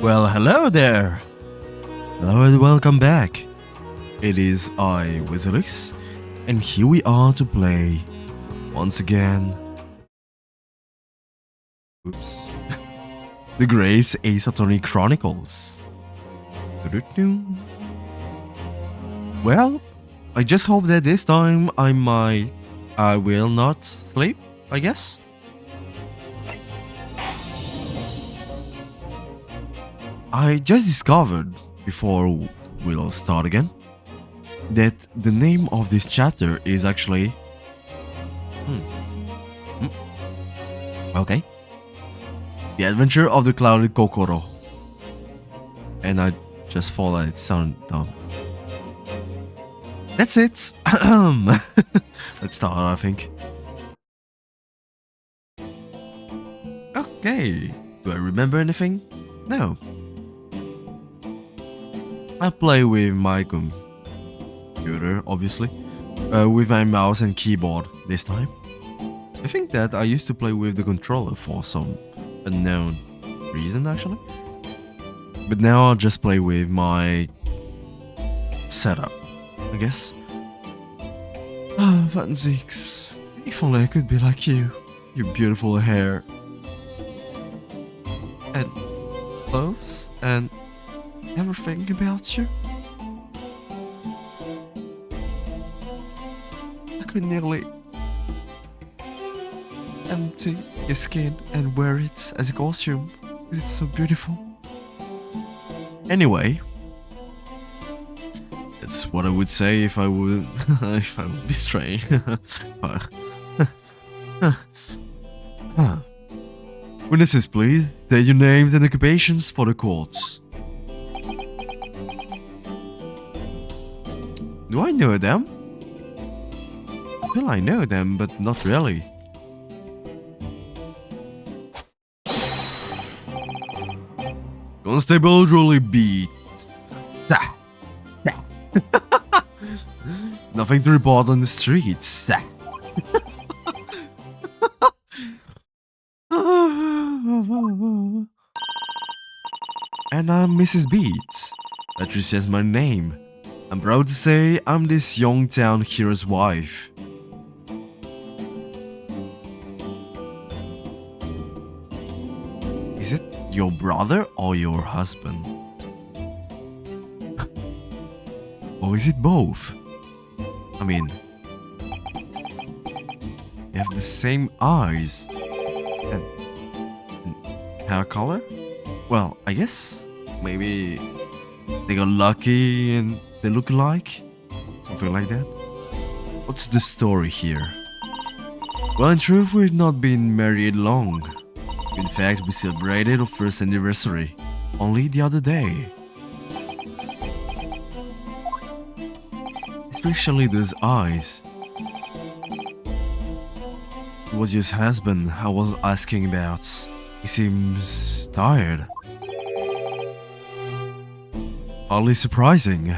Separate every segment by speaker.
Speaker 1: Well, hello there! Hello and welcome back. It is I, Wizardix, and here we are to play, once again, oops, the Grace Ace Attorney Chronicles. Well, I just hope that this time I will not sleep, I guess. I just discovered, before we'll start again, that the name of this chapter is actually... Okay. The Adventure of the Clouded Kokoro. And I just thought that it sounded dumb. That's it. Let's start, I think. Okay. Do I remember anything? No. I play with my computer, obviously, with my mouse and keyboard this time. I think that I used to play with the controller for some unknown reason, actually. But now I'll just play with my setup, I guess. Ah, Van Zeeks, if only I could be like you. Your beautiful hair. And clothes and everything about you. I could nearly empty your skin and wear it as a costume. It's so beautiful. Anyway, that's what I would say if I would if I would be straight. Witnesses, please state your names and occupations for the courts. Do I know them? I feel I know them, but not really. Constable Rolly Beats. Nothing to report on the streets. And I'm Mrs. Beats. That just says my name. I'm proud to say I'm this young town hero's wife. Is it your brother or your husband? Or is it both? I mean, they have the same eyes and hair color? Well, I guess maybe they got lucky and they look alike? Something like that? What's the story here? Well, in truth, we've not been married long. In fact, we celebrated our first anniversary only the other day. Especially those eyes. It was your husband I was asking about. He seems tired. Hardly surprising.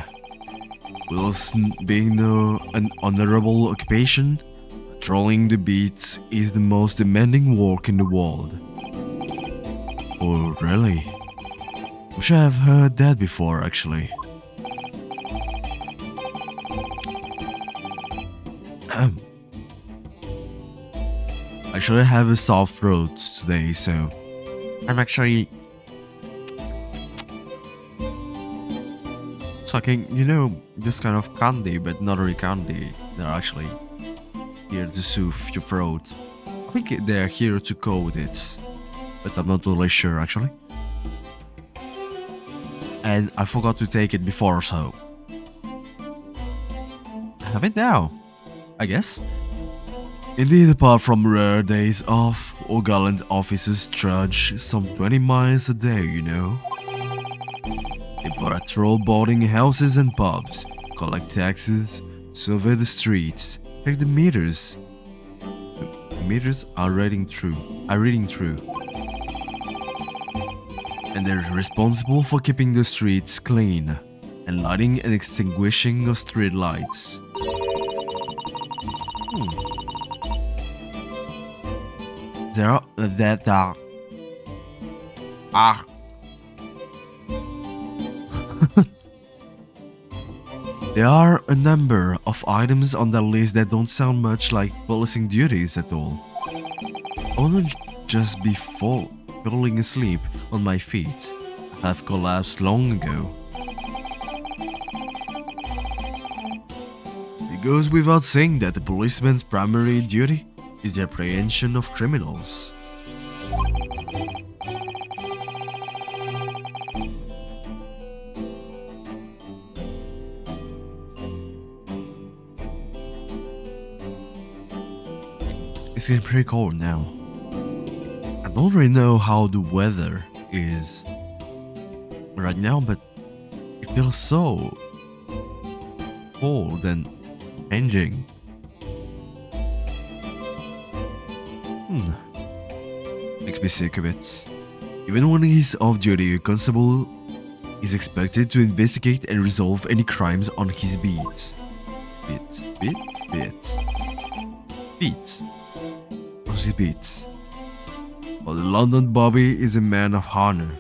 Speaker 1: Whilst being an honorable occupation, patrolling the beats is the most demanding work in the world. Oh, really? Wish I have heard that before, actually. I should have a soft throat today, so I'm actually talking, you know, this kind of candy, but not really candy. They're actually here to soothe your throat. I think they're here to coat it, but I'm not totally sure, actually. And I forgot to take it before, so I have it now, I guess. Indeed, apart from rare days off, our gallant officers trudge some 20 miles a day, you know. They patrol boarding houses and pubs, collect taxes, survey the streets, check the meters. The meters are reading through. And they're responsible for keeping the streets clean and lighting and extinguishing of street lights. There are There are a number of items on that list that don't sound much like policing duties at all. I wouldn't just be falling asleep on my feet. I've collapsed long ago. It goes without saying that the policeman's primary duty is the apprehension of criminals. It's getting pretty cold now. I don't really know how the weather is right now, but it feels so cold and changing. Makes me sick of it. Even when he's off duty, a constable is expected to investigate and resolve any crimes on his beat. Beat? On his beat. But the London Bobby is a man of honor.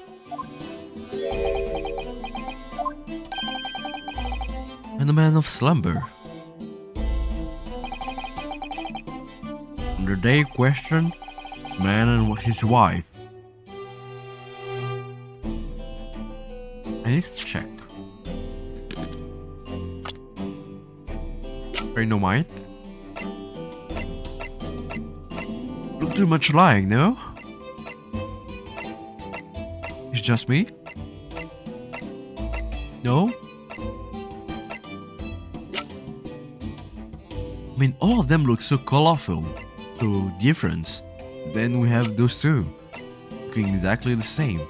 Speaker 1: And a man of slumber. On the day questioned, man and his wife. I need to check. Pay no mind. Look too much lying, no? It's just me? No? I mean, all of them look so colorful, so different. Then we have those two, looking exactly the same.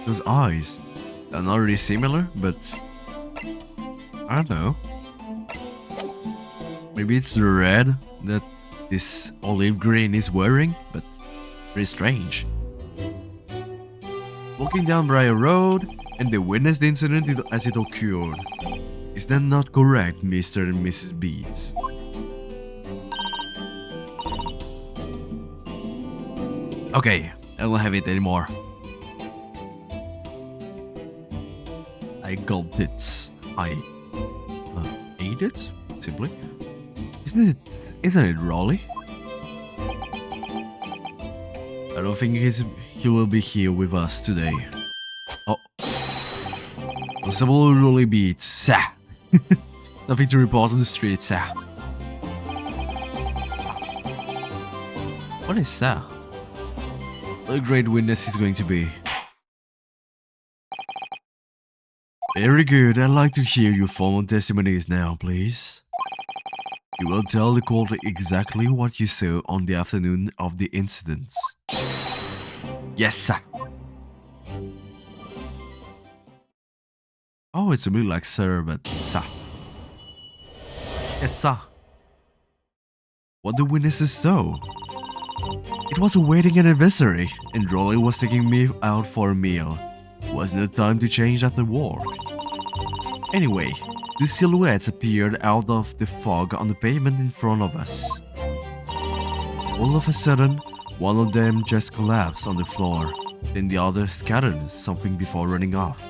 Speaker 1: Those eyes, they're not really similar, but I don't know. Maybe it's the red that this olive green is wearing, but very strange. Walking down Briar Road, and they witnessed the incident as it occurred. Is that not correct, Mr. and Mrs. Beats? Okay, I don't have it anymore. I gulped it. I ate it, simply. Isn't it Rolly? I don't think he will be here with us today. Oh. Constable Rolly Beats. Sah. Nothing to report on the street, sir. What is Sah? What a great witness he's going to be. Very good, I'd like to hear your formal testimonies now, please. You will tell the court exactly what you saw on the afternoon of the incidents. Yes, sir. Oh, it's a bit like sir, but sir. Yes, sir. What the witnesses saw? It was a wedding anniversary, and Rolly was taking me out for a meal. It was no time to change after work. Anyway, two silhouettes appeared out of the fog on the pavement in front of us. All of a sudden, one of them just collapsed on the floor, then the other scattered something before running off.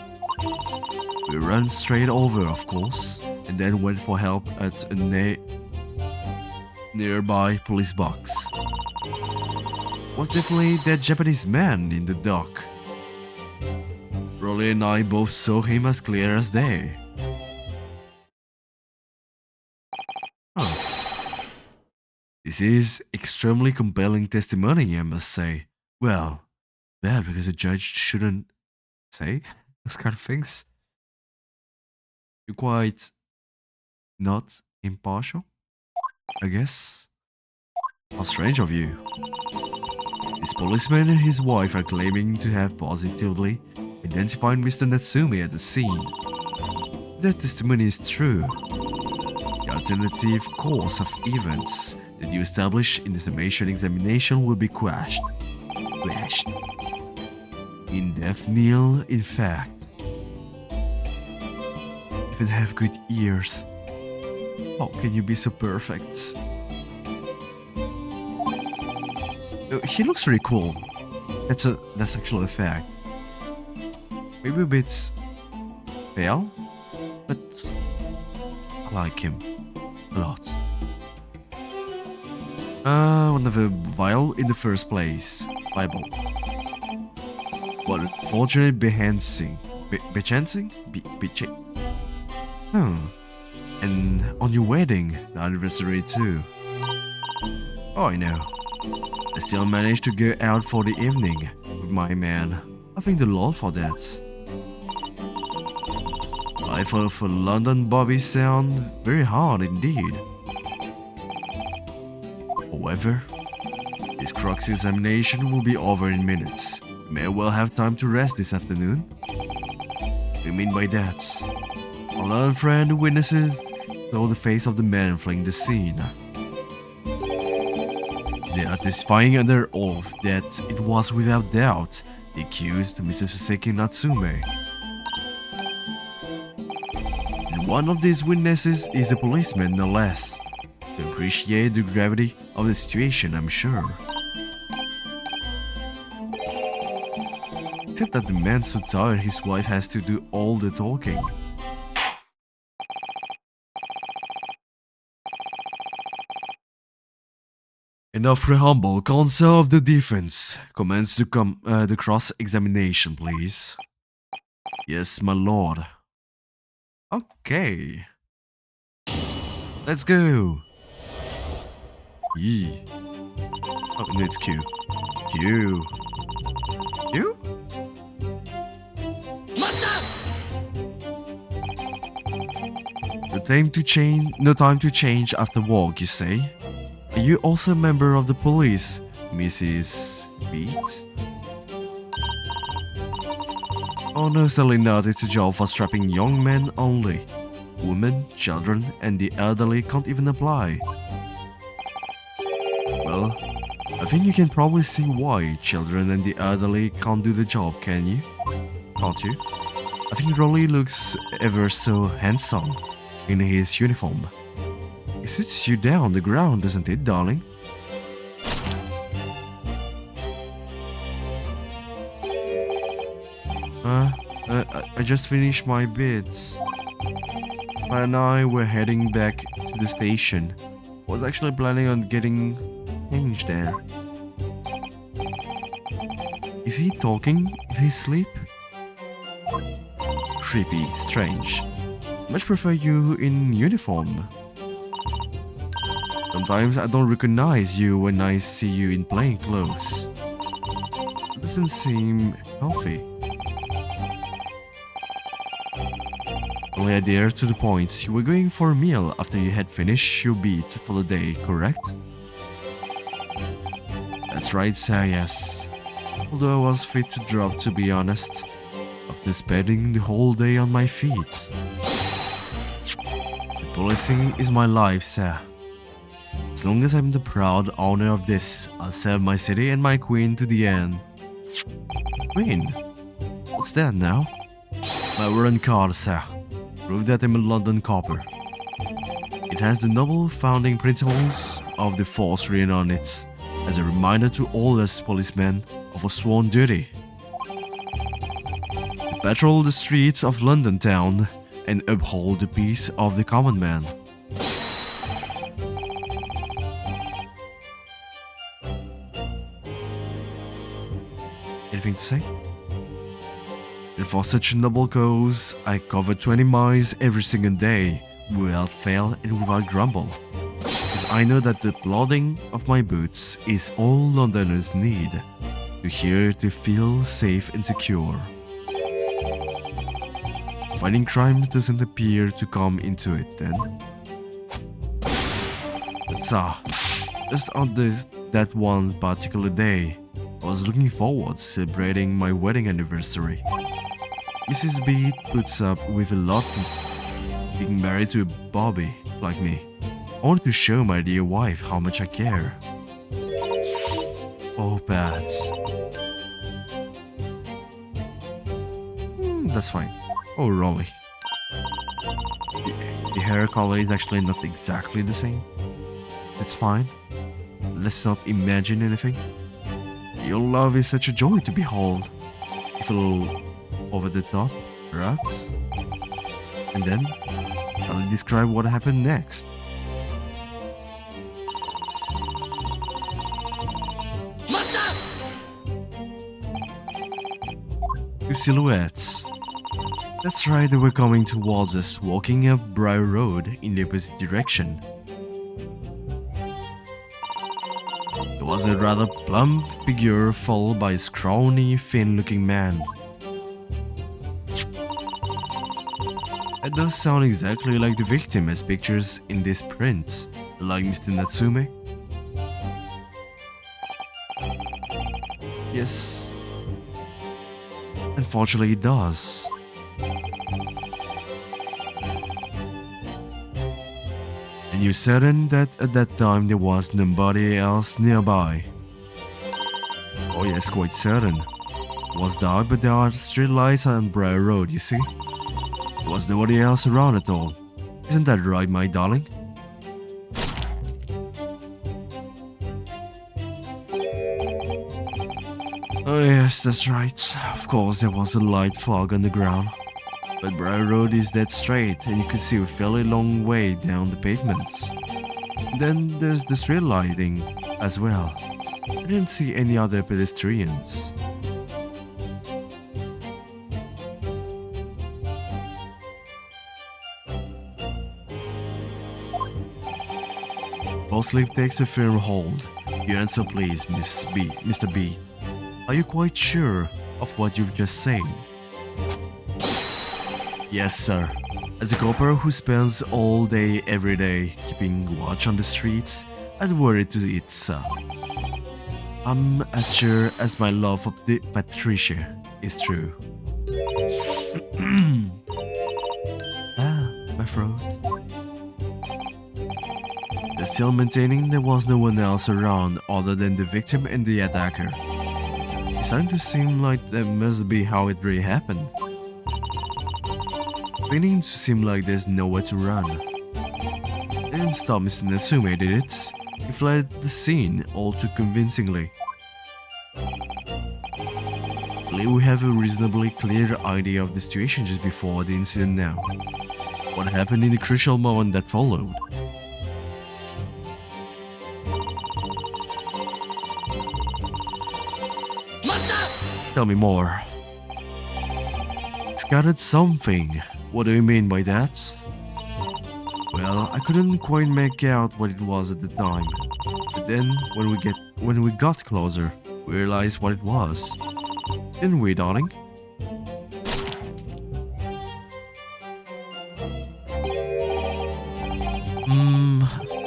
Speaker 1: We ran straight over, of course, and then went for help at a nearby police box. It was definitely that Japanese man in the dock. Rolly and I both saw him as clear as day. This is extremely compelling testimony, I must say. Well, bad because a judge shouldn't say those kind of things. You're quite not impartial, I guess. How strange of you. This policeman and his wife are claiming to have positively identified Mr. Natsume at the scene. If that testimony is true, the alternative course of events that you establish in the summation examination will be quashed. Indefinitely, in fact. Even have good ears. How can you be so perfect? He looks really cool. That's actually a fact. Maybe a bit pale, but I like him a lot. One of the vial in the first place. Bible. What unfortunate behancing. Bechancing? Huh. And on your wedding, the anniversary too. Oh, I know. I still managed to go out for the evening with my man. I thank the Lord for that. Life of a London Bobby sound very hard indeed. However, his Crux examination will be over in minutes. You may well have time to rest this afternoon. What do you mean by that? Our learned friend who witnesses saw the face of the man fleeing the scene. They are testifying under oath that it was without doubt the accused, Mr Natsume. And one of these witnesses is a policeman, no less. To appreciate the gravity of the situation, I'm sure. Except that the man's so tired his wife has to do all the talking. Enough preamble, counsel of the defense. Commence the cross-examination, please. Yes, my lord. Okay. Let's go. Yee. Oh, no, it's Q. Q. Q? No time to change after walk, you say? Are you also a member of the police, Mrs. Beats? Oh no, certainly not. It's a job for strapping young men only. Women, children, and the elderly can't even apply. Well, I think you can probably see why children and the elderly can't do the job, can you? Can't you? I think Rolly looks ever so handsome in his uniform. It suits you down the ground, doesn't it, darling? I just finished my bits. Pat and I were heading back to the station. Was actually planning on getting changed there. Is he talking in his sleep? Creepy, strange. Much prefer you in uniform. Sometimes I don't recognize you when I see you in plain clothes. It doesn't seem healthy. Only idea to the point. You were going for a meal after you had finished your beat for the day, correct? That's right, sir, yes. Although I was fit to drop, to be honest, after spending the whole day on my feet. The policing is my life, sir. As long as I'm the proud owner of this, I'll serve my city and my queen to the end. Queen? What's that now? My warrant card, sir. Prove that I'm a London copper. It has the noble founding principles of the force written on it, as a reminder to all us policemen of a sworn duty. To patrol the streets of London town and uphold the peace of the common man. Anything to say? And for such a noble cause, I cover 20 miles every single day, without fail and without grumble. Because I know that the plodding of my boots is all Londoners need, to feel safe and secure. Fighting crime doesn't appear to come into it then. But just on that one particular day, I was looking forward to celebrating my wedding anniversary. Mrs. B puts up with a lot being married to a Bobby like me. I wanted to show my dear wife how much I care. Oh, Pat. That's fine. Oh, Rolly. The hair color is actually not exactly the same. It's fine. Let's not imagine anything. Your love is such a joy to behold. If a little over the top, perhaps. And then, I'll describe what happened next. Two silhouettes. That's right, they were coming towards us, walking up Briar Road in the opposite direction. There was a rather plump figure followed by a scrawny, thin-looking man. That does sound exactly like the victim as pictured in these prints, like Mr. Natsume. Yes, unfortunately it does. And you're certain that at that time there was nobody else nearby? Oh yes, quite certain. It was dark, but there are street lights on Briar Road, you see? There was nobody else around at all. Isn't that right, my darling? Oh yes, that's right. Of course, there was a light fog on the ground. But Briar Road is dead straight, and you could see a fairly long way down the pavements. Then there's the street lighting as well. I didn't see any other pedestrians. While sleep takes a firm hold, you answer please, Mr. Beat. Are you quite sure of what you've just said? Yes, sir. As a copper who spends all day every day keeping watch on the streets, I'd worry to it, sir. I'm as sure as my love of the Patricia is true. My throat. They're still maintaining there was no one else around other than the victim and the attacker. It's starting to seem like that must be how it really happened. Beginning to seem like there's nowhere to run. It didn't stop Mr. Natsume, did it? He fled the scene all too convincingly. I believe we have a reasonably clear idea of the situation just before the incident now. What happened in the crucial moment that followed? Tell me more. Scattered something. What do you mean by that? Well, I couldn't quite make out what it was at the time. But then, when we got closer, we realized what it was. Didn't we, darling?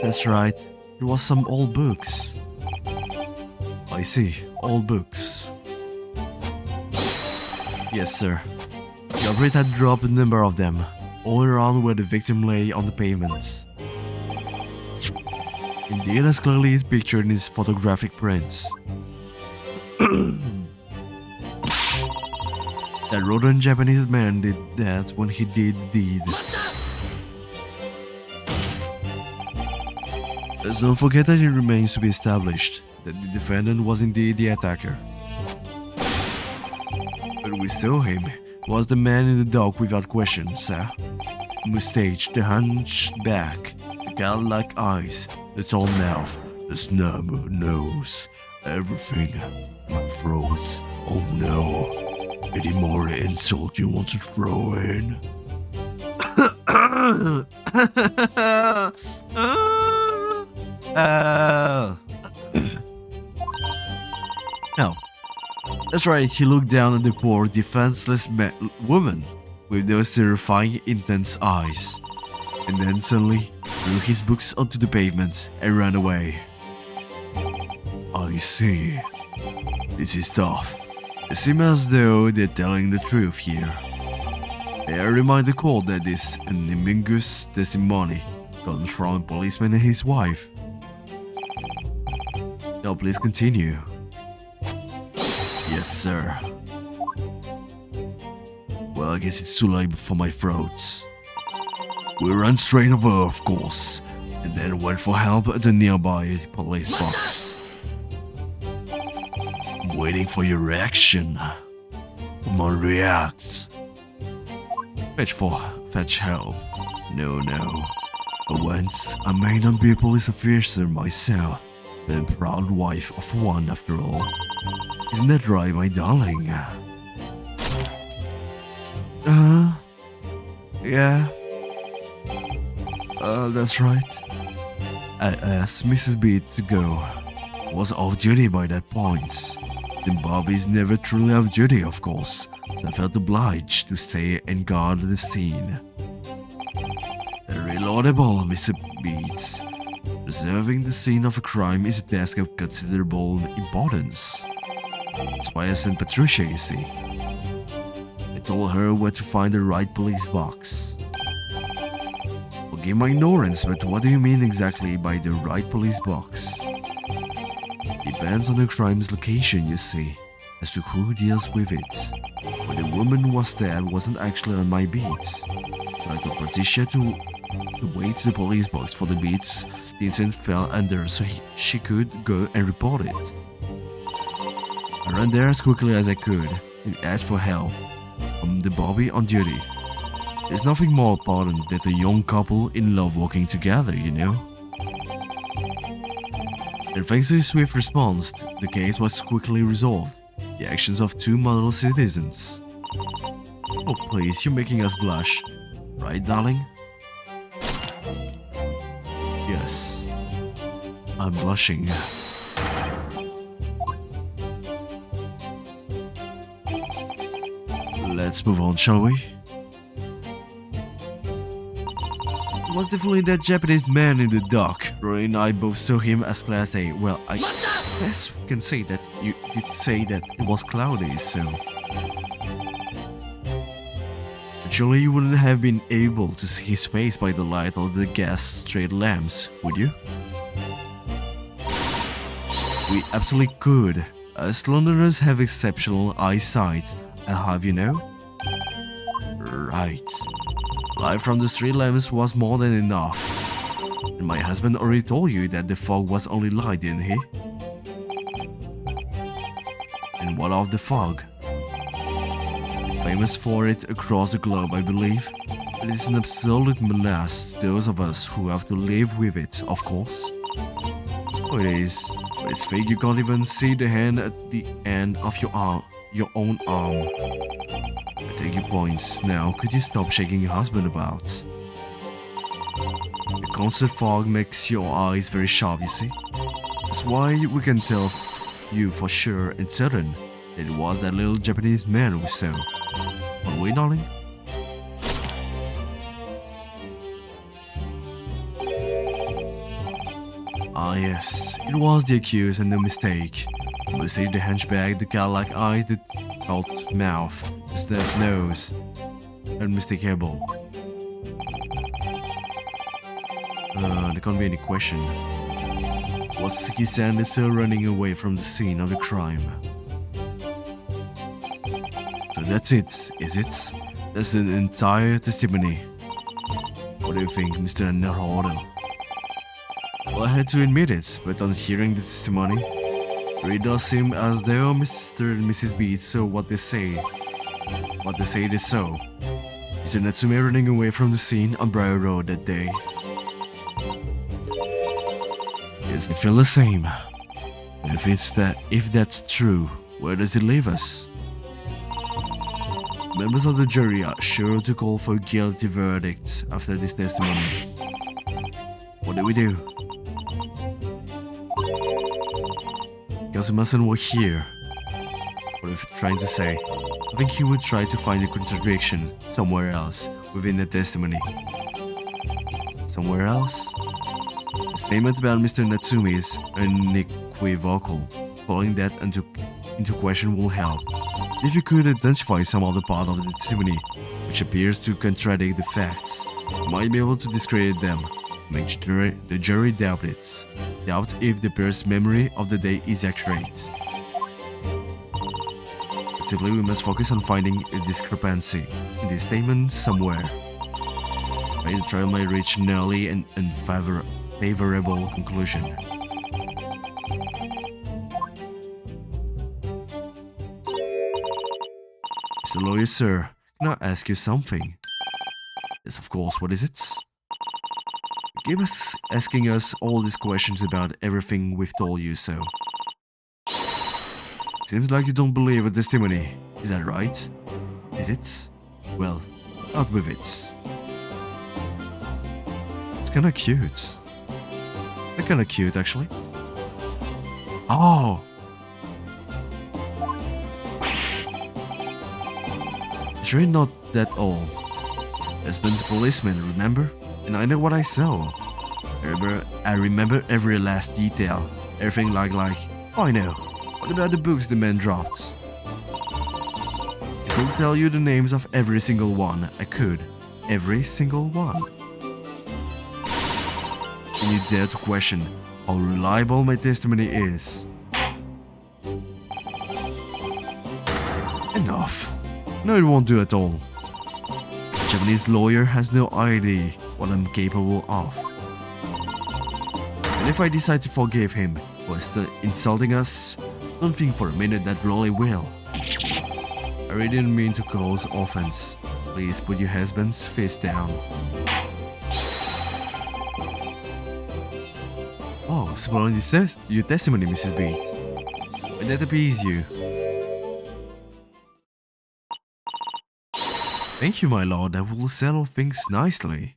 Speaker 1: That's right. It was some old books. I see, old books. Yes, sir. The operator had dropped a number of them, all around where the victim lay on the pavements. Indeed, as clearly as pictured in his photographic prints. That rodent Japanese man did that when he did the deed. Let's not forget that it remains to be established that the defendant was indeed the attacker. But we saw him. Was the man in the dock without question, sir. Mustache, the hunched back, the cat-like eyes, the tall mouth, the snub nose, everything. My throat. Oh no. Any more insult you want to throw in? No. That's right, he looked down at the poor, defenseless woman with those terrifying, intense eyes. And then suddenly threw his books onto the pavement and ran away. I see. This is tough. It seems as though they're telling the truth here. May I remind the court that this anonymous testimony comes from a policeman and his wife. Now please continue. Yes, sir. Well, I guess it's too late for my throat. We ran straight over, of course, and then went for help at the nearby police box. I'm waiting for your reaction. Come on, react. Fetch help. No. But once I may not be a police officer myself, but a proud wife of one after all. Isn't that right, my darling? Yeah. That's right. I asked Mrs. B to go. Was off duty by that point. The Bobbies never truly off duty, of course, so I felt obliged to stay and guard the scene. Very laudable, Mr. Beats. Preserving the scene of a crime is a task of considerable importance. That's why I sent Patricia, you see. I told her where to find the right police box. Forgive my ignorance, but what do you mean exactly by the right police box? Depends on the crime's location, you see, as to who deals with it. Where the woman was stabbed wasn't actually on my beat, so I told Patricia to wait to the police box for the beats the incident fell under so she could go and report it. I ran there as quickly as I could and asked for help from the Bobby on duty. There's nothing more important than a young couple in love walking together, you know? And thanks to his swift response, the case was quickly resolved. The actions of two model citizens. Oh please, you're making us blush. Right, darling? Yes. I'm blushing. Let's move on, shall we? It was definitely that Japanese man in the dock. Roy and I both saw him as Class A. Well, I guess we can say that you did say that it was cloudy, so... But surely you wouldn't have been able to see his face by the light of the gas street lamps, would you? We absolutely could. Us Londoners have exceptional eyesight, and have you know? Right. Light from the street lamps was more than enough. And my husband already told you that the fog was only light, didn't he? And what of the fog? Famous for it across the globe, I believe. It is an absolute menace to those of us who have to live with it, of course. Oh, it is. But it's fake you can't even see the hand at the end of your own arm. I take your points. Now, could you stop shaking your husband about? The constant fog makes your eyes very sharp, you see. That's why we can tell you for sure and certain that it was that little Japanese man we saw. Aren't we, darling? Ah yes, it was the accused and no mistake. Mostly the hunchback, the cat-like eyes, the out mouth, the snub nose. Unmistakable. There can't be any question. Was Suki-san still running away from the scene of the crime? So that's it, is it? That's an entire testimony. What do you think, Mr. Naruto? Well, I had to admit it, but on hearing the testimony, it really does seem as though Mr. and Mrs. B saw what they say. What they say they saw. Mr. Natsume running away from the scene on Briar Road that day. Yes, I feel the same. And if that's true, where does it leave us? Members of the jury are sure to call for a guilty verdict after this testimony. What do we do? Kazuma-san were here. What are you trying to say? I think he would try to find a contradiction somewhere else within the testimony. Somewhere else? A statement about Mr. Natsume is unequivocal. Calling that into question will help. If you could identify some other part of the testimony which appears to contradict the facts, you might be able to discredit them. Make the jury doubt it. Doubt if the person's memory of the day is accurate. But simply we must focus on finding a discrepancy in the statement somewhere. The trial may reach an early and unfavorable conclusion. Mr. Lawyer, sir, can I ask you something? Yes, of course. What is it? You keep asking us all these questions about everything we've told you, so... Seems like you don't believe a testimony. Is that right? Is it? Well, out with it. It's kinda cute. They're kinda cute, actually. Oh! It's really not that old. Husband's policeman, remember? And I know what I saw. I remember every last detail. Everything like, oh, I know. What about the books the man dropped? I could tell you the names of every single one. I could. Every single one. And you dare to question how reliable my testimony is. Enough. No, it won't do at all. The Japanese lawyer has no idea what I'm capable of. And if I decide to forgive him for still insulting us, don't think for a minute that really will. I really didn't mean to cause offense. Please put your husband's fist down. Oh, spoiling your testimony, Mrs. Beat. Would that appease you? Thank you, my lord. That will settle things nicely.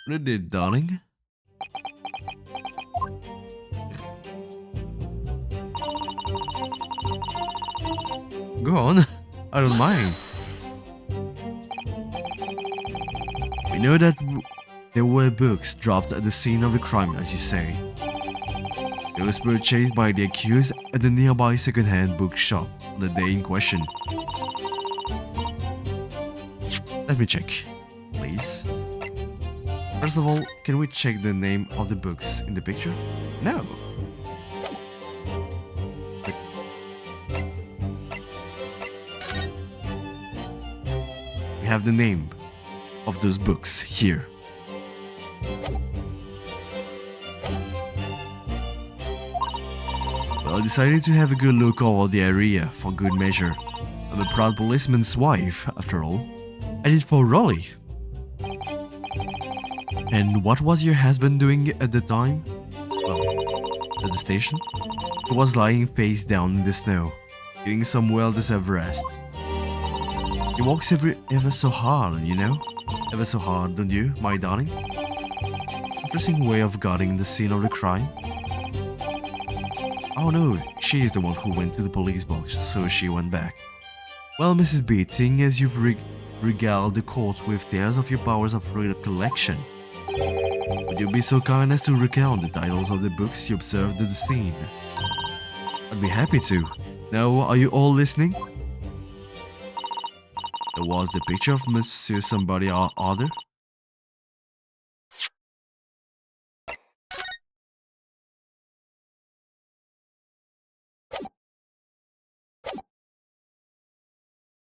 Speaker 1: What did it, darling? Go on. I don't mind. We know that there were books dropped at the scene of the crime, as you say. Those were chased by the accused at the nearby second-hand bookshop on the day in question. Let me check, please. First of all, can we check the name of the books in the picture? No. We have the name of those books here. Well, I decided to have a good look over the area for good measure. I'm a proud policeman's wife, after all. I did for Raleigh. And what was your husband doing at the time? Well, at the station? He was lying face down in the snow, getting some well-deserved rest. He walks ever so hard, you know? Ever so hard, don't you, my darling? Interesting way of guarding the scene of the crime. Oh no, she is the one who went to the police box, so she went back. Well, Mrs. Beat, seeing as you've regaled the court with tales of your powers of recollection, would you be so kind as to recount the titles of the books you observed at the scene? I'd be happy to. Now, are you all listening? There was the picture of Monsieur somebody or other.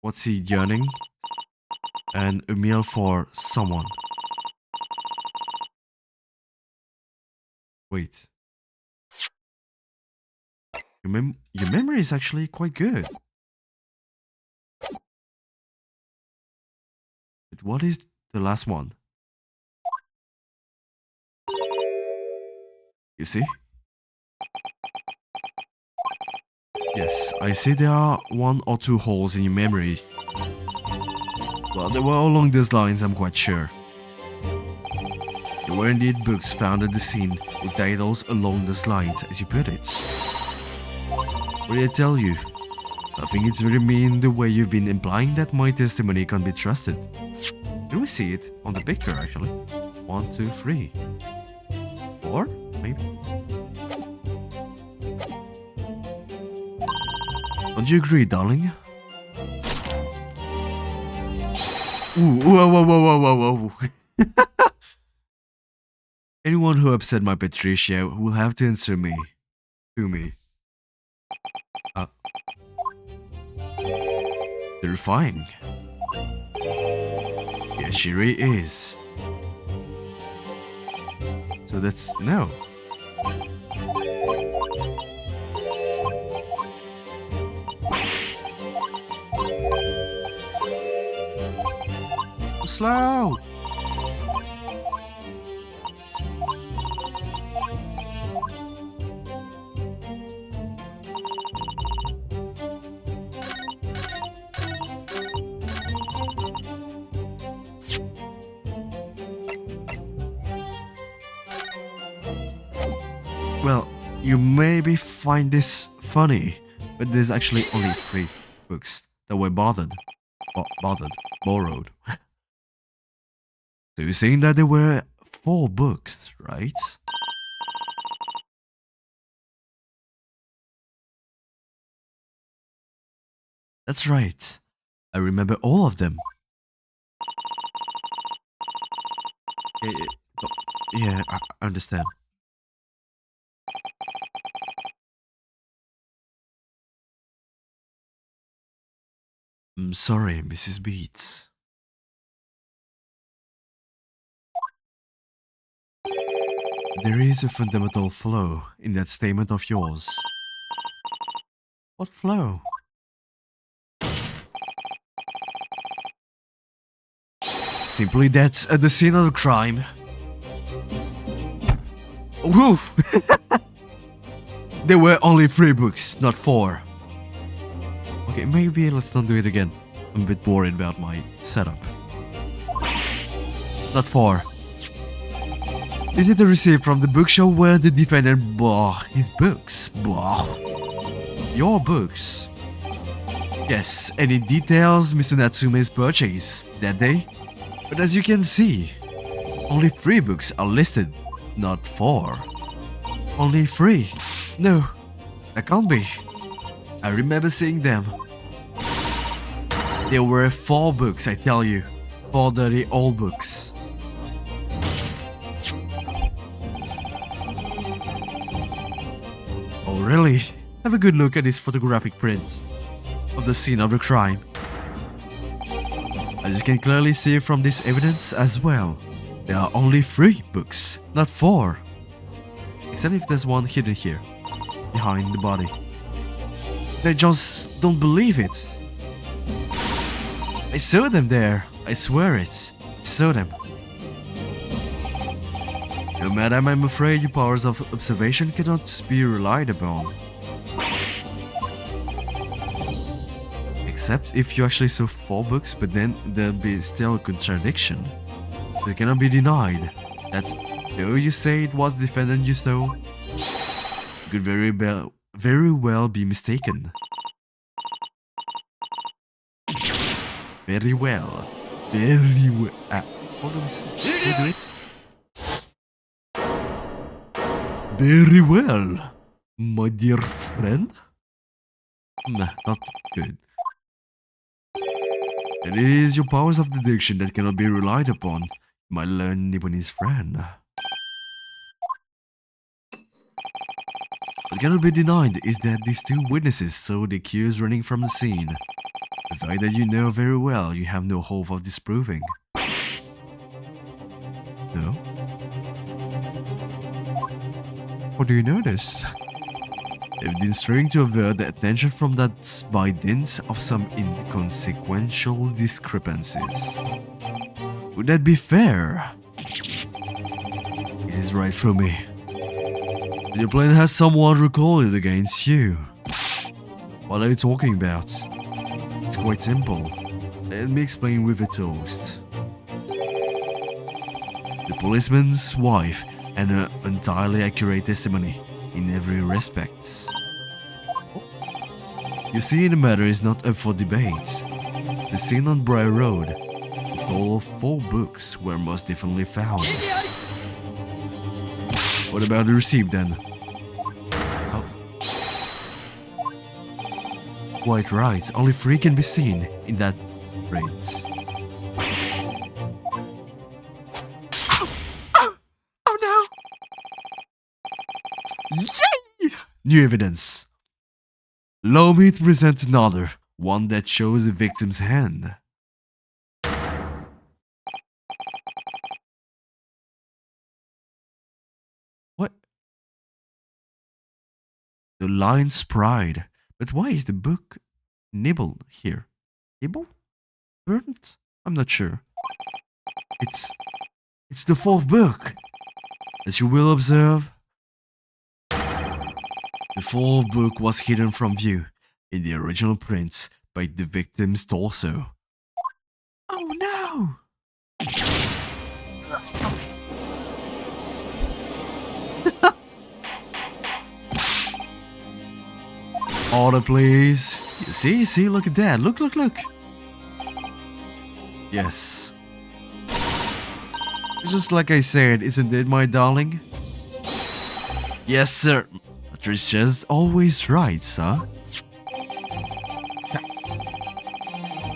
Speaker 1: What's he yearning? And a meal for someone. Wait. Your memory is actually quite good. But what is the last one? You see? Yes, I see there are one or two holes in your memory. Well, they were along these lines, I'm quite sure. There were indeed books found at the scene with titles along those lines, as you put it. What did I tell you? I think it's very mean the way you've been implying that my testimony can be trusted. Can we see it on the picture, actually? 1, 2, 3. 4, maybe? Don't you agree, darling? Ooh, whoa, whoa, whoa, whoa, whoa, whoa. Anyone who upset my Patricia will have to answer me. To me. Terrifying. Yes, she really is. So that's no. Slow. Well, you maybe find this funny, but there's actually only 3 books that were borrowed. So you're saying that there were 4 books, right? That's right. I remember all of them. Eh, eh, oh, yeah, I understand. I'm sorry, Mrs. Beats. There is a fundamental flaw in that statement of yours. What flaw? Simply that at the scene of the crime. Woo! There were only 3 books, not 4. Okay, maybe let's not do it again. I'm a bit worried about my setup. Not 4. Is it a receipt from the bookshop where the defendant bought his books? Your books? Yes, and it details Mr. Natsume's purchase that day. But as you can see, only 3 books are listed, not 4. Only 3? No, that can't be. I remember seeing them. There were 4 books, I tell you. 4 dirty old books. Oh really? Have a good look at these photographic prints of the scene of the crime. As you can clearly see from this evidence as well, there are only 3 books, not 4. Except if there's one hidden here, behind the body. They just don't believe it. I saw them there, I swear it. I saw them. No, madam, I'm afraid your powers of observation cannot be relied upon. Except if you actually saw 4 books, but then there'll be still a contradiction. It cannot be denied that though you say it was the defendant you saw, you could very well be mistaken. Very well. Very well. How do we say? Can we do it? Very well, my dear friend. Nah, not good. And it is your powers of deduction that cannot be relied upon, my learned Nipponese friend. What cannot be denied is that these 2 witnesses saw the accused running from the scene. The fact that you know very well you have no hope of disproving. No? How do you know this? They've been striving to avert the attention from that by dint of some inconsequential discrepancies. Would that be fair? This is right for me. Your plan has someone recorded against you. What are you talking about? It's quite simple. Let me explain with a toast. The policeman's wife and her entirely accurate testimony in every respect. You see, the matter is not up for debate. The scene on Briar Road, a total of 4 books were most definitely found. What about the receipt then? Oh. Quite right, only 3 can be seen in that print. Oh no! Yay! New evidence. Allow me to present another, one that shows the victim's hand. The lion's pride. But why is the book nibbled here? Nibble? Burnt? I'm not sure. It's it's the fourth book. As you will observe, the fourth book was hidden from view in the original print by the victim's torso. Oh no! Order, please. See, look at that. Look. Yes. Just like I said, isn't it, my darling? Yes, sir. Patricia's always right, sir.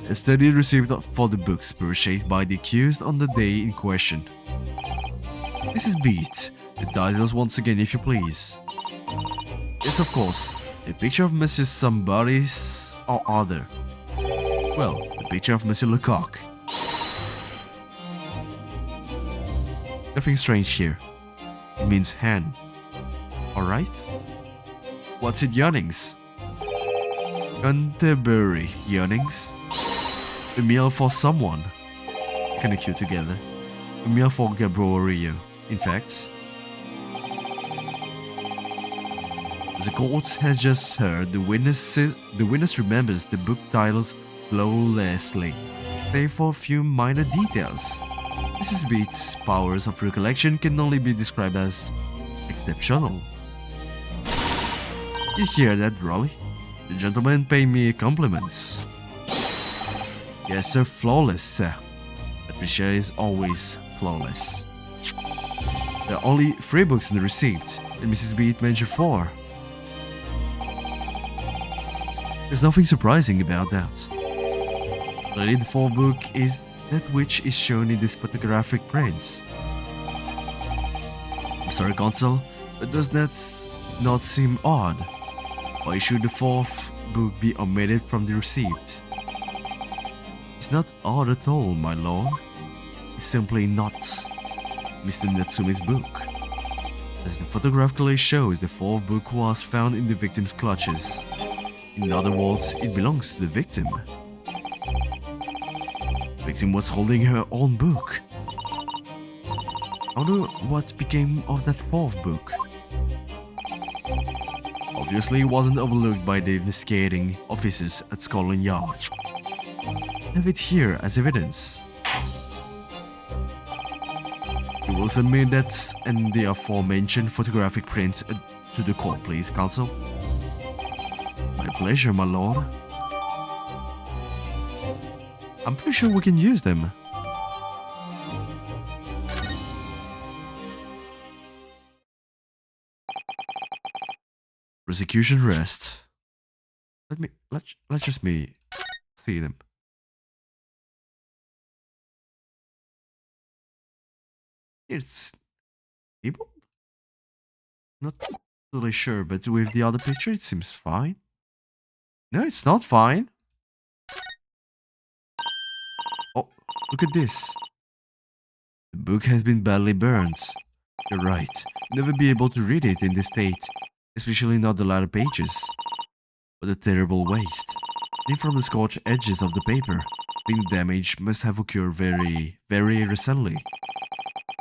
Speaker 1: A study received for the books purchased by the accused on the day in question. Mrs. Beat, the titles once again, if you please. Yes, of course. A picture of Mrs. Somebody's or other. Well, a picture of Monsieur Lecoq. Nothing strange here. It means hen. Alright? What's it, yearnings? Canterbury yearnings? A meal for someone. Connect you together. A meal for Gabriel. In fact, the court has just heard the witness remembers the book titles flawlessly, save for a few minor details. Mrs. Beat's powers of recollection can only be described as exceptional. You hear that, Raleigh? The gentleman pay me compliments. Yes, sir, flawless, sir. Patricia is always flawless. There are only 3 books in the receipt, and Mrs. Beat mentioned 4. There's nothing surprising about that. Really, the 4th book is that which is shown in this photographic prints. I'm sorry, Consul, but does that not seem odd? Why should the 4th book be omitted from the receipt? It's not odd at all, my lord. It's simply not Mr. Natsume's book. As the photograph clearly shows, the 4th book was found in the victim's clutches. In other words, it belongs to the victim. The victim was holding her own book. I wonder what became of that 4th book. Obviously, it wasn't overlooked by the investigating officers at Scotland Yard. Have it here as evidence. You will submit that and the aforementioned photographic prints to the court, please, Counsel. My pleasure, my lord. I'm pretty sure we can use them. Prosecution rest. Let's just me see them. It's people? Not totally sure, but with the other picture it seems fine. No, it's not fine. Oh, look at this. The book has been badly burned. You're right. Never be able to read it in this state, especially not the latter pages. What a terrible waste. Even from the scorched edges of the paper, being damage must have occurred very, very recently.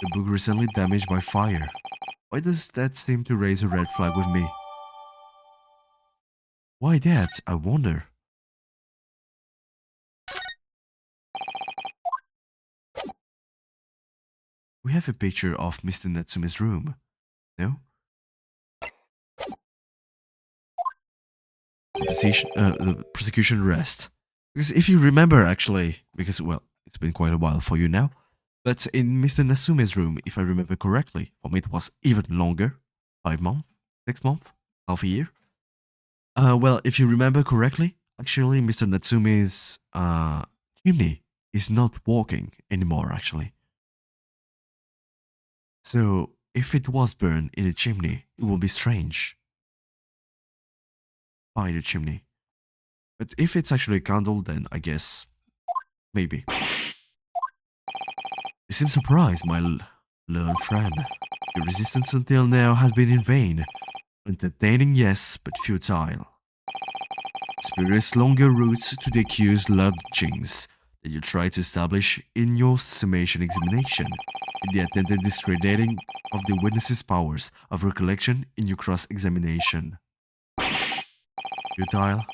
Speaker 1: The book recently damaged by fire. Why does that seem to raise a red flag with me? Why that, I wonder? We have a picture of Mr. Natsume's room, no? The prosecution rest. Because if you remember actually, because well, it's been quite a while for you now, but in Mr. Natsume's room, if I remember correctly, for me it was even longer, 5 months, 6 months, half a year. Well, if you remember correctly, actually Mr. Natsume's chimney is not working anymore actually. So if it was burned in a chimney, it will be strange. By the chimney. But if it's actually a candle, then I guess maybe. You seem surprised, my learned friend. Your resistance until now has been in vain. Entertaining, yes, but futile. Spurious longer routes to the accused lodgings that you try to establish in your summation examination, in the attempted discrediting of the witness's powers of recollection in your cross-examination. Futile.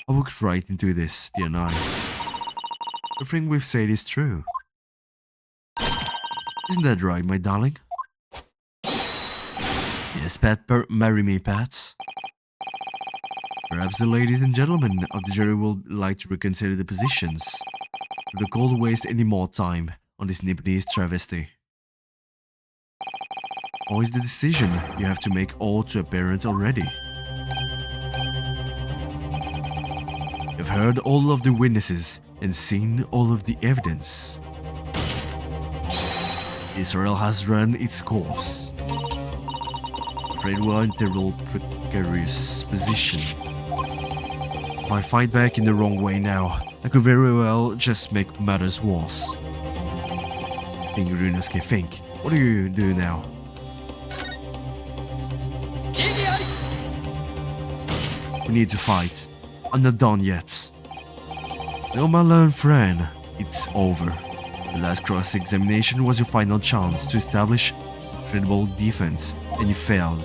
Speaker 1: I walked right into this, didn't I? Everything we've said is true. Isn't that right, my darling? Yes, Pat, marry me, Pat. Perhaps the ladies and gentlemen of the jury will like to reconsider the positions. Should the court waste any more time on this Nipponese travesty? Or is the decision you have to make all too apparent already? You've heard all of the witnesses and seen all of the evidence. Israel has run its course. I'm afraid we are in a terrible precarious position. If I fight back in the wrong way now, I could very well just make matters worse. Think, Runosuke, think. What do you do now? We need to fight. I'm not done yet. No, my learned friend, it's over. The last cross-examination was your final chance to establish a credible defense, and you failed.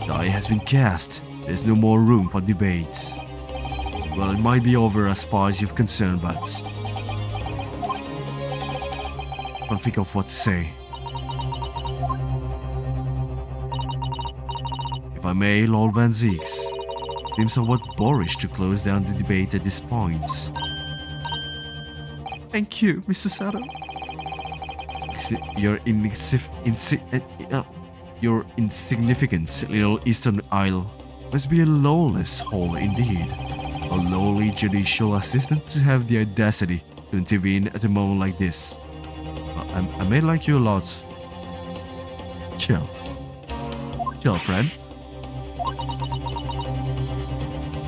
Speaker 1: The die has been cast. There's no more room for debate. Well, it might be over as far as you're concerned, but I can't think of what to say. If I may, Lord Van Zeeks, it seems somewhat boorish to close down the debate at this point. Thank you, Mr. Sato. Your insignificant little Eastern Isle must be a lawless hole indeed. A lowly judicial assistant to have the audacity to intervene at a moment like this. I may like you a lot. Chill. Chill, friend.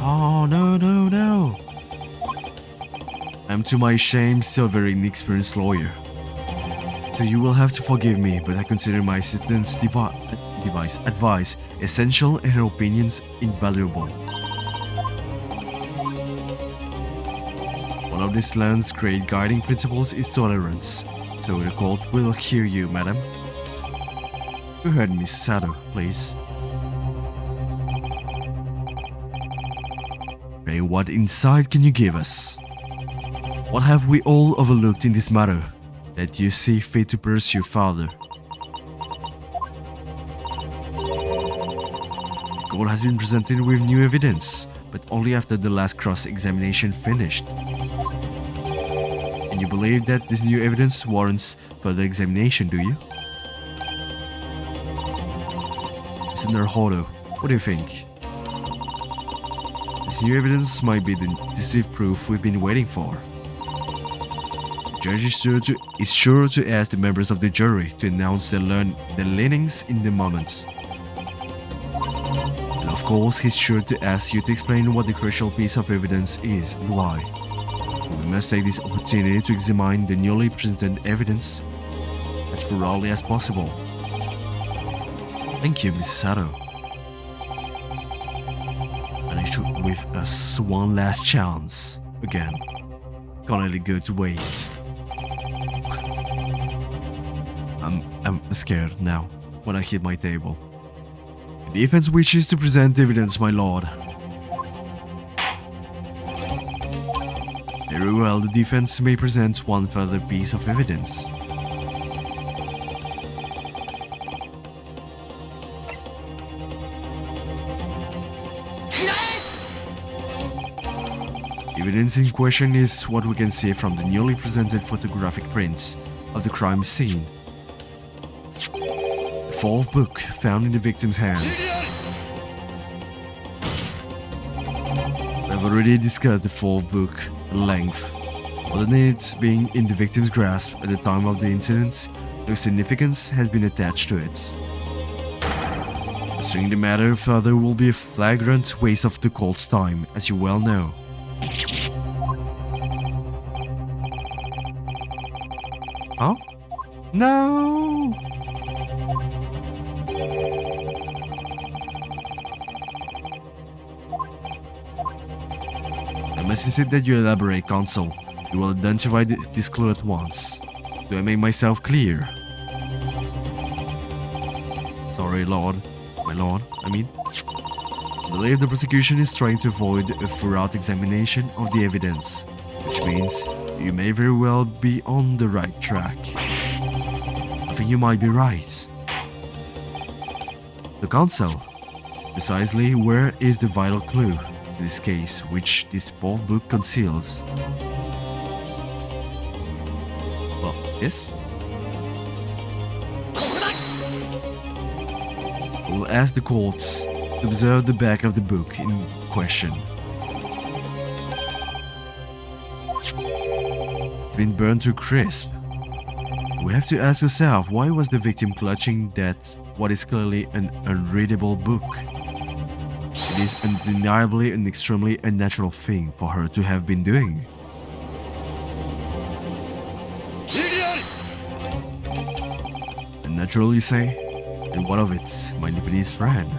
Speaker 1: Oh, no. I'm to my shame still a very inexperienced lawyer. So you will have to forgive me, but I consider my assistant's advice essential and her opinions invaluable. One of this land's great guiding principles is tolerance, so the court will hear you, madam. Go ahead, Miss Sato, please. Pray, what insight can you give us? What have we all overlooked in this matter that you see fit to pursue further? The court has been presented with new evidence, but only after the last cross-examination finished. And you believe that this new evidence warrants further examination, do you? Senator Hodo, what do you think? This new evidence might be the decisive proof we've been waiting for. The judge is sure to ask the members of the jury to announce their leanings in the moment. And of course, he's sure to ask you to explain what the crucial piece of evidence is and why. We must take this opportunity to examine the newly presented evidence as thoroughly as possible. Thank you, Mrs. Sato. And I should with us one last chance. Again. Can't let it go to waste. I'm scared now when I hit my table. The defense wishes to present evidence, my lord. Very well, the defense may present one further piece of evidence. Evidence in question is what we can see from the newly presented photographic prints of the crime scene. The fourth book found in the victim's hand. We have already discussed the fourth book at length. Other than it being in the victim's grasp at the time of the incident, no significance has been attached to it. Pursuing the matter further will be a flagrant waste of the court's time, as you well know. Huh? No! must insist that you elaborate, Consul. You will identify this clue at once. Do I make myself clear? Sorry, Lord. My Lord, I mean. I believe the prosecution is trying to avoid a thorough examination of the evidence, which means you may very well be on the right track. I think you might be right. The Consul. Precisely where is the vital clue, in this case, which this fourth book conceals? Well, yes? I will ask the courts to observe the back of the book in question. It's been burned to crisp. We have to ask yourself, why was the victim clutching that what is clearly an unreadable book? It is undeniably an extremely unnatural thing for her to have been doing. Unnatural, you say? And what of it, my Nipponese friend?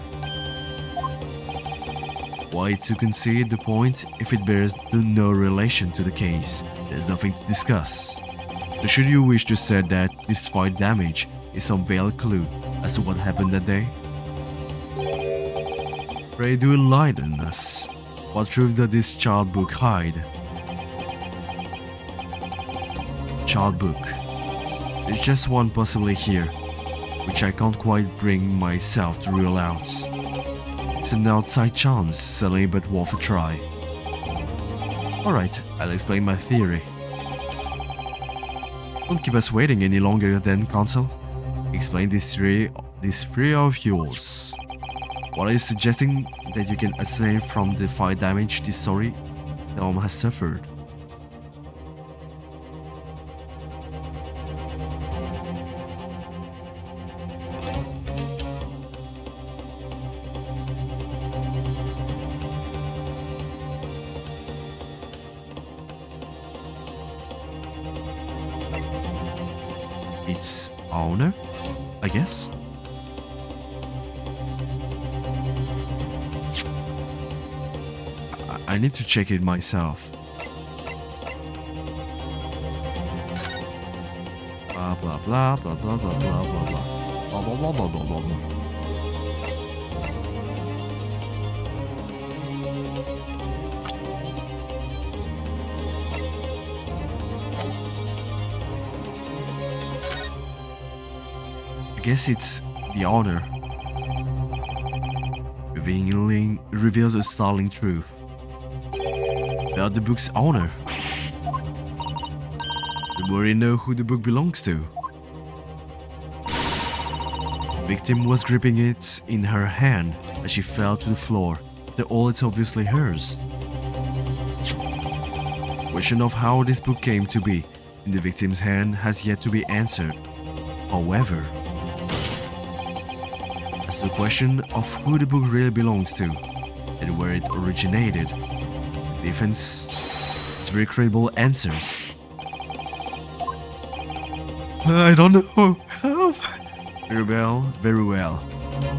Speaker 1: Why to concede the point if it bears no relation to the case? There's nothing to discuss. So should you wish to say that this fight damage is some veiled clue as to what happened that day? Pray do enlighten us. What truth does this child book hide? Child book. There's just one possibly here, which I can't quite bring myself to rule out. It's an outside chance, certainly, but worth a try. Alright, I'll explain my theory. Don't keep us waiting any longer then, Consul. Explain this theory of yours. What are you suggesting? That you can ascertain from the fire damage this sorry Elm has suffered? Its owner, I guess? I need to check it myself. Blah blah blah blah blah blah blah blah blah blah blah blah blah blah blah. I guess it's the honor. Reveals a startling truth about the book's owner. The more you know who the book belongs to. The victim was gripping it in her hand as she fell to the floor. After all, it's obviously hers. The question of how this book came to be in the victim's hand has yet to be answered. However, as to the question of who the book really belongs to and where it originated, the defense has very credible answers. I don't know. Help! Very well, very well.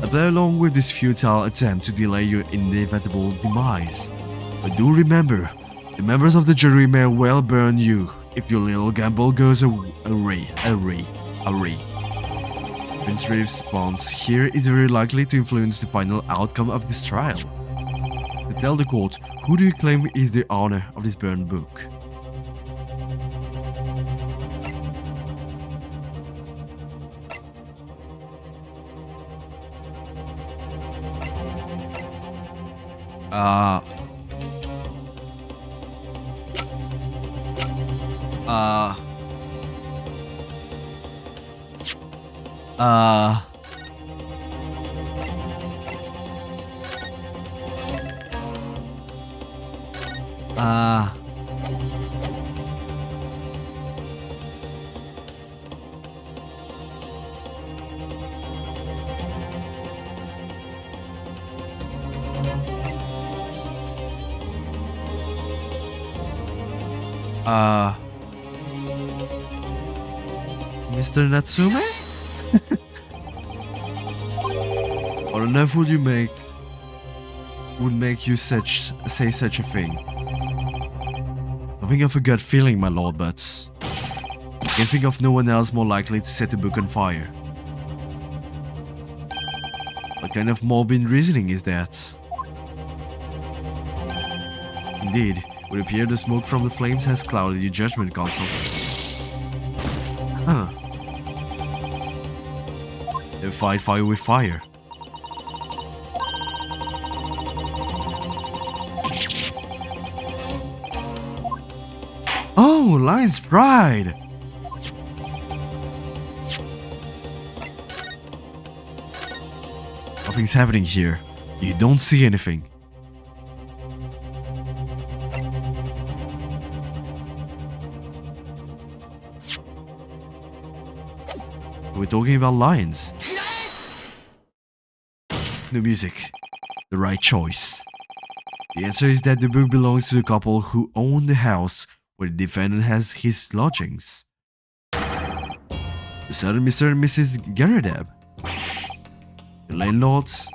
Speaker 1: I play along with this futile attempt to delay your inevitable demise. But do remember, the members of the jury may well burn you if your little gamble goes awry. Vince's response here is very likely to influence the final outcome of this trial. To tell the court, who do you claim is the owner of this burned book? Mr. Natsume? What on earth would make you say such a thing? Something of a gut feeling, my lord, but I can think of no one else more likely to set the book on fire. What kind of morbid reasoning is that? Indeed, it would appear the smoke from the flames has clouded your judgment, Consul. Huh. Then fight fire with fire. Oh, Lion's Pride! Nothing's happening here. You don't see anything. We're talking about lions. No music. The right choice. The answer is that the book belongs to the couple who own the house where the defendant has his lodgings. The certain Mr. and Mrs. Garadeb. The landlords.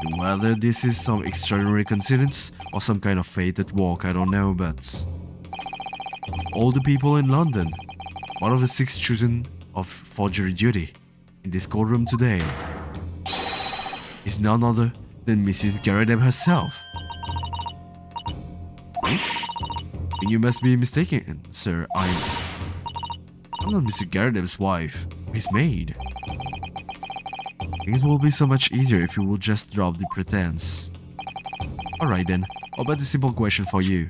Speaker 1: And whether this is some extraordinary coincidence or some kind of fate at work, I don't know, but of all the people in London, one of the 6 chosen for jury duty in this courtroom today is none other than Mrs. Garadeb herself. Eh? You must be mistaken, sir. I'm not Mr. Garadeb's wife, his maid. Things will be so much easier if you will just drop the pretense. Alright then, I'll bet a simple question for you.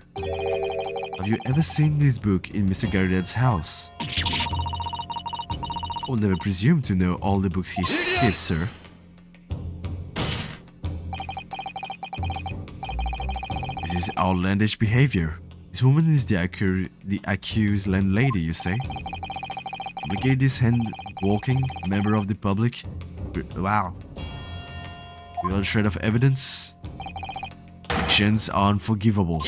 Speaker 1: Have you ever seen this book in Mr. Garadeb's house? I will never presume to know all the books he keeps, sir. This is outlandish behavior. This woman is the accused landlady, you say? Obligate this hand-walking member of the public? Wow. Without a shred of evidence? Actions are unforgivable.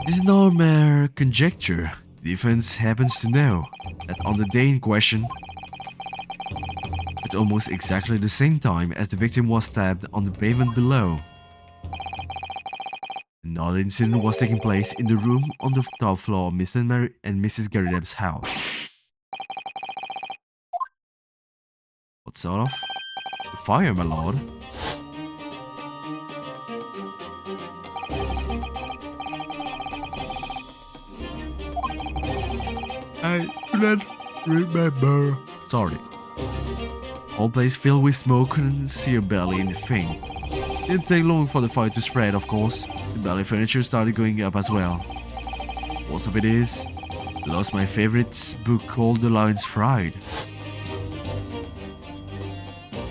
Speaker 1: This is not mere conjecture. The defense happens to know that on the day in question, at almost exactly the same time as the victim was stabbed on the pavement below, another incident was taking place in the room on the top floor of Mr. and Mrs. Garadeb's house. What sort of? The fire, my lord. I do not remember. Sorry. Whole place filled with smoke, couldn't see a barely anything. Didn't take long for the fire to spread, of course. The belly furniture started going up as well. Most of it is, I lost my favorite book called The Lion's Pride.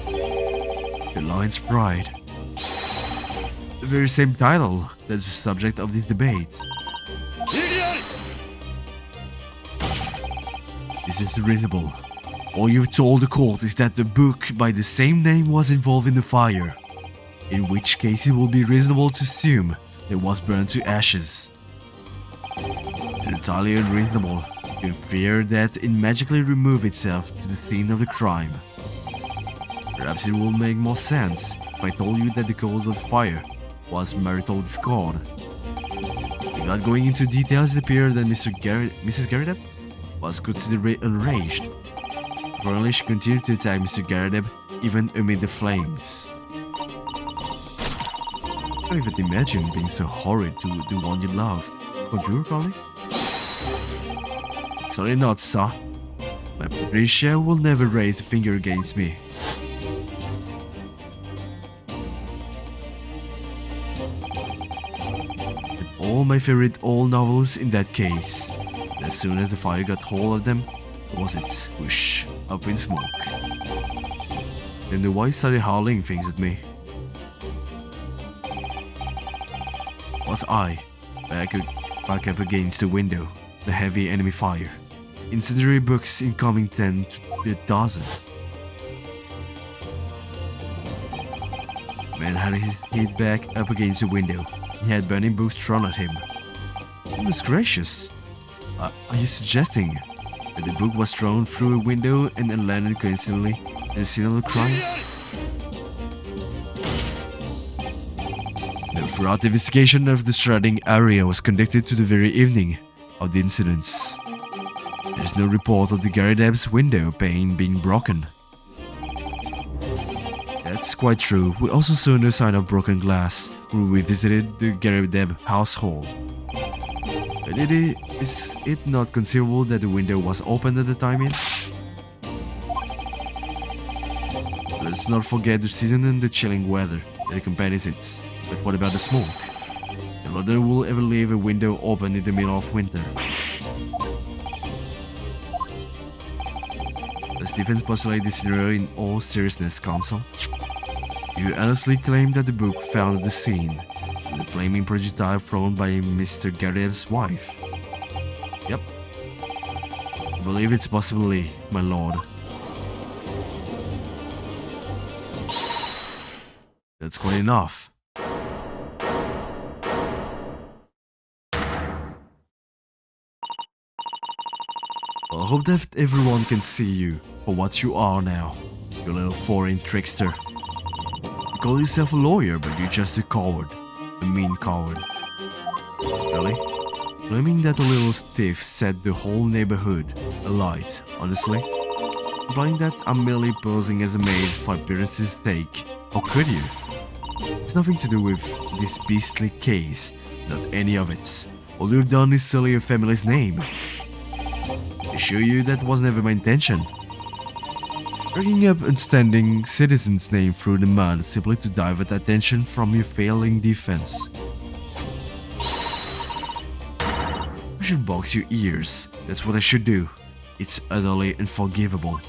Speaker 1: The Lion's Pride. The very same title that's the subject of this debate. This is reasonable. All you've told the court is that the book by the same name was involved in the fire, in which case it will be reasonable to assume it was burned to ashes. It's entirely unreasonable to fear that it magically remove itself to the scene of the crime. Perhaps it will make more sense if I told you that the cause of the fire was marital discord. Without going into details, it appeared that Mrs. Garadeb was considerably enraged. Apparently, she continued to attack Mr. Garadeb even amid the flames. I can't even imagine being so horrid to the one you love. Don't you, Crowley? Sorry not, sir. My Patricia will never raise a finger against me. And all my favorite old novels in that case. As soon as the fire got hold of them, was it whoosh, up in smoke. Then the wife started howling things at me. Was I back up against the window, the heavy enemy fire. Incendiary books incoming 10 to the dozen. Man had his head back up against the window. He had burning books thrown at him. Goodness gracious! Are you suggesting that the book was thrown through a window and then landed coincidentally in the scene of the crime? A thorough investigation of the surrounding area was conducted to the very evening of the incidents. There is no report of the Garadeb's window pane being broken. That's quite true. We also saw no sign of broken glass when we visited the Garadeb household. But is it not conceivable that the window was open at the time in? Let's not forget the season and the chilling weather that accompanies it. But what about the smoke? No one will ever leave a window open in the middle of winter. Does defense postulate this scenario in all seriousness, Counsel? You honestly claim that the book found at the scene the flaming projectile thrown by Mr. Garadeb's wife? Yep. I believe it's possibly, my lord. That's quite enough. I hope that everyone can see you for what you are now, you little foreign trickster. You call yourself a lawyer, but you're just a coward. A mean coward. Really? Claiming that a little stiff set the whole neighborhood alight, honestly? Implying that I'm merely posing as a maid for appearance's sake. How could you? It's nothing to do with this beastly case, not any of it. All you've done is sully your family's name. I assure you that was never my intention. Bringing up upstanding citizens' name through the mud simply to divert attention from your failing defense. I should box your ears. That's what I should do. It's utterly unforgivable.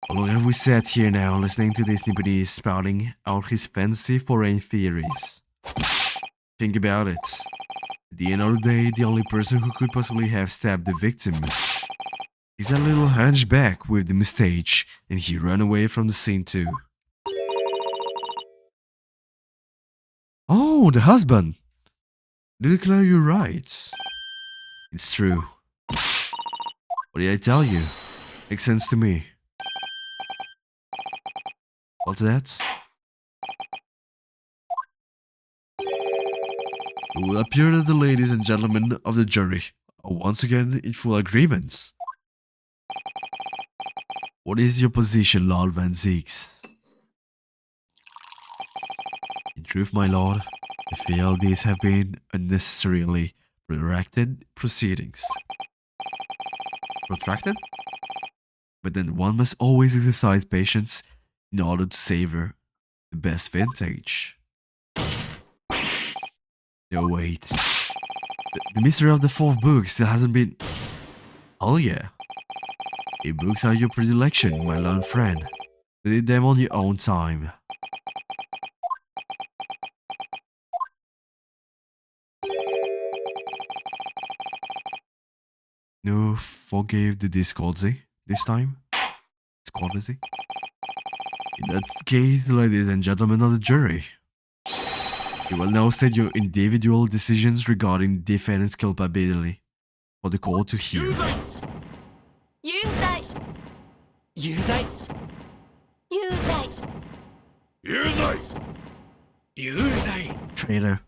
Speaker 1: How long have we sat here now listening to this nippity spouting out his fancy foreign theories? Think about it. At the end of the day, the only person who could possibly have stabbed the victim is that little hunchback with the mustache, and he ran away from the scene too. Oh, the husband! Do you declare you're right? It's true. What did I tell you? Makes sense to me. What's that? It will appear that the ladies and gentlemen of the jury are once again in full agreement. What is your position, Lord Van Zeeks? In truth, my lord, I feel these have been unnecessarily protracted proceedings. Protracted? But then one must always exercise patience in order to savor the best vintage. No, wait. The mystery of the fourth book still hasn't been... Oh yeah. Your books are your predilection, my learned friend. Read them on your own time. No, forgave the discordsy this time? Discordsy? In that case, ladies and gentlemen of the jury, you will now state your individual decisions regarding defendant's culpability for the court to hear.
Speaker 2: Yuzai. Yuzai. Yuzai.
Speaker 3: Yuzai. Yuzai.
Speaker 1: Traitor.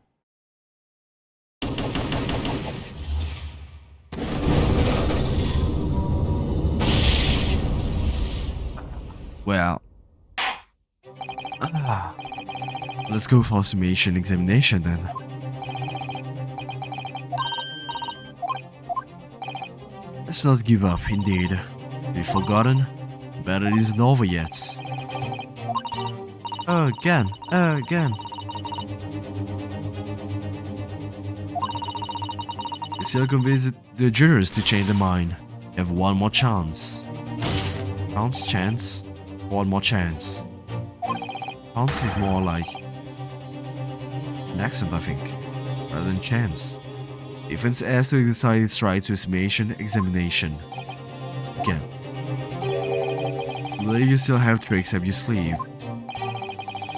Speaker 1: Well, let's go for summation examination then. Let's not give up, indeed. We've forgotten, but it isn't over yet. Again. You still convince the jurors to change their mind. You have one more chance. Chance? One more chance. Chance is more like an accent, I think, rather than chance. Defense has to exercise its right to a summation examination. Again. I believe you still have tricks up your sleeve.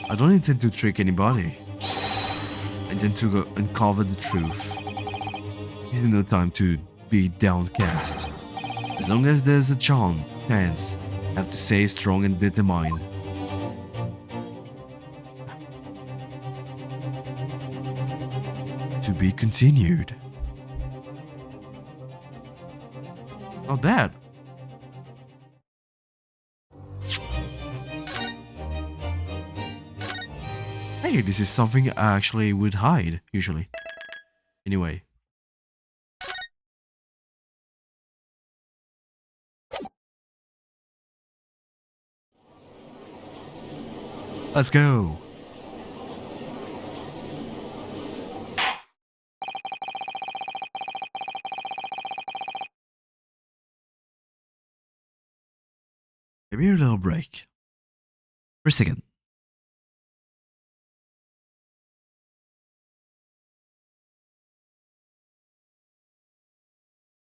Speaker 1: I don't intend to trick anybody. I intend to go uncover the truth. This is no time to be downcast. As long as there's a chance, I have to stay strong and determined. be continued. Not bad. Hey, this is something I actually would hide, usually. Anyway. Let's go. Maybe a little break. For a second.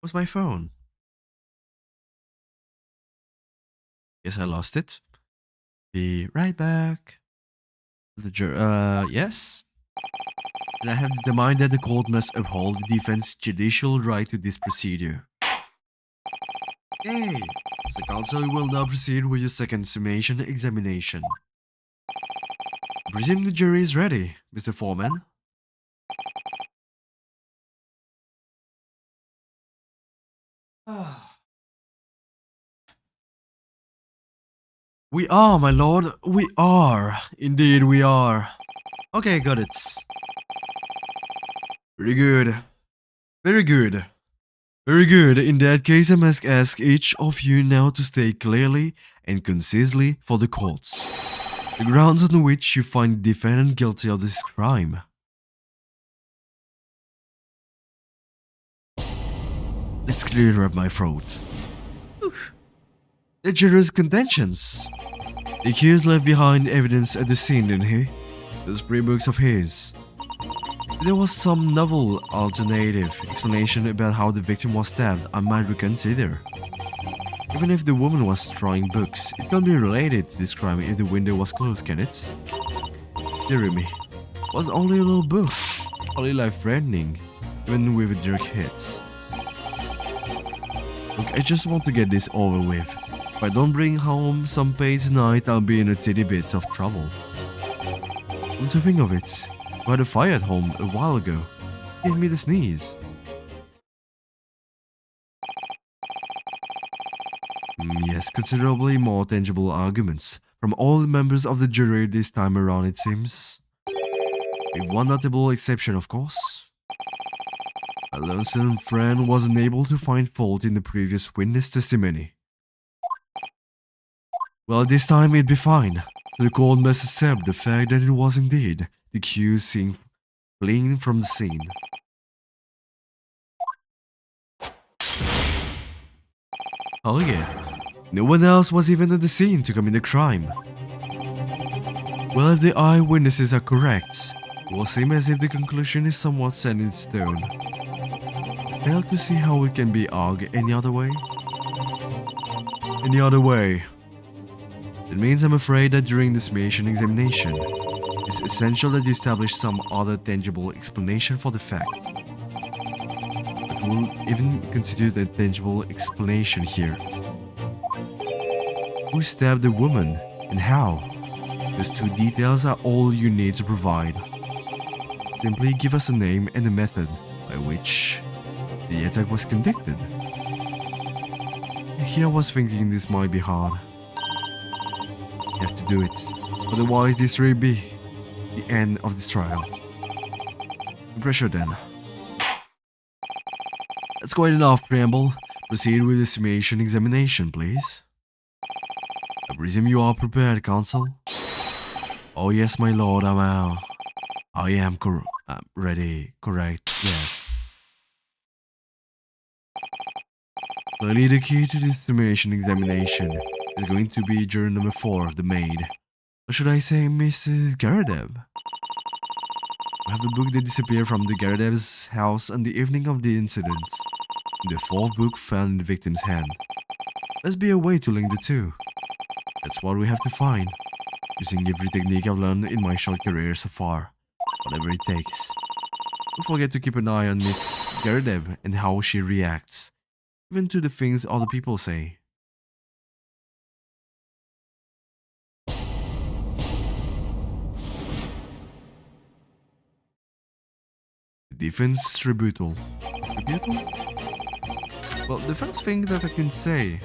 Speaker 1: Where's my phone? Guess I lost it. Be right back. Yes? And I have determined that the court must uphold the defense's judicial right to this procedure. Yay! The council will now proceed with your second summation examination. I presume the jury is ready, Mr. Foreman. We are, my lord. We are. Indeed, we are. Okay, got it. Very good. Very good. Very good. In that case, I must ask each of you now to state clearly and concisely for the courts the grounds on which you find the defendant guilty of this crime. Let's clear up my throat. The juror's contentions. The accused left behind evidence at the scene, didn't he? Those 3 books of his. There was some novel alternative explanation about how the victim was stabbed I might reconsider. Even if the woman was throwing books, it can't be related to this crime if the window was closed, can it? Dear me, it was only a little book, only life-threatening, even with a jerk hit. Look, I just want to get this over with. If I don't bring home some pay tonight, I'll be in a titty bit of trouble. Come to think of it, we had a fire at home a while ago. It gave me the sneeze. Yes, considerably more tangible arguments from all the members of the jury this time around, it seems. With one notable exception, of course. My lonesome friend wasn't able to find fault in the previous witness testimony. Well, this time it'd be fine, so the court must accept the fact that it was indeed the accused seen fleeing from the scene. Oh yeah, no one else was even at the scene to commit the crime. Well, if the eyewitnesses are correct, it will seem as if the conclusion is somewhat set in stone. I fail to see how it can be argued any other way. Any other way? It means I'm afraid that during the summation examination, it's essential that you establish some other tangible explanation for the fact. But we'll even consider the tangible explanation here. Who stabbed the woman and how? Those 2 details are all you need to provide. Simply give us a name and the method by which the attack was conducted. Here I was thinking this might be hard. You have to do it, otherwise this will be the end of this trial. No pressure then. That's quite enough preamble. Proceed with the summation examination, please. I presume you are prepared, counsel? Oh yes, my lord, I am ready, correct, yes. Clearly the key to this summation examination is going to be juror number 4, the maid. Or should I say Mrs. Garadev? I have a book that disappeared from the Garadev's house on the evening of the incident. The 4th book found in the victim's hand. Must be a way to link the 2. That's what we have to find, using every technique I've learned in my short career so far, whatever it takes. Don't forget to keep an eye on Miss Garadev and how she reacts, even to the things other people say. Defense rebuttal. Rebuttal? Well, the first thing that I can say.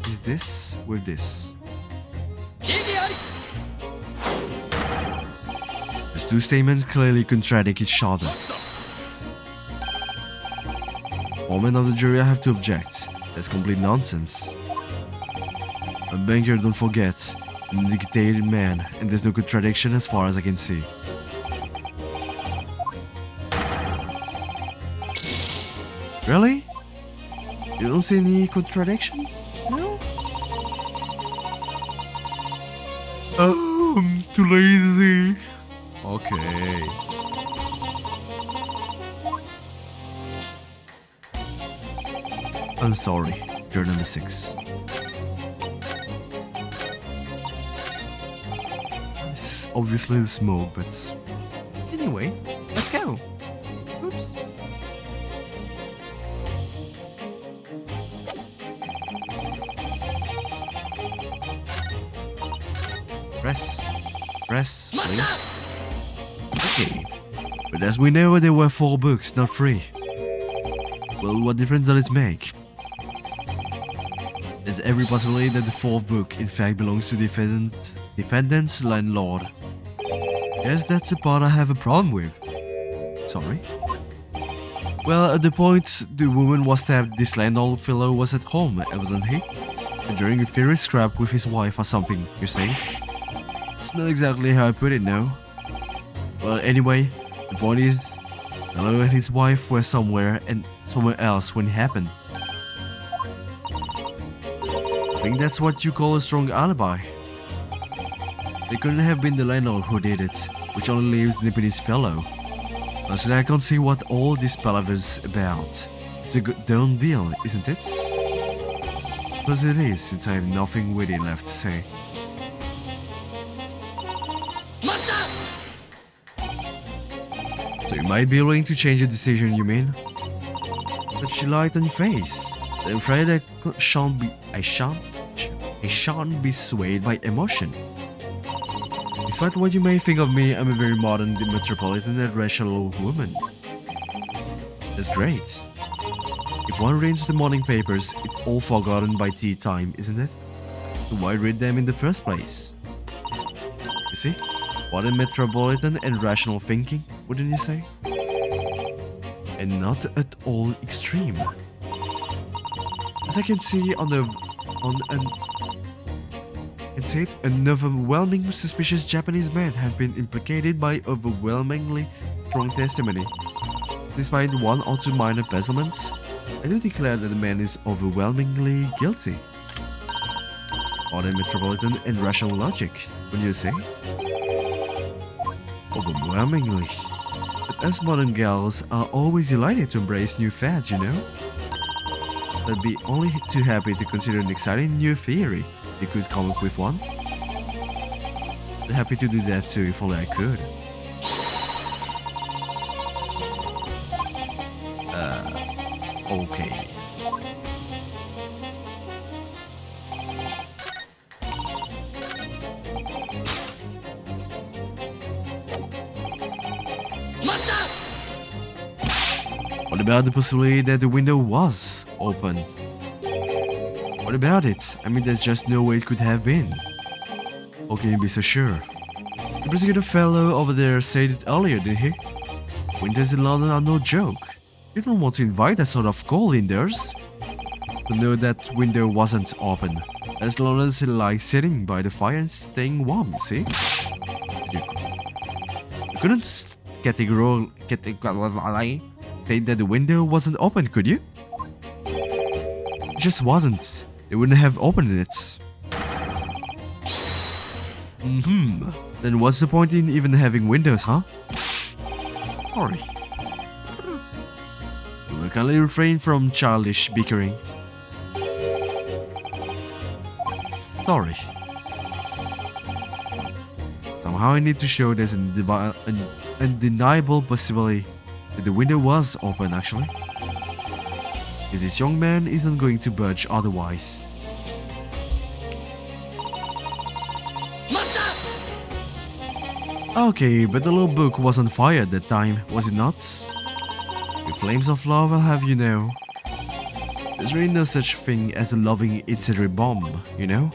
Speaker 1: Is this with this? Those two statements clearly contradict each other. Women of the jury have to object. That's complete nonsense. A banker, don't forget, an educated man, and there's no contradiction as far as I can see. Really? You don't see any contradiction? No? Oh, I'm too lazy. Okay. I'm sorry, you're number 6. It's obviously the smoke, but anyway, let's go. Oops. Press, please. Okay, but as we know, there were 4 books, not 3. Well, what difference does it make? There's every possibility that the 4th book in fact belongs to the defendant's landlord. Yes, that's the part I have a problem with. Sorry? Well, at the point the woman was stabbed, this landlord fellow was at home, wasn't he? During a furious scrap with his wife or something, you say? It's not exactly how I put it, no. Well, anyway, the point is, Hello and his wife were somewhere else when it happened. I think that's what you call a strong alibi. It couldn't have been the landlord who did it, which only leaves the Japanese fellow. So I can't see what all this palaver's about. It's a good done deal, isn't it? I suppose it is, since I have nothing witty left to say. So you might be willing to change your decision, you mean? But she lied on your face. I'm afraid I shan't be swayed by emotion. Despite what you may think of me, I'm a very modern, metropolitan and rational woman. That's great. If one reads the morning papers, it's all forgotten by tea time, isn't it? So why read them in the first place? You see? Modern, metropolitan and rational thinking, wouldn't you say? And not at all extreme. As I can see an overwhelming suspicious Japanese man has been implicated by overwhelmingly strong testimony. Despite 1 or 2 minor embezzlements, I do declare that the man is overwhelmingly guilty. Modern, metropolitan and rational logic, wouldn't you say? Overwhelmingly. But us modern gals are always delighted to embrace new fads, you know? I'd be only too happy to consider an exciting new theory. You could come up with one. I'd be happy to do that too if only I could. Okay. What about the possibility that the window was open? What about it? I mean, there's just no way it could have been. How can you be so sure? The prosecutor fellow over there said it earlier, didn't he? Windows in London are no joke. You don't want to invite that sort of cold indoors. To know that window wasn't open, as long as it lies sitting by the fire and staying warm, see? You couldn't categorically say that the window wasn't open, could you? It just wasn't. They wouldn't have opened it. Then what's the point in even having windows, huh? Sorry. We will kindly refrain from childish bickering. Sorry. Somehow I need to show there's an undeniable possibility The window was open actually. This young man isn't going to budge otherwise. Okay, but the little book was on fire at that time, was it not? With flames of love, I'll have you know. There's really no such thing as a loving incendiary bomb, you know?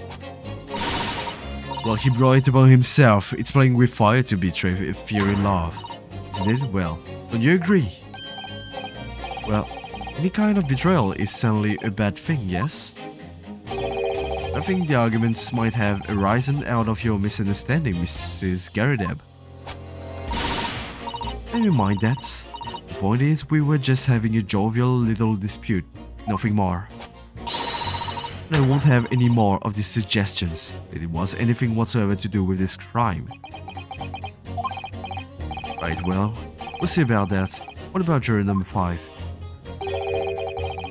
Speaker 1: Well, he brought it upon himself. It's playing with fire to betray fear in love. Isn't it? Well, don't you agree? Well, any kind of betrayal is certainly a bad thing, yes? I think the arguments might have arisen out of your misunderstanding, Mrs. Garadeb. Never mind that. The point is, we were just having a jovial little dispute, nothing more. And I won't have any more of these suggestions that it was anything whatsoever to do with this crime. Right, well, we'll see about that. What about juror number 5?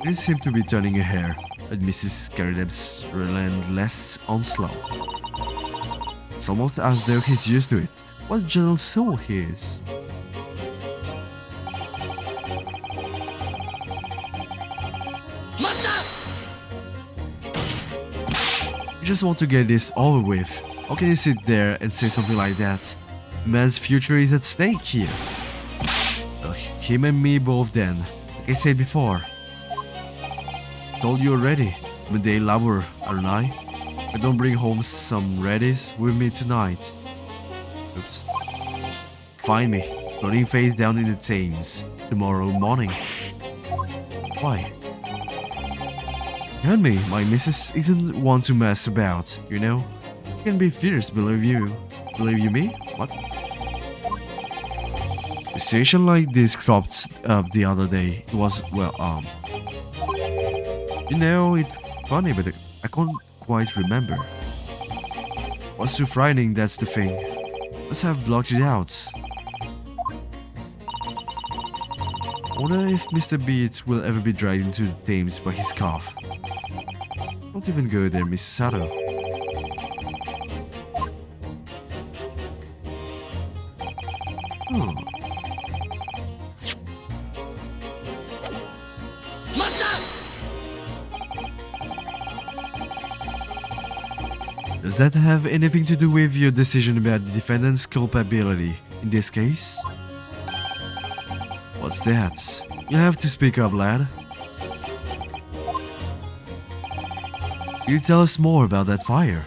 Speaker 1: You seem to be turning your hair at Mrs. Garadeb's relentless onslaught. It's almost as though he's used to it. What a gentle soul he is. You just want to get this over with. How can you sit there and say something like that? A man's future is at stake here. Him and me both then, like I said before. Told you already, I'm a day laborer, aren't I? But don't bring home some reddies with me tonight. Oops. Find me, floating face down in the Thames, tomorrow morning. Why? You heard me, my missus isn't one to mess about, you know? You can be fierce, believe you. Believe you me? What? A situation like this cropped up the other day. It was, well, you know, it's funny, but I can't quite remember. What's too frightening, that's the thing. Must have blocked it out. I wonder if Mr. Beats will ever be dragged into the Thames by his cough. Don't even go there, Mrs. Sato. Hmm. Does that have anything to do with your decision about the defendant's culpability in this case? What's that? You have to speak up, lad. Can you tell us more about that fire?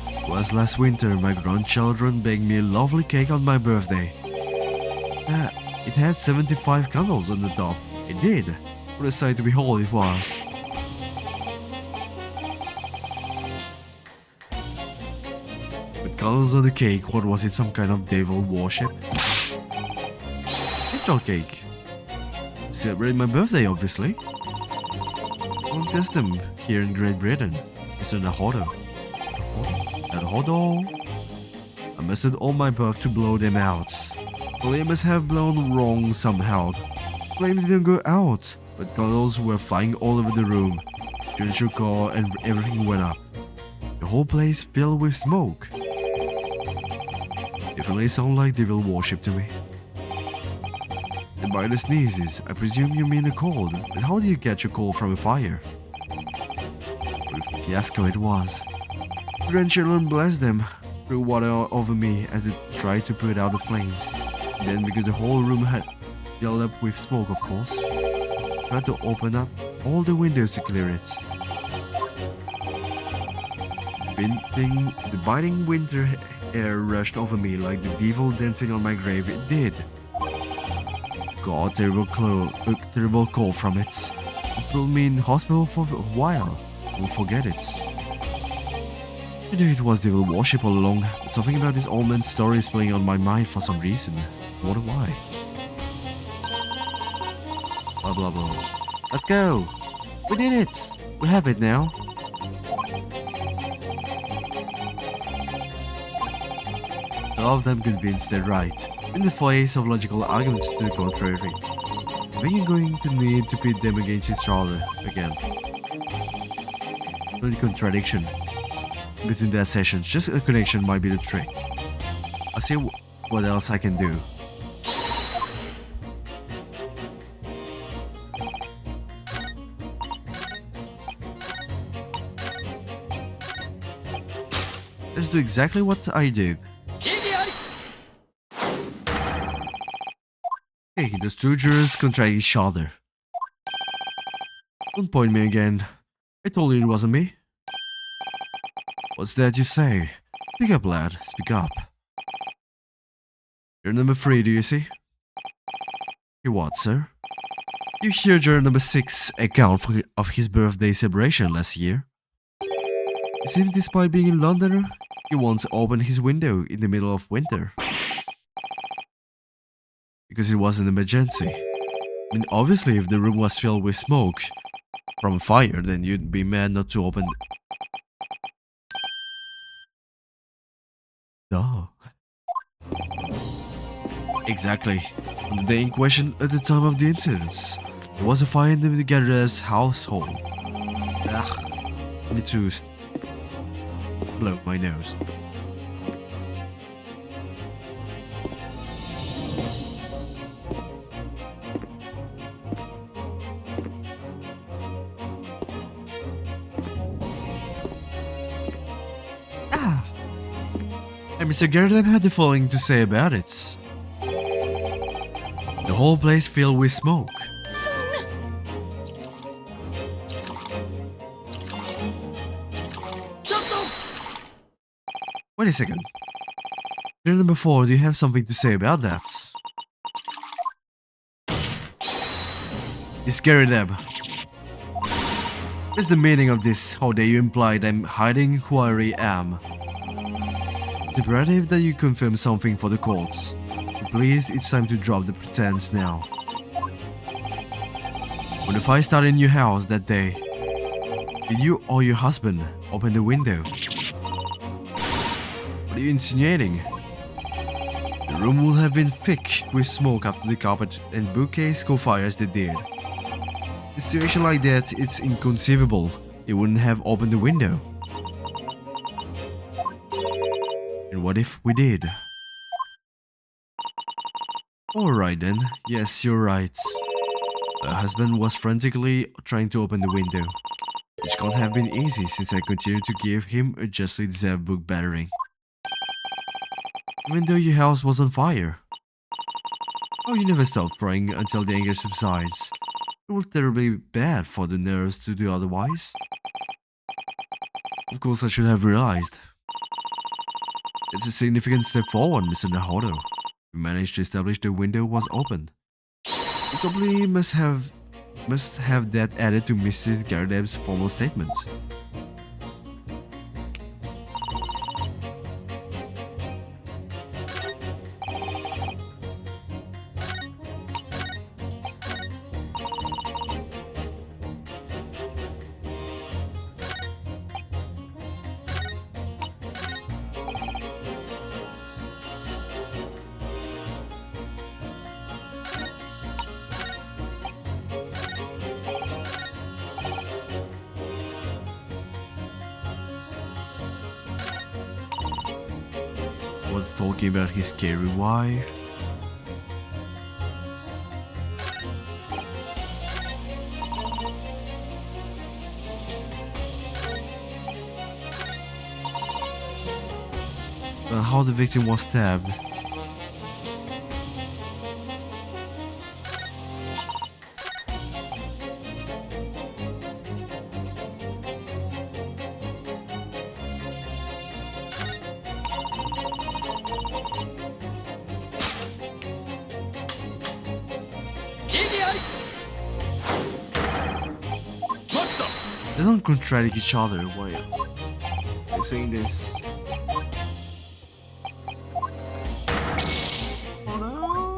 Speaker 1: It was last winter my grandchildren baked me a lovely cake on my birthday. It had 75 candles on the top. It did. What a sight to behold it was. With candles on the cake, what was it, some kind of devil worship? Angel cake. Celebrate my birthday, obviously. One custom here in Great Britain. It's an ahodo. Ahodo? I must have all my birth to blow them out. Well, they must have blown wrong somehow. Flames didn't go out, but candles were flying all over the room. Furniture car and everything went up. The whole place filled with smoke. Definitely sound like devil worship to me. And by the sneezes, I presume you mean a cold, but how do you catch a cold from a fire? What a fiasco it was. Grandchildren, bless them, threw water over me as they tried to put out the flames. And then, because the whole room had filled up with smoke, of course, I had to open up all the windows to clear it. The biting winter air rushed over me like the devil dancing on my grave. It did. Got a terrible cold from it. It put me in hospital for a while. I'll forget it. I knew it was devil worship all along, but something about this old man's story is playing on my mind for some reason. I wonder why. Blah blah blah. Let's go! We did it! We have it now. All of them convinced they're right, in the face of logical arguments to the contrary. I think you're going to need to pit them against each other again. No contradiction between their sessions, just a connection might be the trick. I'll see what else I can do. do exactly what I did. Hey, those two jurors contradict each other. Don't point me again. I told you it wasn't me. What's that you say? Speak up, lad. Speak up. Juror number 3, do you see? You what, sir? You hear juror number 6 account of his birthday celebration last year? It seems despite being a Londoner, he once opened his window in the middle of winter. Because it was an emergency. I mean, obviously, if the room was filled with smoke from a fire, then you'd be mad not to open. Duh. Exactly. On the day in question, at the time of the incidents, there was a fire in the Garret's household. Ugh. I need to blow my nose. And Mr. Garrett had the following to say about it. The whole place filled with smoke. Wait a second. Juror number 4, do you have something to say about that? It's Garrett. What's the meaning of this? How dare you imply that I'm hiding who I really am? It's imperative that you confirm something for the courts. Please, it's time to drop the pretense now. When the fire started in your house that day, did you or your husband open the window? What are you insinuating? The room would have been thick with smoke after the carpet and bookcase caught fire as they did. In a situation like that, it's inconceivable they wouldn't have opened the window. And what if we did? Alright then, yes, you're right. Her husband was frantically trying to open the window, which can't have been easy since I continued to give him a justly deserved book battering. Even though your house was on fire. Oh, you never stop praying until the anger subsides. It was terribly bad for the nerves to do otherwise. Of course I should have realized. It's a significant step forward, Mr. Nahodo. We managed to establish the window was open. You simply must have that added to Mrs. Garredeb's formal statement. Was talking about his scary wife. How the victim was stabbed. They don't contradict each other. Why are you saying this? Oh no!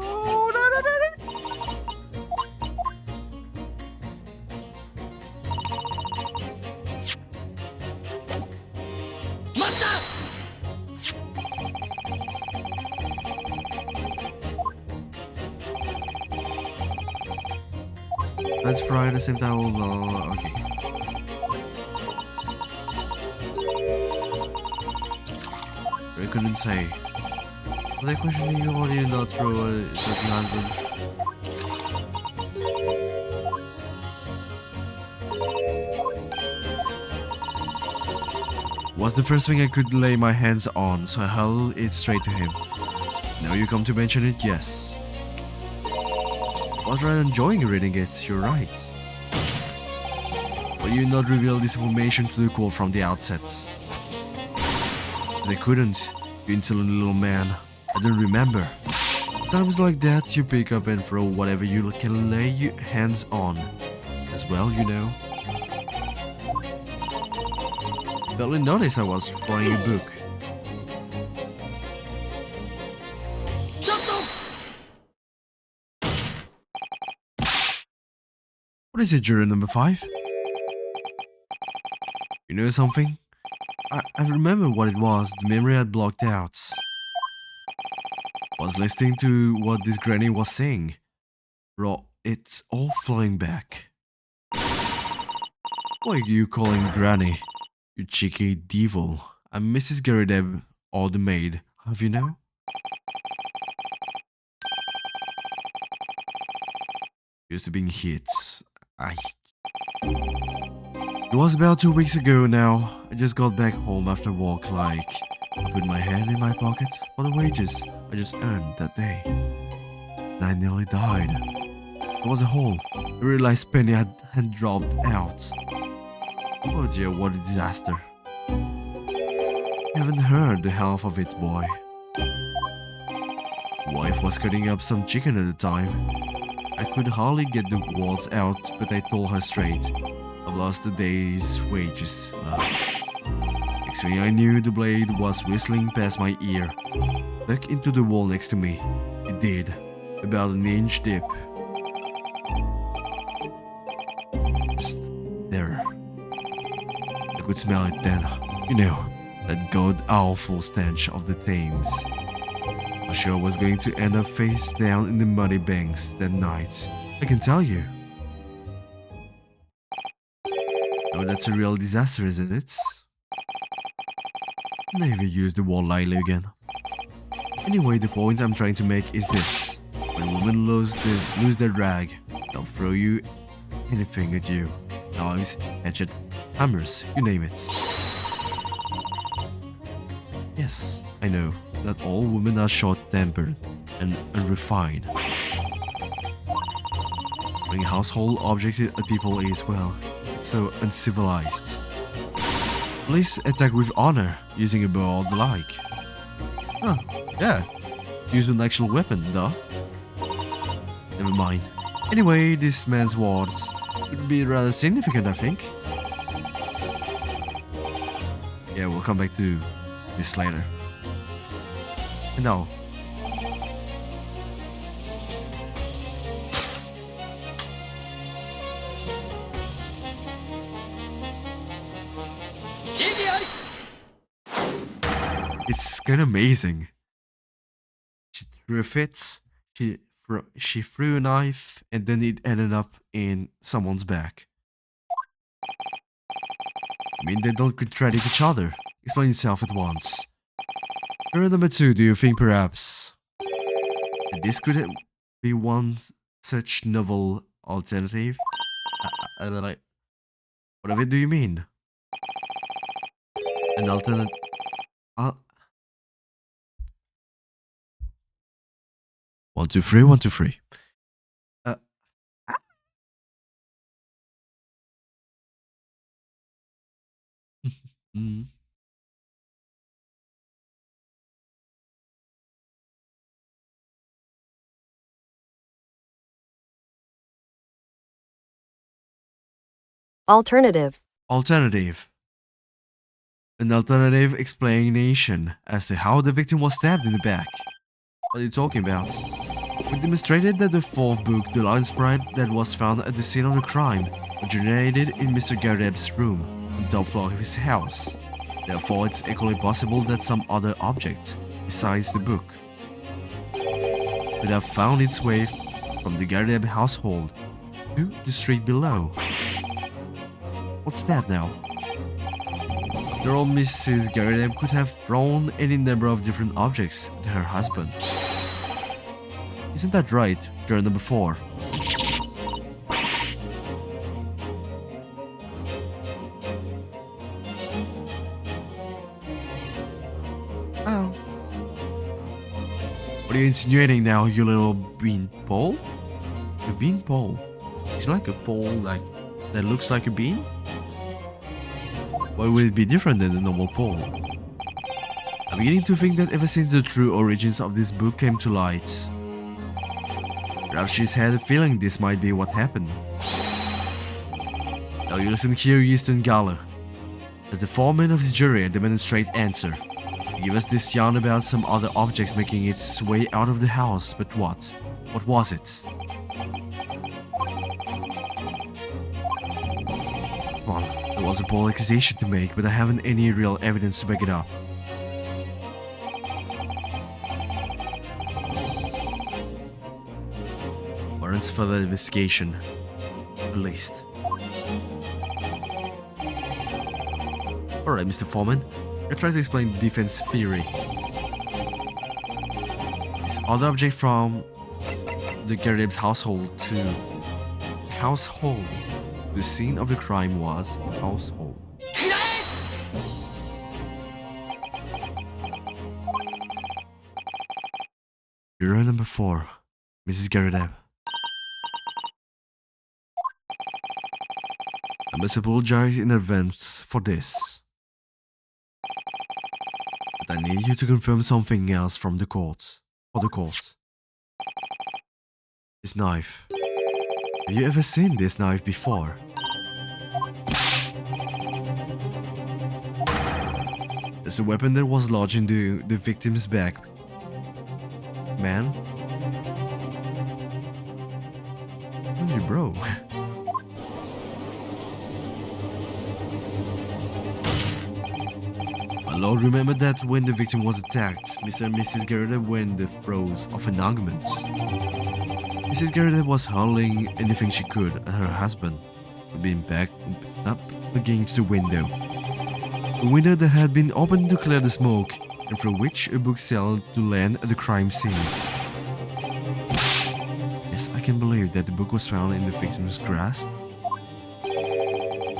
Speaker 1: Let's try at the same time. Okay. I couldn't say. But I question you already not through a husband. was the first thing I could lay my hands on, so I held it straight to him. Now you come to mention it, yes. I was rather enjoying reading it, you're right. Why you not reveal this information to the court from the outset? Because I couldn't, you insolent little man. I don't remember. Times like that, you pick up and throw whatever you can lay your hands on. As well, you know. Barely noticed I was throwing a book. What is it, juror number 5? You know something? I remember what it was, the memory had blocked out. I was listening to what this granny was saying. Bro, it's all flying back. What are you calling granny? You cheeky devil. I'm Mrs. Garrideb, or the maid. Have you know? Used to being hit. It was about 2 weeks ago now. I just got back home after a walk, like I put my hand in my pocket for the wages I just earned that day. And I nearly died. There was a hole. I realized Penny had dropped out. Oh dear, what a disaster. You haven't heard the half of it, boy. Wife was cutting up some chicken at the time. I could hardly get the words out, but I told her straight. I've lost the day's wages, love. Next thing I knew, the blade was whistling past my ear. Dug into the wall next to me. It did. About an inch deep. Just there. I could smell it then. You know, that god-awful stench of the Thames. I sure was going to end up face down in the muddy banks that night. I can tell you. Oh, that's a real disaster, isn't it? Never use the word lightly again. Anyway, the point I'm trying to make is this. When women lose their rag, they'll throw you anything at you. Knives, hatchet, hammers, you name it. Yes, I know. Not all women are short-tempered and unrefined. Throwing household objects at people is, well, so uncivilized. Police attack with honor, using a bow or the like. Huh, yeah. Use an actual weapon, though. Never mind. Anyway, this man's words would be rather significant, I think. Yeah, we'll come back to this later. And now, it's kind of amazing. She threw a fit, she threw a knife, and then it ended up in someone's back. I mean, they don't contradict each other. Explain itself at once. Error number 2, do you think perhaps this could be one such novel alternative? What of it do you mean? An alternate... 1, 2, 3, 1, 2, 3. Mm.
Speaker 4: Alternative.
Speaker 1: Alternative. An alternative explanation as to how the victim was stabbed in the back. What are you talking about? We demonstrated that the 4th book, The Lion Sprite that was found at the scene of the crime, originated in Mr. Garrideb's room on the top floor of his house. Therefore, it's equally possible that some other object, besides the book, would have found its way from the Garrideb household to the street below. What's that now? After all, Mrs. Garrideb could have thrown any number of different objects to her husband. Isn't that right, juror number 4? What are you insinuating now, you little beanpole? A beanpole? It's like a pole that looks like a bean? Why would it be different than a normal pole? I'm beginning to think that ever since the true origins of this book came to light, perhaps she's had a feeling this might be what happened. Now you listen here, Eastern Galler. As the foreman of his jury, I demand a straight answer. You give us this yarn about some other objects making its way out of the house, but what? What was it? Well, there was a bold accusation to make, but I haven't any real evidence to back it up. Warrants further investigation. Released. Alright, Mr. Foreman. I try to explain the defense theory. This other object from the Garib's household to household. The scene of the crime was household. Juror number 4, Mrs. Garib. I must apologize in advance for this. But I need you to confirm something else from the court. For the court. This knife. Have you ever seen this knife before? It's a weapon that was lodged in the victim's back. Man? Hey, bro. My lord, remember that when the victim was attacked, Mr. and Mrs. Garib were in the throes of an argument. Mrs. Garib was hurling anything she could at her husband, who had been backed up against the window. A window that had been opened to clear the smoke, and through which a book sailed to land at the crime scene. Yes, I can believe that the book was found in the victim's grasp.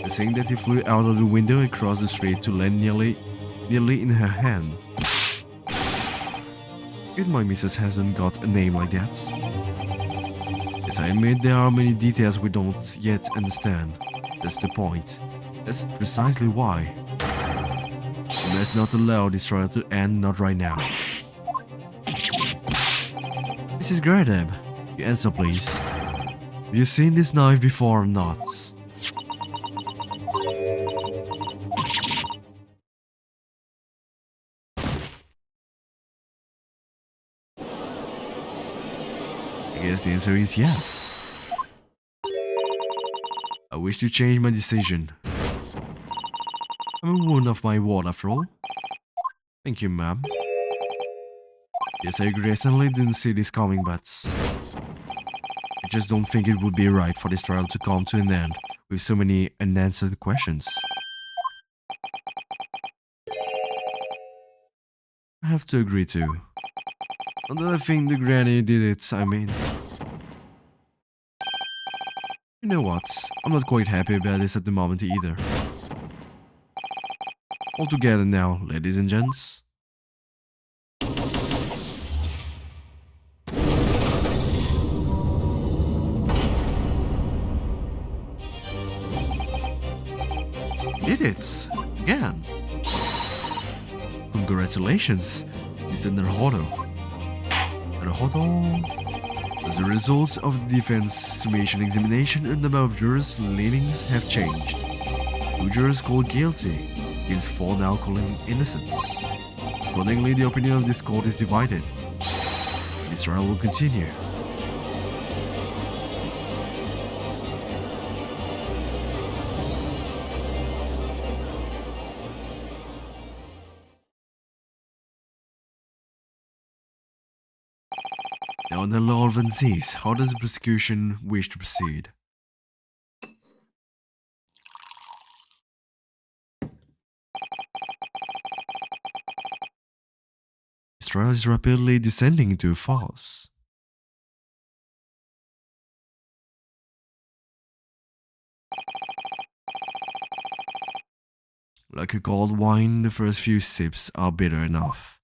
Speaker 1: Saying that he flew out of the window and crossed the street to land nearly in her hand. Even my missus hasn't got a name like that. As I admit, there are many details we don't yet understand. That's the point. That's precisely why. We must not allow this trial to end, not right now. Mrs. Garib, you answer please. Have you seen this knife before or not? I guess the answer is yes. I wish to change my decision. I'm a woman of my word after all. Thank you, ma'am. Yes, I agree. I certainly didn't see this coming, but I just don't think it would be right for this trial to come to an end with so many unanswered questions. I have to agree too. Not that I think the granny did it, I mean. You know what? I'm not quite happy about this at the moment either. All together now, ladies and gents. Did it! Again! Congratulations, Mr. Naruhodo. As a result of the defense summation examination, a number of jurors' leanings have changed. 2 jurors called guilty, against 4 now calling innocent. Accordingly, the opinion of this court is divided. This trial will continue. Now, on the law of Vanzis, how does the prosecution wish to proceed? This trial is rapidly descending into a farce. Like a cold wine, the first few sips are bitter enough.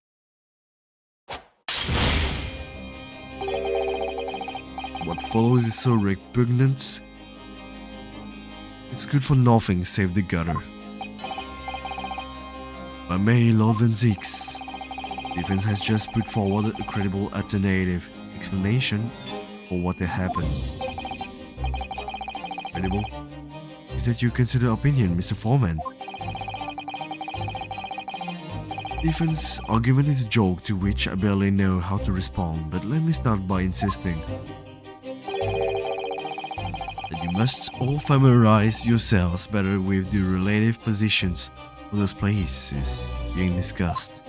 Speaker 1: What follows is so repugnant. It's good for nothing save the gutter. By May, Lord Van Zeeks, defense has just put forward a credible alternative explanation for what happened. Credible? Is that your considered opinion, Mr. Foreman? Defense argument is a joke to which I barely know how to respond, but let me start by insisting that you must all familiarize yourselves better with the relative positions of those places being discussed.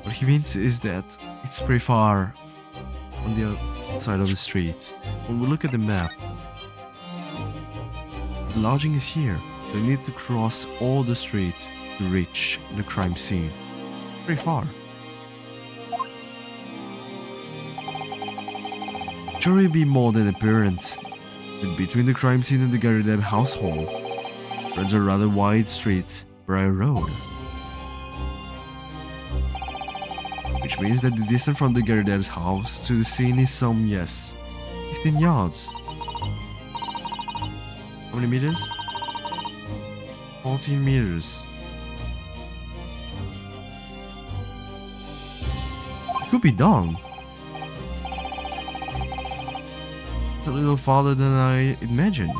Speaker 1: What he means is that it's pretty far on the other side of the street. When we look at the map, the lodging is here. They need to cross all the streets to reach the crime scene. Pretty far. Surely be more than appearance. But between the crime scene and the Garideb household runs a rather wide street, Briar Road. Which means that the distance from the Garideb's house to the scene is some, 15 yards. How many meters? 14 meters. It could be done. It's a little farther than I imagined.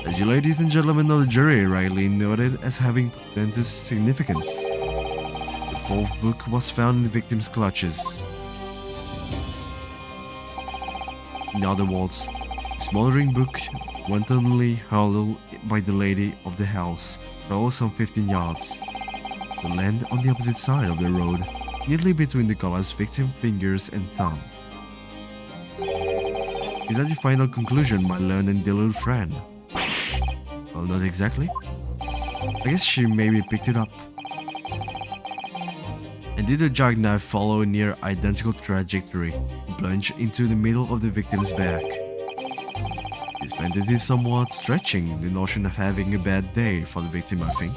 Speaker 1: As you ladies and gentlemen of the jury rightly noted as having potential significance, the fourth book was found in the victim's clutches. In other words, the smoldering book wantonly hurled by the lady of the house fell some 15 yards to land on the opposite side of the road, neatly between the collapsed victim's fingers and thumb. Is that your final conclusion, my learned and deluded friend? Well, not exactly. I guess she maybe picked it up. And did the jackknife follow a near identical trajectory and plunge into the middle of the victim's back? This fantasy is somewhat stretching the notion of having a bad day for the victim, I think.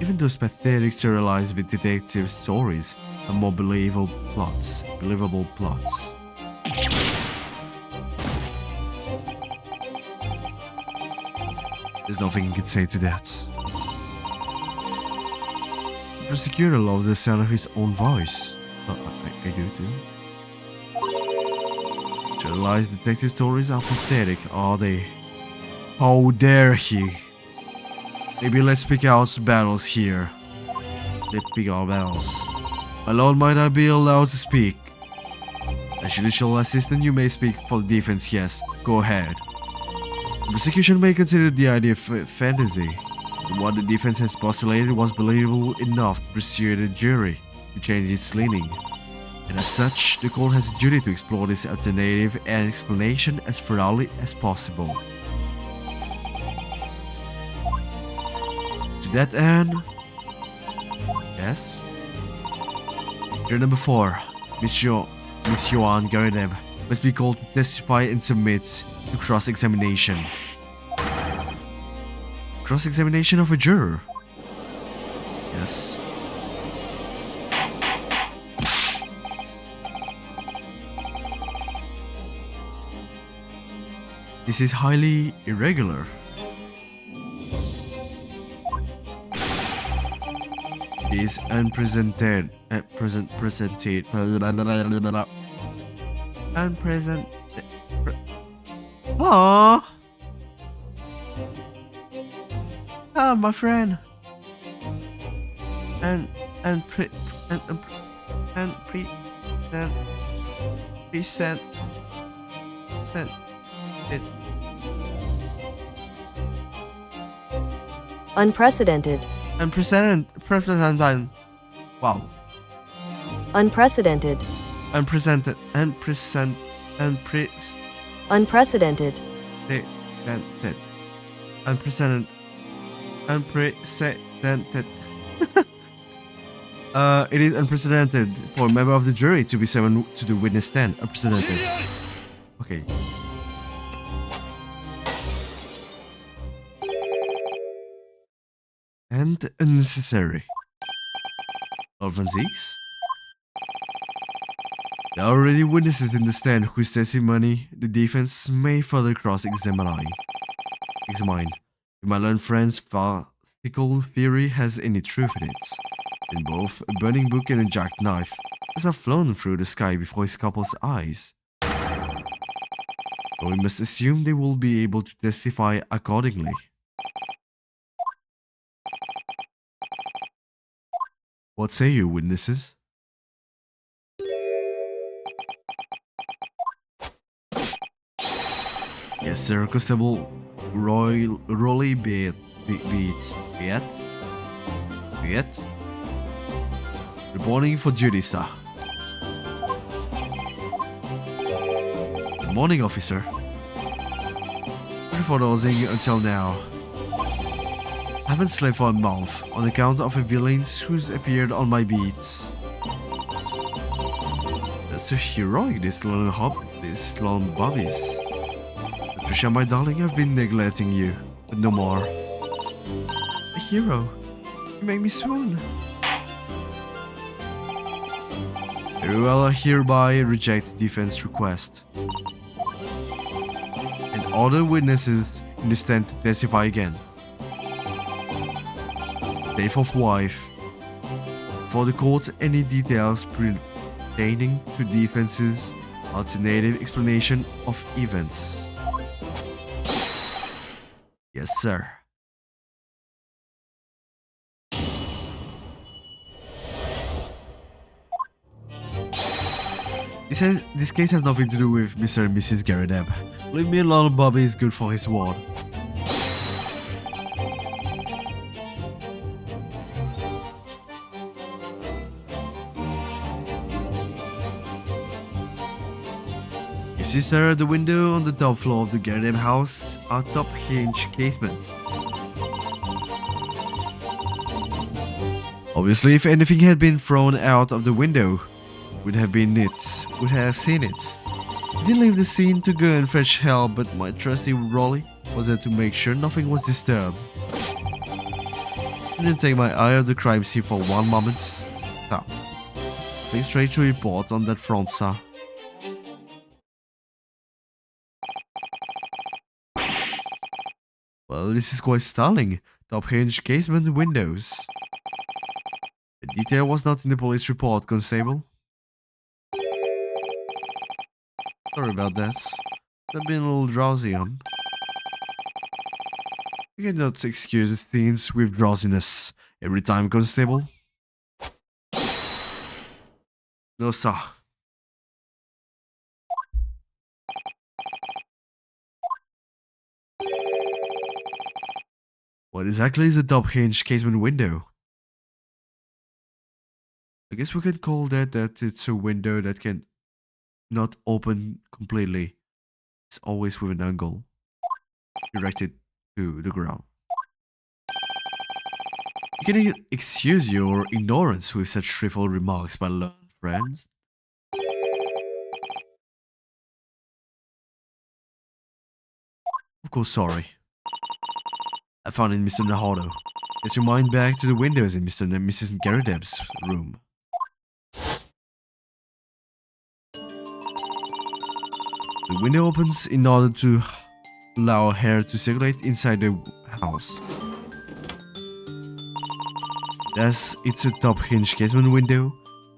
Speaker 1: Even those pathetic serialized detective stories have more believable plots. There's nothing you can say to that. The prosecutor loves the sound of his own voice. I do too. Generalized detective stories are pathetic, are they? How dare he? Maybe let's pick out battles here. Let's pick our battles. My lord, might I be allowed to speak? As judicial assistant, you may speak for the defense, yes. Go ahead. The prosecution may consider the idea of fantasy. But what the defense has postulated was believable enough to persuade the jury to change its leaning. And as such, the court has a duty to explore this alternative and explanation as thoroughly as possible. To that end, yes? Juror number 4, Miss Joan Garideb, must be called to testify and submit to cross-examination. Cross-examination of a juror? Yes. This is highly irregular. It is unprecedented. My friend. Present it.
Speaker 4: Unprecedented.
Speaker 1: Wow.
Speaker 4: Unprecedented.
Speaker 1: Unprecedented.
Speaker 4: Unprecedented.
Speaker 1: It is unprecedented for a member of the jury to be summoned to the witness stand. Unprecedented. Okay. and unnecessary. Lord Franziks? There are already witnesses in the stand whose testimony the defense may further cross-examine. If my learned friend's farcical theory has any truth in it, then both a burning book and a jagged knife must have flown through the sky before his couple's eyes. So we must assume they will be able to testify accordingly. What say you, witnesses? Yes, sir, Constable Rolly Beat. Reporting for duty, sir. Good morning, officer. Sorry for dozing until now. I haven't slept for a month on account of the villains who's appeared on my beats. That's so heroic, this little bobbies. Patricia, my darling, I've been neglecting you, but no more. A hero. You make me swoon. Very well, I hereby reject the defense request. And order witnesses in the stand to testify again. Faithful wife. For the court, any details pertaining to defense's alternative explanation of events. Yes, sir. This case has nothing to do with Mr. and Mrs. Garadeb. Leave me alone, Bobby is good for his ward. You see, sir, the window on the top floor of the Garadeb house are top hinge casements. Obviously, if anything had been thrown out of the window, would have seen it. I didn't leave the scene to go and fetch help, but my trusty Rolly was there to make sure nothing was disturbed. I didn't take my eye off the crime scene for one moment. Stop. Nothing straight to report on that front, sir. Well, this is quite startling. Top hinge casement windows. The detail was not in the police report, Constable. Sorry about that. I've been a little drowsy, You cannot excuse the scenes with drowsiness every time, Constable. No, sir. What exactly is a top hinge casement window? I guess we could call that it's a window that can not open completely. It's always with an angle directed to the ground. You can excuse your ignorance with such trivial remarks, my learned friends. Of course, sorry. I found it in Mr. Nahodo. Get your mind back to the windows in Mr. and Mrs. Garadeb's room. The window opens in order to allow air to circulate inside the house. As it's a top hinge casement window,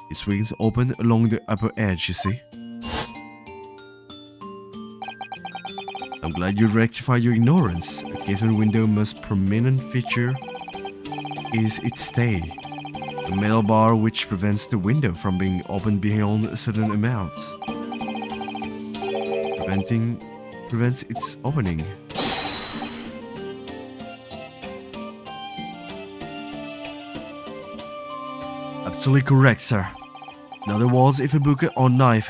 Speaker 1: it swings open along the upper edge, you see. I'm glad you rectified your ignorance. A casement window most prominent feature is its stay. A metal bar which prevents the window from being opened beyond a certain amount. Prevents its opening. Absolutely correct, sir. In other words, if a book or knife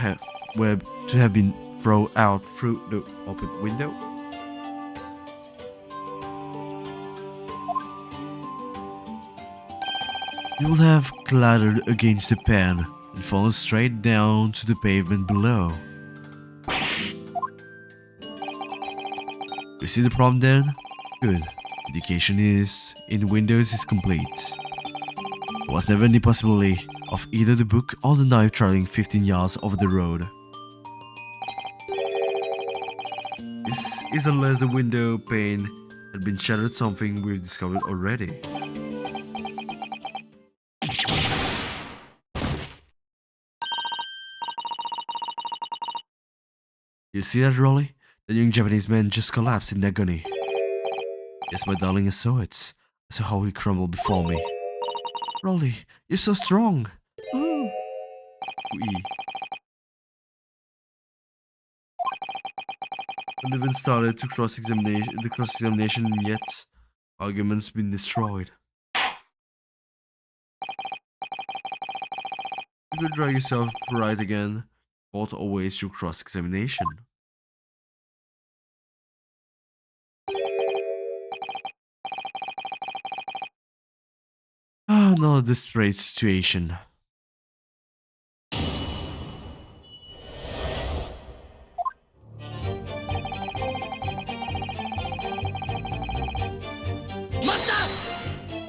Speaker 1: were to have been thrown out through the open window, it would have clattered against the pan and fallen straight down to the pavement below. You see the problem then? Good. Indication is in Windows is complete. There was never any possibility of either the book or the knife traveling 15 yards over the road. This is unless the window pane had been shattered, something we've discovered already. You see that, Rolly? The young Japanese man just collapsed in agony. Yes, my darling, I saw it. I saw how he crumbled before me. Rolly, you're so strong. Ooh. We haven't even started to cross-examination yet. Arguments been destroyed. You could drag yourself right again. Court always your cross-examination. Ah, another desperate situation.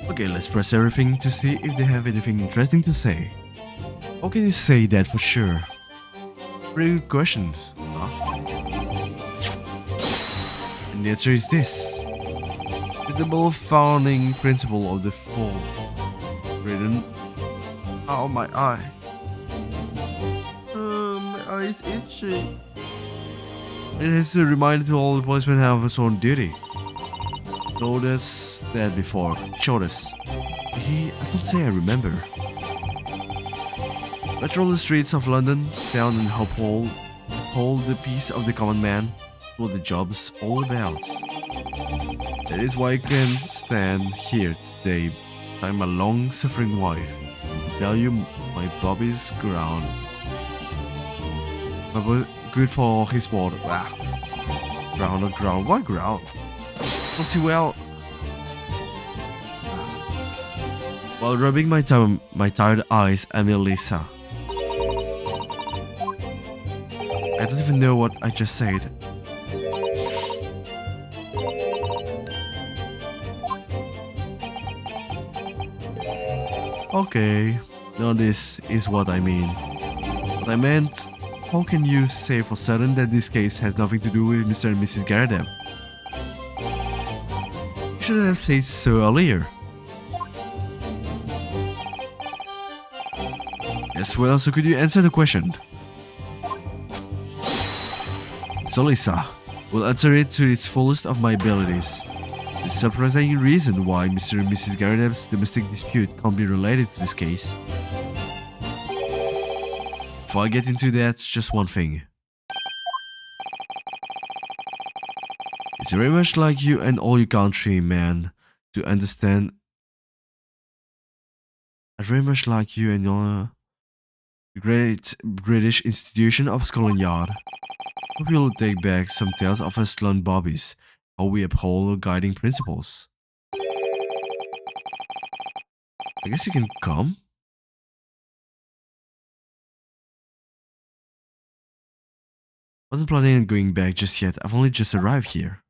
Speaker 1: Okay, let's press everything to see if they have anything interesting to say. How can you say that for sure? Pretty good question, huh? And the answer is this. It's the most founding principle of the fall. Written. Oh, my eye. My eye is itchy. It has to remind to all the policemen have his own duty. Told us that before. Showed us. I can't say I remember. Patrol the streets of London, town and hold the peace of the common man. What the job's all about. That is why I can stand here today. I'm my long-suffering wife. Tell you my Bobby's ground. Good for his word. Ah. Ground, not ground. Why ground? Don't see well. While rubbing my tired eyes, I'm Elisa. I don't even know what I just said. Okay, now this is what I mean. What I meant, how can you say for certain that this case has nothing to do with Mr. and Mrs. Garadem? You should have said so earlier. Yes, well, so could you answer the question? So Lisa, will answer it to its fullest of my abilities. The surprising reason why Mr. and Mrs. Garadem's domestic dispute can't be related to this case. Before I get into that, just one thing. It's very much like you and all your countrymen to understand. I very much like you and your great British institution of Scotland Yard. Hope you'll take back some tales of us Sloan Bobbies, how we uphold guiding principles. I guess you can come? Wasn't planning on going back just yet, I've only just arrived here.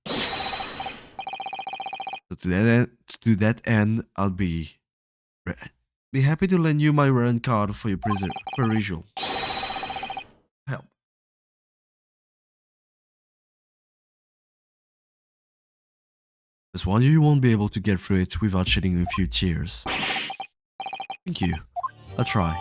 Speaker 1: So to that end, I'll be happy to lend you my rent card for your perusal. Help. Just warn you won't be able to get through it without shedding a few tears. Thank you. I'll try.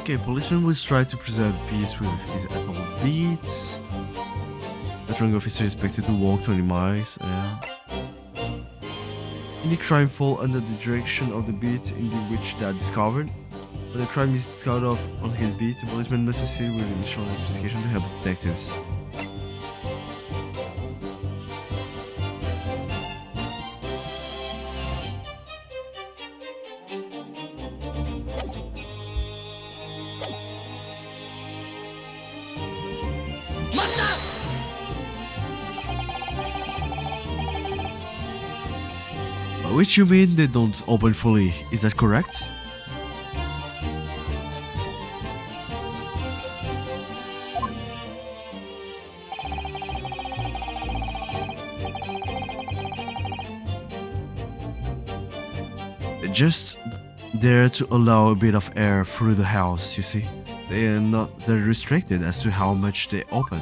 Speaker 1: Okay, policeman will try to preserve peace with his alcohol beats. The drunk officer is expected to walk 20 miles. Any crime fall under the direction of the beat in which they are discovered. When the crime is discovered on his beat, the policeman must assist with initial investigation to help detectives. Which you mean they don't open fully, is that correct? Just there to allow a bit of air through the house, you see. They're restricted as to how much they open.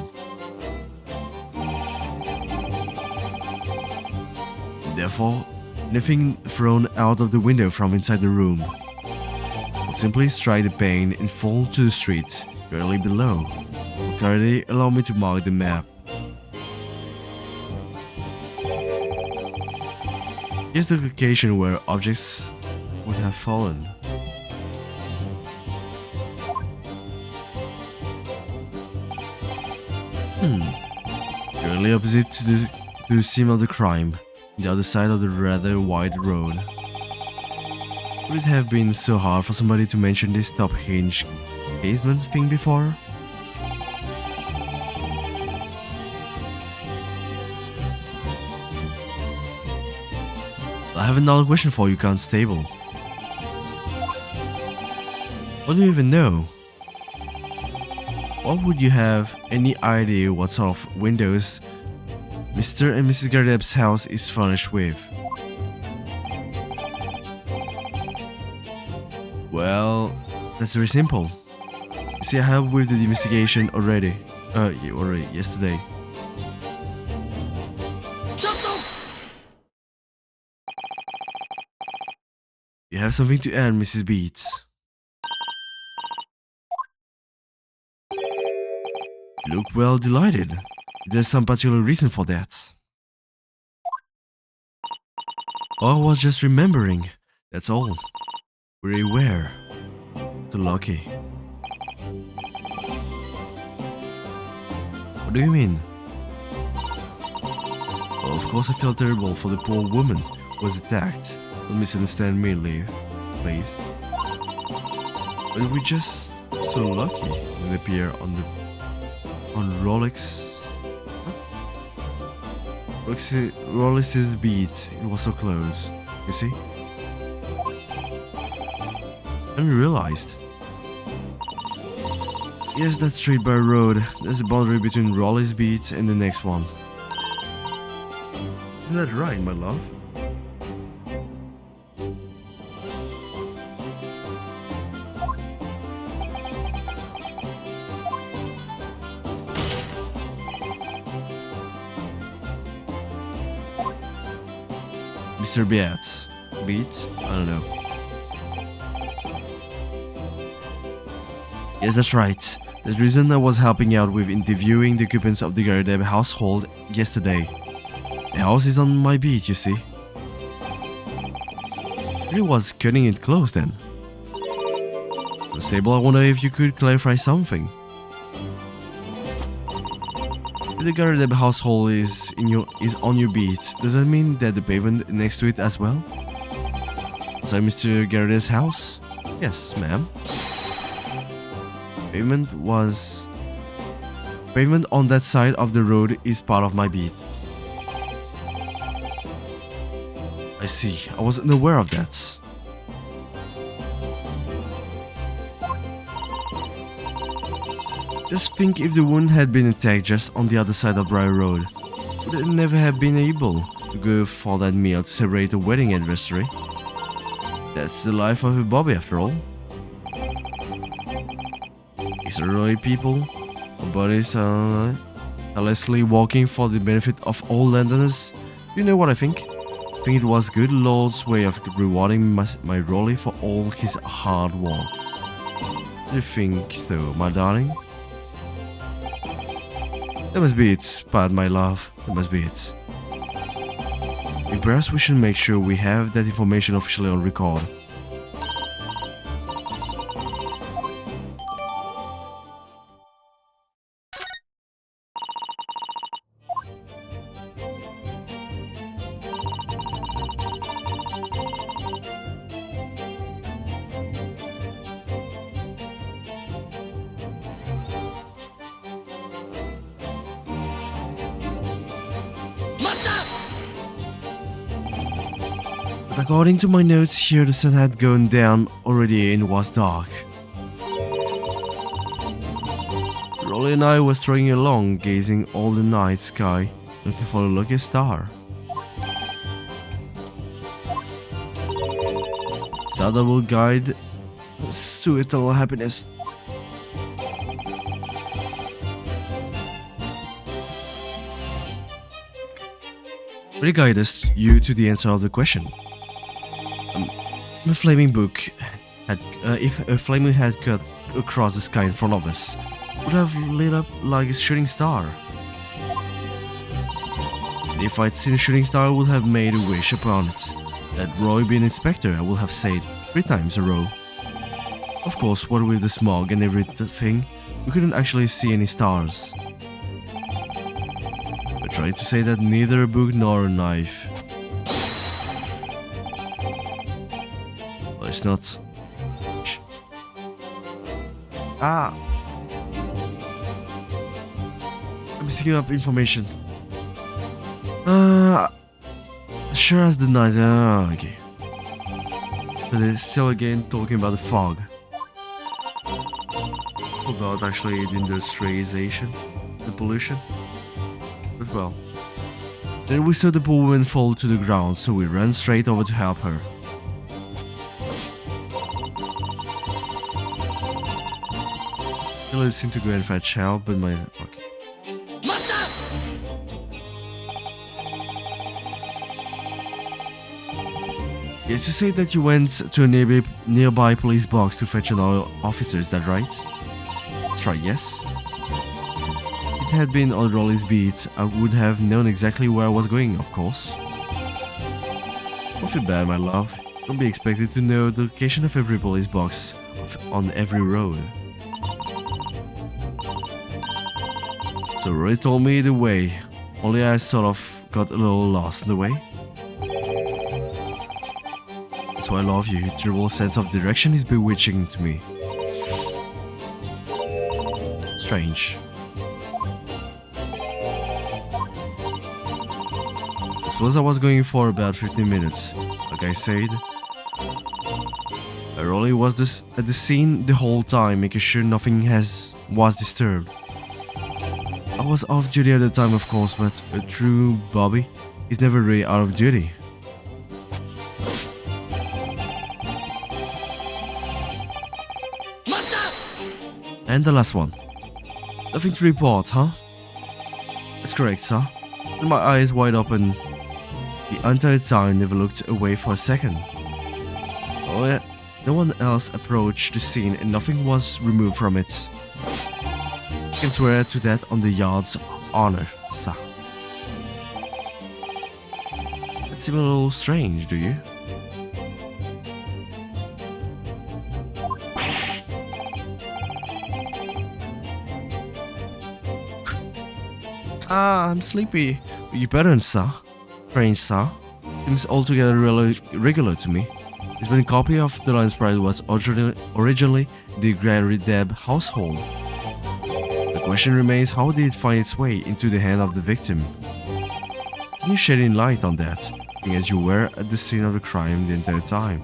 Speaker 1: Therefore, anything thrown out of the window from inside the room will simply strike the pane and fall to the street directly below. Currently, allow me to mark the map. Here's the location where objects would have fallen. Directly opposite to the scene of the crime, on the other side of the rather wide road. Would it have been so hard for somebody to mention this top hinge basement thing before? I have another question for you, Constable. What do you even know? What would you have any idea what sort of windows Mr. and Mrs. Gardeb's house is furnished with? Well, that's very simple. You see, I helped with the investigation already. Yesterday. You have something to add, Mrs. Beats? You look well delighted. There's some particular reason for that. Oh, I was just remembering. That's all. Very aware. So lucky. What do you mean? Well, of course I felt terrible for the poor woman who was attacked. Don't misunderstand me, Lee, please. But we're just so lucky when they appear on Rollex's beat. It was so close, you see? And we realized. Yes, that straight bar road. That's the boundary between Raleigh's beat and the next one. Isn't that right, my love? Mr. Beat? I don't know. Yes, that's right. That's the reason I was helping out with interviewing the occupants of the Gardeb household yesterday. The house is on my beat, you see. It was cutting it close then. Constable, I wonder if you could clarify something. If the Gardeb household is on your beat, does that mean that the pavement next to it as well? So Mr. Gardeb's house? Yes, ma'am. Pavement on that side of the road is part of my beat. I see, I wasn't aware of that. Just think if the wound had been attacked just on the other side of Briar Road. Would it never have been able to go for that meal to celebrate the wedding anniversary? That's the life of a Bobby after all. Extraordinary people, our bodies are tirelessly working for the benefit of all Londoners. You know what I think? I think it was good Lord's way of rewarding my Rolly for all his hard work. Do you think so, my darling? That must be it, pardon my love, that must be it. And perhaps we should make sure we have that information officially on record. According to my notes here, the sun had gone down already and it was dark. Rolly and I were strolling along, gazing all the night sky, looking for the luckiest star. Star that will guide us to eternal happiness. Will it guide us you to the answer of the question? A flaming book had, if a flaming had cut across the sky in front of us, would have lit up like a shooting star. And if I'd seen a shooting star, I would have made a wish upon it. That Roy be an inspector, I would have said 3 times a row. Of course, what with the smog and everything, we couldn't actually see any stars. We're trying to say that neither a book nor a knife. Well, it's not. Ah! I'm picking up information. Sure as the night. Okay. But they're still again talking about the fog. About actually the industrialization, the pollution. But well. Then we saw the poor woman fall to the ground, so we ran straight over to help her. I listened to go and fetch help, but my... Okay. Yes, you say that you went to a nearby police box to fetch another officer, is that right? That's right, yes. If it had been on Rolly's beat, I would have known exactly where I was going, of course. Don't feel bad, my love. Don't be expected to know the location of every police box on every road. So Roy told me the way, only I sort of got a little lost in the way. That's why I love you. Your terrible sense of direction is bewitching to me. Strange. I suppose I was going for about 15 minutes. Like I said, Rolly was at the scene the whole time, making sure nothing was disturbed. I was off duty at the time, of course, but a true Bobby is never really out of duty. And the last one. Nothing to report, huh? That's correct, sir. With my eyes wide open, the entire time never looked away for a second. Oh yeah, no one else approached the scene and nothing was removed from it. I can swear to that on the yard's honor, sir. That seems a little strange, do you? I'm sleepy. You better, sir. Strange, sir. Seems altogether regular to me. It's been a copy of the lines Pride was originally the Gregory Deb household. The question remains, how did it find its way into the hand of the victim? Can you shed any light on that, seeing as you were at the scene of the crime the entire time?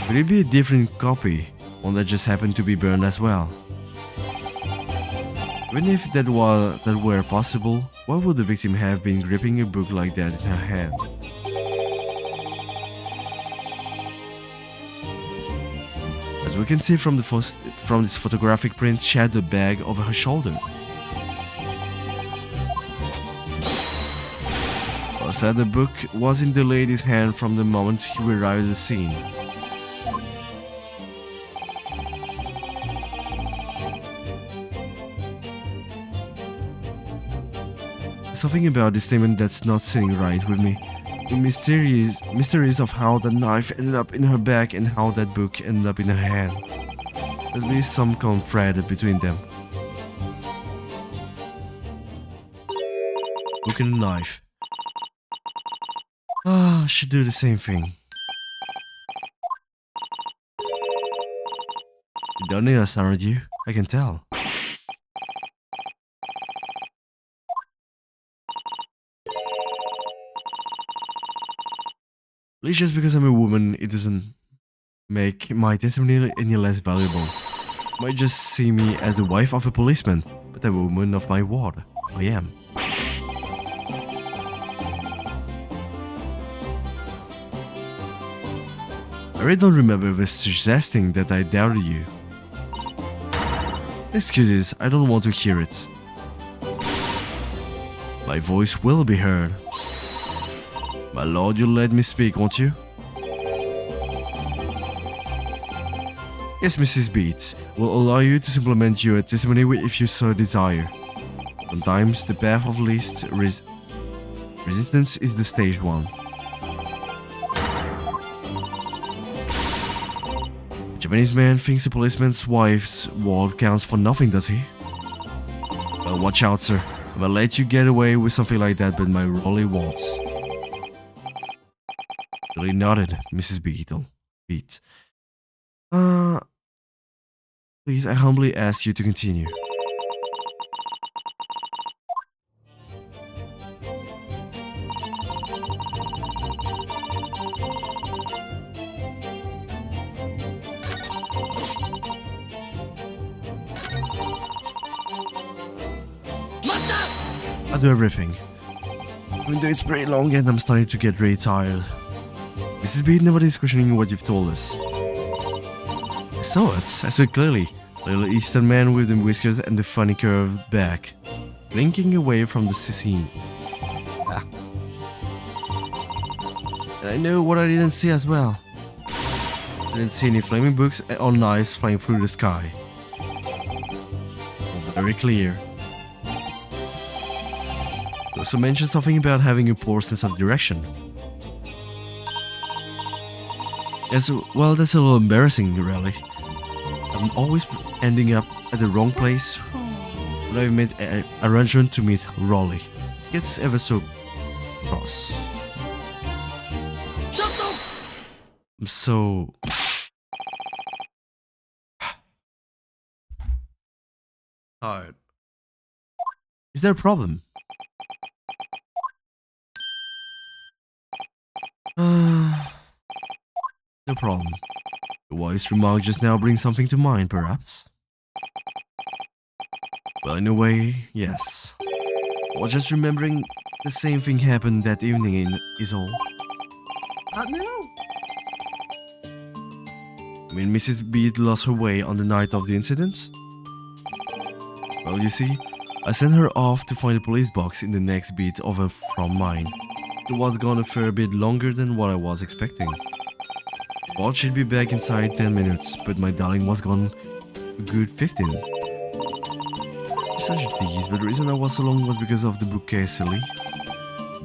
Speaker 1: Could it be a different copy? One that just happened to be burned as well. Even if that were possible, why would the victim have been gripping a book like that in her hand? As we can see from this photographic print, she had the bag over her shoulder. Or said the book was in the lady's hand from the moment he arrived at the scene. Something about this statement that's not sitting right with me. The mysteries of how the knife ended up in her bag and how that book ended up in her hand. There's be some common thread between them. Book and knife. Ah, should do the same thing. You don't need us, aren't you? I can tell. Please, just because I'm a woman, it doesn't make my testimony any less valuable. You might just see me as the wife of a policeman, but I'm a woman of my ward. I am. I really don't remember ever suggesting that I doubted you. Excuses, I don't want to hear it. My voice will be heard. My lord, you'll let me speak, won't you? Yes, Mrs. Beats, will allow you to supplement your testimony if you so desire. Sometimes the path of least resistance is the stage one. A Japanese man thinks a policeman's wife's word counts for nothing, does he? Well, watch out, sir. I'm gonna let you get away with something like that, but my Rolly won't. Billy nodded, Mrs. Beat. Please, I humbly ask you to continue. I do everything. Even though it's pretty long and I'm starting to get really tired. Mrs. B, nobody's questioning what you've told us. I saw it clearly. A little Eastern man with the whiskers and the funny curved back, blinking away from the scene. And I know what I didn't see as well. I didn't see any flaming books or knives flying through the sky. All very clear. You also mentioned something about having a poor sense of direction. Yes, well, that's a little embarrassing, really. I'm always ending up at the wrong place when I've made an arrangement to meet Rolly. It gets ever so cross. I'm so... tired. Is there a problem? No problem. The wise remark just now brings something to mind, perhaps? Well, in a way, yes. Or just remembering the same thing happened that evening is all. No! I mean, Mrs. Beat lost her way on the night of the incident? Well, you see, I sent her off to find a police box in the next beat over from mine. It was gone a fair bit longer than what I was expecting. Thought she'd be back inside 10 minutes, but my darling was gone a good 15. Such these, but the reason I was so long was because of the bouquet, silly.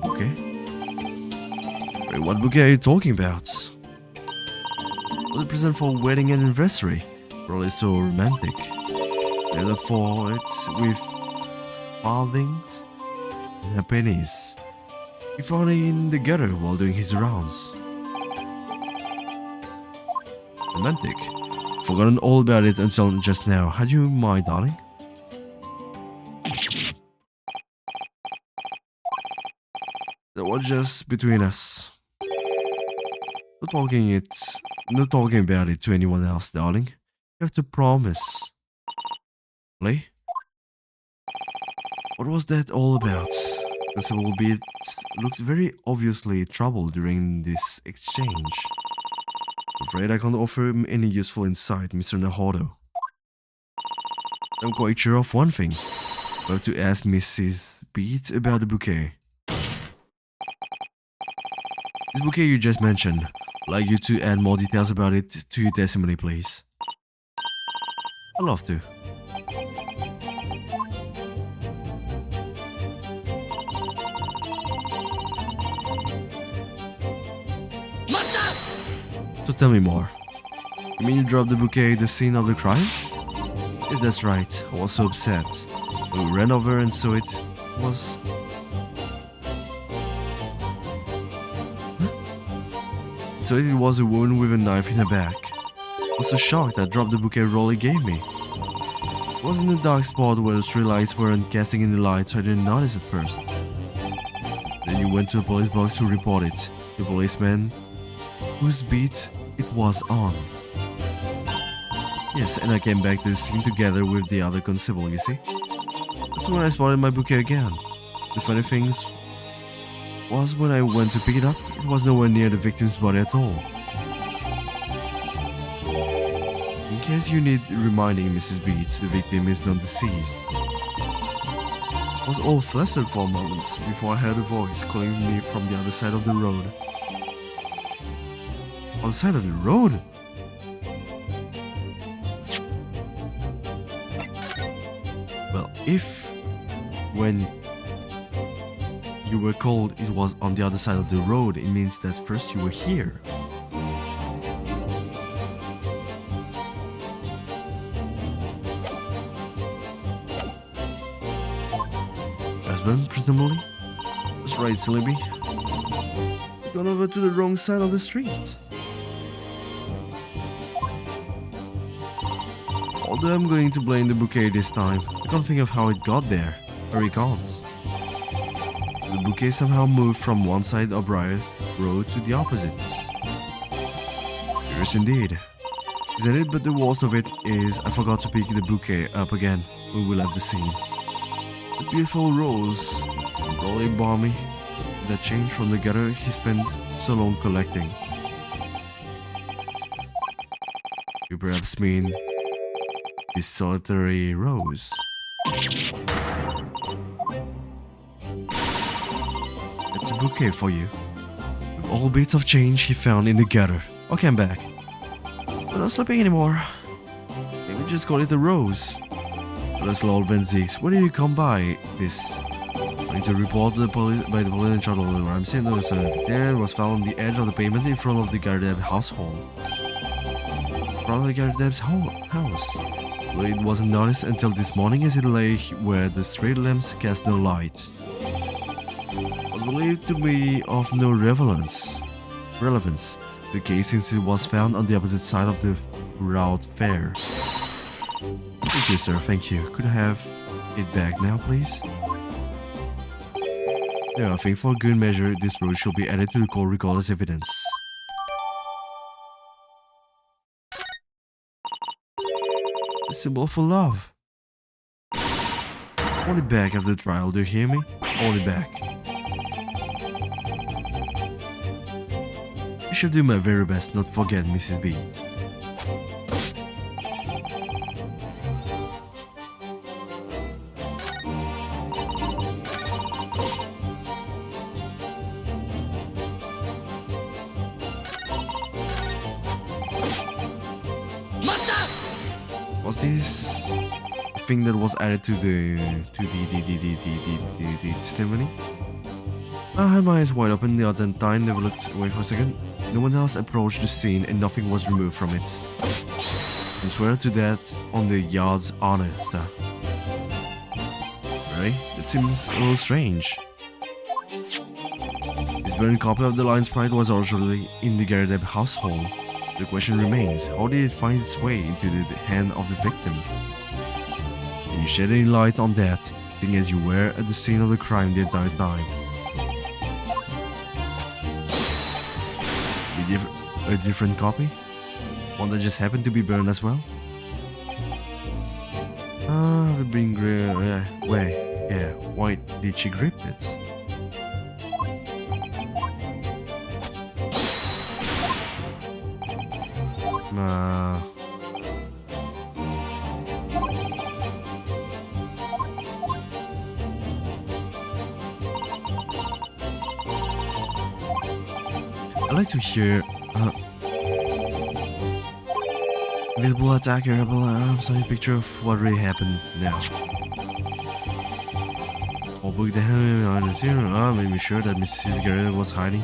Speaker 1: Bouquet? Wait, what bouquet are you talking about? What a present for wedding and anniversary. Probably so romantic. Together for it with farthings and pennies. He found it in the gutter while doing his rounds. Romantic. Forgotten all about it until just now. Had you, my darling? That was just between us. No talking about it to anyone else, darling. You have to promise. Really? What was that all about? Constable Beat looked very obviously troubled during this exchange. I'm afraid I can't offer him any useful insight, Mr. Nahodo. I'm quite sure of one thing. I have to ask Mrs. Beat about the bouquet. This bouquet you just mentioned, I'd like you to add more details about it to your testimony, please. I'd love to. So tell me more. You mean you dropped the bouquet at the scene of the crime? Yes, that's right. I was so upset. When we ran over and saw it was... So it was a woman with a knife in her back. I was so shocked I dropped the bouquet Rolly gave me. It was in a dark spot where the street lights weren't casting in the light, so I didn't notice at first. Then you went to the police box to report it. The policeman whose beat it was on. Yes, and I came back to the scene together with the other constable, you see? That's when I spotted my bouquet again. The funny thing was when I went to pick it up, it was nowhere near the victim's body at all. In case you need reminding, Mrs. Beats, the victim is not deceased. I was all flustered for moments before I heard a voice calling me from the other side of the road. On the side of the road? Well, if when you were called it was on the other side of the road, it means that first you were here. Husband, presumably? That's right, Slippy. You've gone over to the wrong side of the streets. Although I'm going to blame the bouquet this time, I can't think of how it got there. Or it can't. The bouquet somehow moved from one side of Briar Road to the opposites. Curious indeed. Isn't it? But the worst of it is I forgot to pick the bouquet up again when we left the scene. The beautiful rose, Rolly balmy, that changed from the gutter he spent so long collecting. You perhaps mean this solitary rose? It's a bouquet for you, with all bits of change he found in the gutter. Okay, I'm back. We're not sleeping anymore. Maybe just call it a rose. Let us lol Van Zieks. Where did you come by this? Going to report by the police in charge of the Ramsey. No, there was found on the edge of the pavement in front of the Gardeb household. In front of the Gardeb's house. Well, it wasn't noticed until this morning as it lay where the street lamps cast no light. It was believed to be of no relevance. The case since it was found on the opposite side of the route fair. Thank you, sir, thank you. Could I have it back now, please? Yeah, I think for good measure, this road should be added to the court record as evidence. A symbol for love. Want it back after the trial, do you hear me? Want it back. I shall do my very best not to forget, Mrs. Beat. Was this a thing that was added to the testimony? I had my eyes wide open the other time, never looked away for a second. No one else approached the scene and nothing was removed from it. I swear to that on the yard's honor, sir. Right? That seems a little strange. This burned copy of the Lion's Pride was originally in the Gardeb household. The question remains, how did it find its way into the hand of the victim? Can you shed any light on that, seeing as you were at the scene of the crime the entire time? A different copy? One that just happened to be burned as well? The being why did she grip it? I'd like to hear visible attacker. I'm sorry, picture of what really happened now. I'll book the hell made me sure that Mrs. Garrett was hiding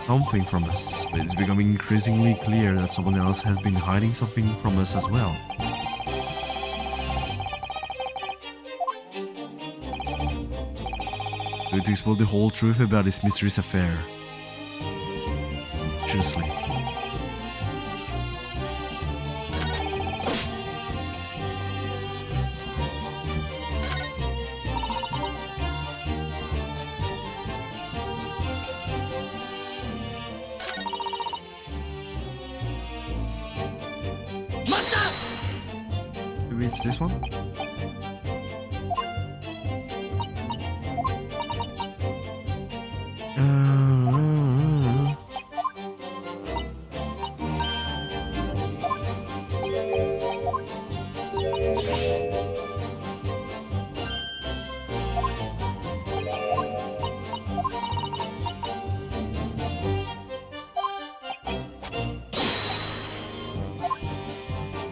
Speaker 1: something from us, but it's becoming increasingly clear that someone else has been hiding something from us as well. We need to explore the whole truth about this mysterious affair. Seriously. it's this one.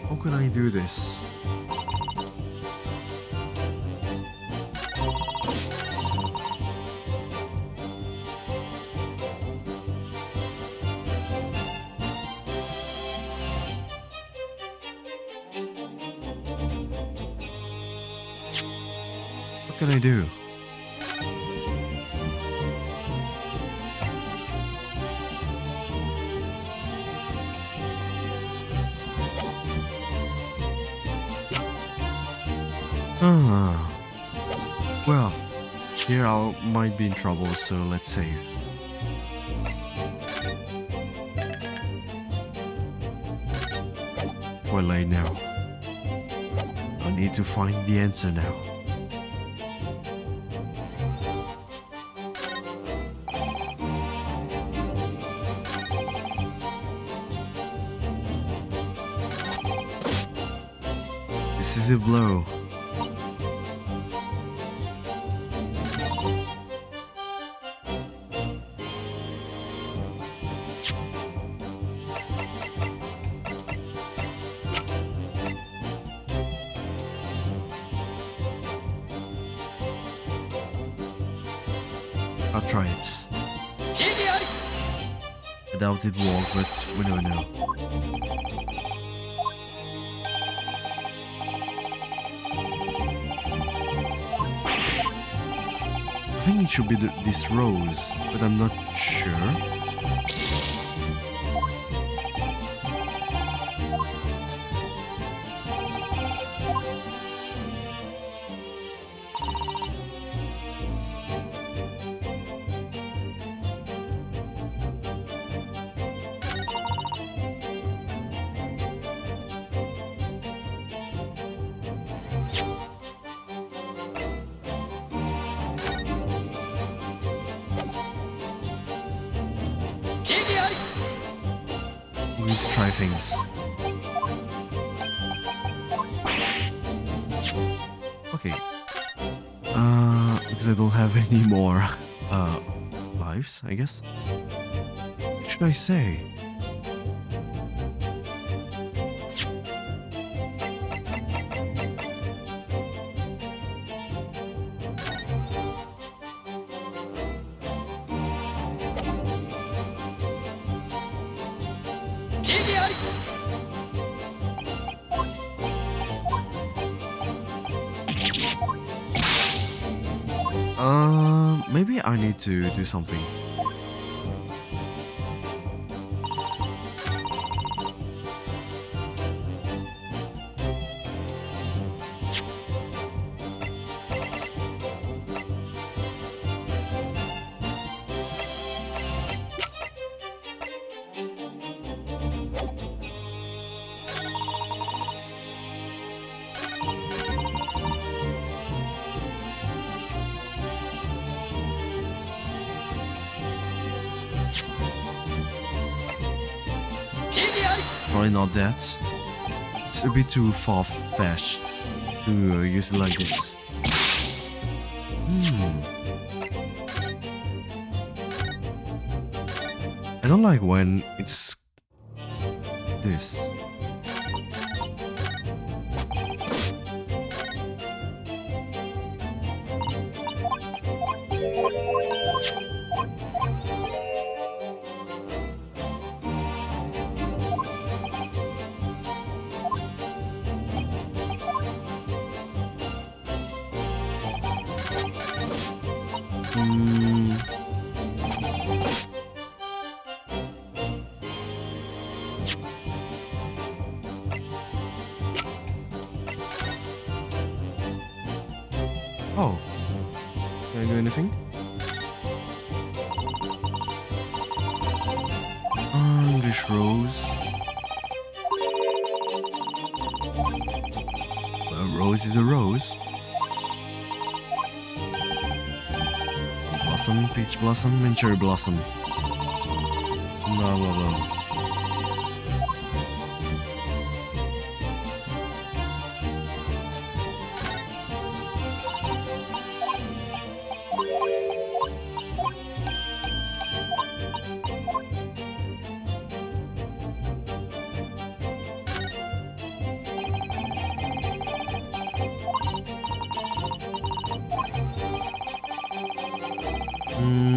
Speaker 1: How can I do this? What can I do? Well, here I might be in trouble, so let's save. Quite late now. I need to find the answer now. This is a blow. I'll try it. I doubt it won't, but we never know. I think it should be this rose, but I'm not sure. We need to try things. Okay. Because I don't have any more lives, I guess. What should I say? Maybe I need to do something. Probably not that. It's a bit too far-fetched to use it like this. I don't like when it's this. Oh, can I do anything? English rose. Hello? rose is a rose. Blossom, peach blossom, and cherry blossom. Blah blah blah.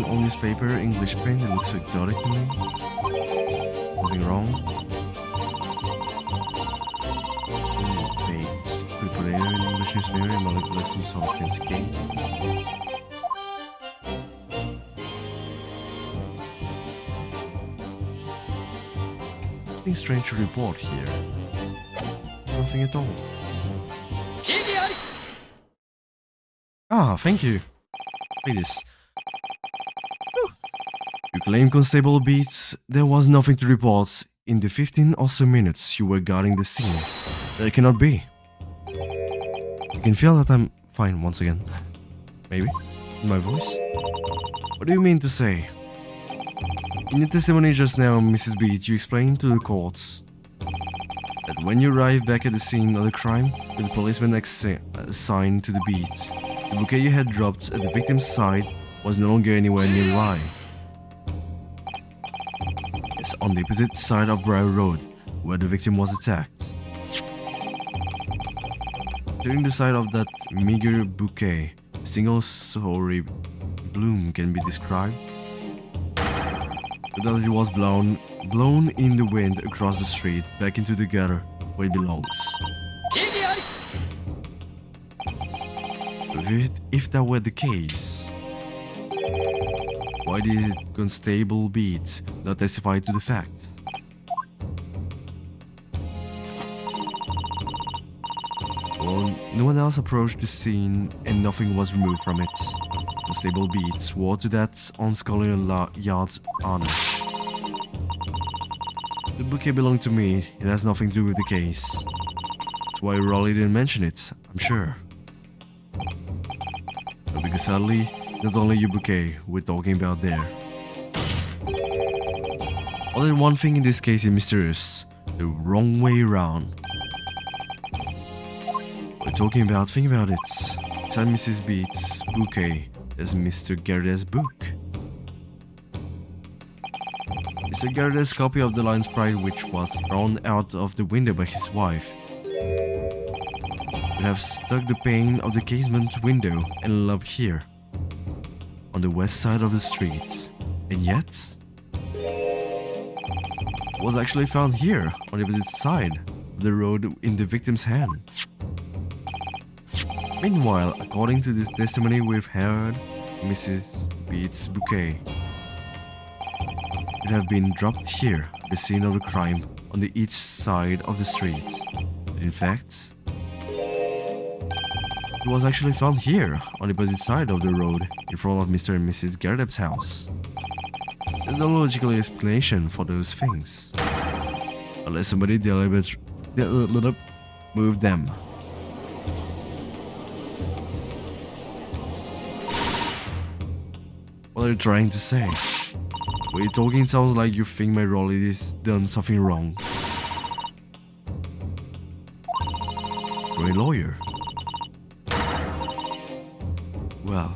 Speaker 1: All newspaper, English paint, it looks exotic to me. Nothing wrong. Baked food potato in English newspaper, molecular some sort of fancy cake. Nothing strange to report here. Nothing at all. Ah, thank you. Read this. You claim Constable Beats, there was nothing to report in the 15 or so minutes you were guarding the scene. That cannot be. You can feel that I'm fine once again. Maybe? In my voice? What do you mean to say? In your testimony just now, Mrs. Beat, you explained to the courts that when you arrived back at the scene of the crime with the policeman assigned to the beat, the bouquet you had dropped at the victim's side was no longer anywhere nearby. It's on the opposite side of Briar Road, where the victim was attacked. During the sight of that meager bouquet, a single-story bloom can be described. But that it was blown in the wind across the street, back into the gutter where it belongs. If that were the case, why did Constable Beat not testify to the facts? Well, no one else approached the scene and nothing was removed from it. Constable Beat swore to that on Scotland Yard's honor. The bouquet belonged to me, it has nothing to do with the case. That's why Raleigh didn't mention it, I'm sure. But because sadly, not only your bouquet we're talking about there. Only one thing in this case is mysterious, the wrong way around. We're talking about, think about it. Inside Mrs. Beat's bouquet is Mr. Garrett's book. Mr. Garrett's copy of The Lion's Pride, which was thrown out of the window by his wife, would have stuck the pane of the casement window and up here, on the west side of the street. And yet, it was actually found here, on the opposite side of the road in the victim's hand. Meanwhile, according to this testimony we've heard, Mrs. Beat's bouquet would have been dropped here, at the scene of the crime, on the east side of the street. In fact, it was actually found here, on the opposite side of the road, in front of Mr. and Mrs. Garrett's house. There's no logical explanation for those things, unless somebody deliberately moved them. What are you trying to say? What you're talking sounds like you think my role is done something wrong. You're a lawyer. Well,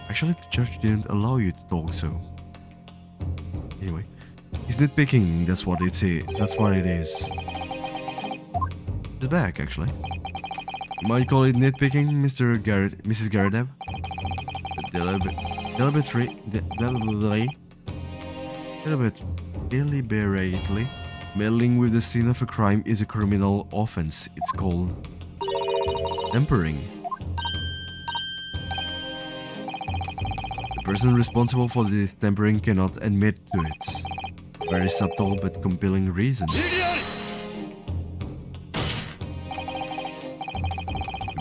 Speaker 1: actually the judge didn't allow you to talk, so... Anyway, he's nitpicking, that's what it is. That's what it is. It's back, actually. You might call it nitpicking, Mr. Garrett, Mrs. Garrett. Deliberately meddling with the scene of a crime is a criminal offense. It's called tampering. The person responsible for this tampering cannot admit to it. A very subtle but compelling reason. You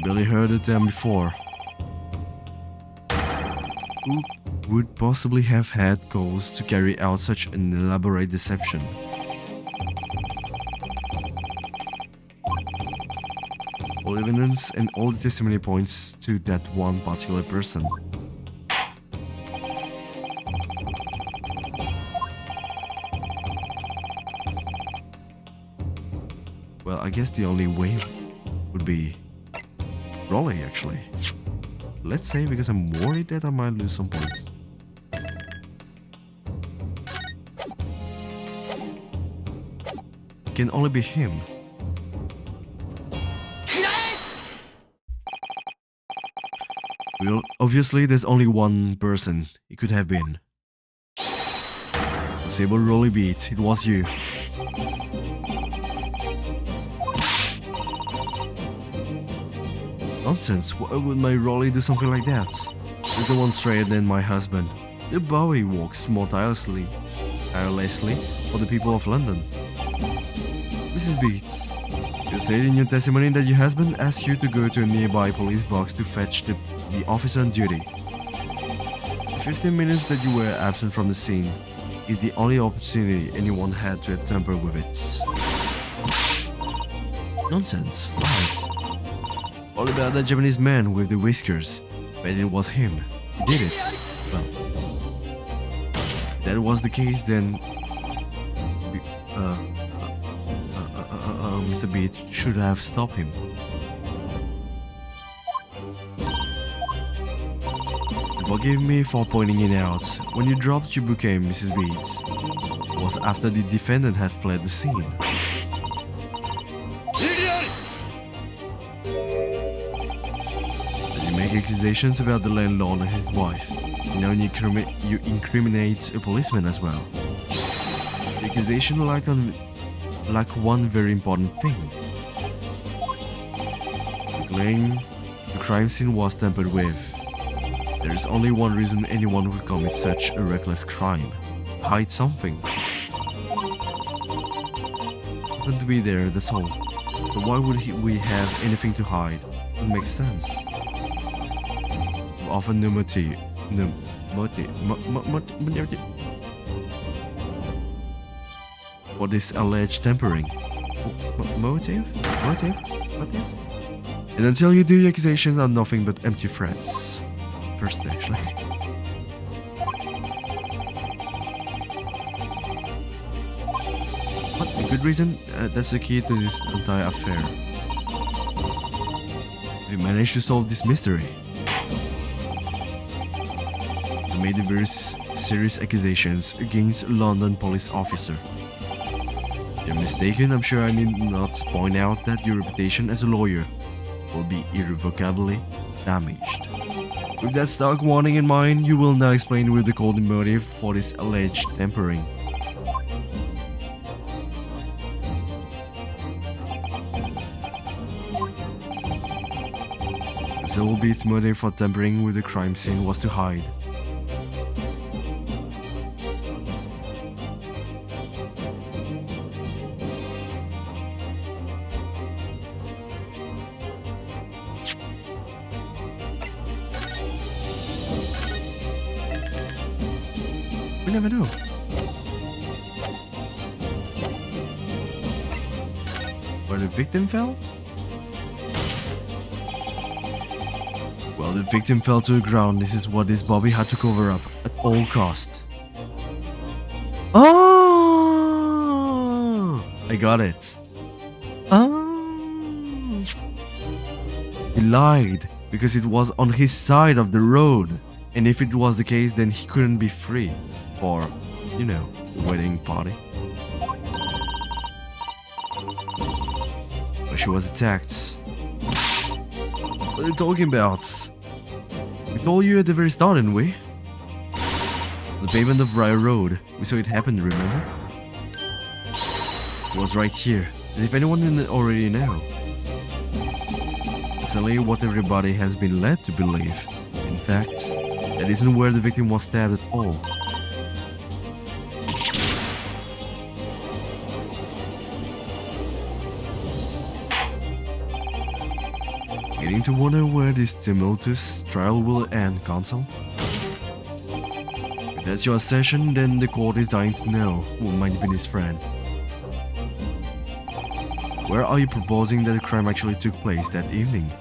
Speaker 1: barely heard the term before. Who would possibly have had cause to carry out such an elaborate deception? All evidence and all the testimony points to that one particular person. Well, I guess the only way would be Rolly, actually. Let's say, because I'm worried that I might lose some points. It can only be him. Well, obviously there's only one person it could have been. Disable Rolly Beat, it was you. Nonsense, why would my Rolly do something like that? He's the one straighter than my husband. The Bowie walks more tirelessly for the people of London. Mrs. Beats, you said in your testimony that your husband asked you to go to a nearby police box to fetch the officer on duty. The 15 minutes that you were absent from the scene is the only opportunity anyone had to tamper with it. Nonsense, lies. All about that Japanese man with the whiskers. But it was him. He did it. Well, if that was the case, then Mr. Beat should have stopped him. Forgive me for pointing it out. When you dropped your bouquet, Mrs. Beats, it was after the defendant had fled the scene. You make accusations about the landlord and his wife. Now you incriminate a policeman as well. The accusation lack one very important thing. You claim the crime scene was tampered with. There is only one reason anyone would commit such a reckless crime. Hide something. Happened to be there, that's all. But why would we have anything to hide? It makes sense. We often no motive. For this alleged tampering. Motive? And until you do, your accusations are nothing but empty threats. First, actually. What? A good reason? That's the key to this entire affair. We managed to solve this mystery. We made the very serious accusations against a London police officer. If you're mistaken, I'm sure I need not point out that your reputation as a lawyer will be irrevocably damaged. With that stark warning in mind, you will now explain with the cold motive for this alleged tampering. Mr. Beat's motive for tampering with the crime scene was to hide. We never know. Where the victim fell? Well, the victim fell to the ground. This is what this Bobby had to cover up at all costs. Oh! I got it. Oh! He lied because it was on his side of the road. And if it was the case, then he couldn't be free. For, you know, the wedding party. But she was attacked. What are you talking about? We told you at the very start, didn't we? The pavement of Briar Road. We saw it happen, remember? It was right here. As if anyone didn't already know. It's only what everybody has been led to believe. In fact, that isn't where the victim was stabbed at all. Beginning to wonder where this tumultuous trial will end, Counsel? If that's your assertion, then the court is dying to know who might be his friend. Where are you proposing that the crime actually took place that evening?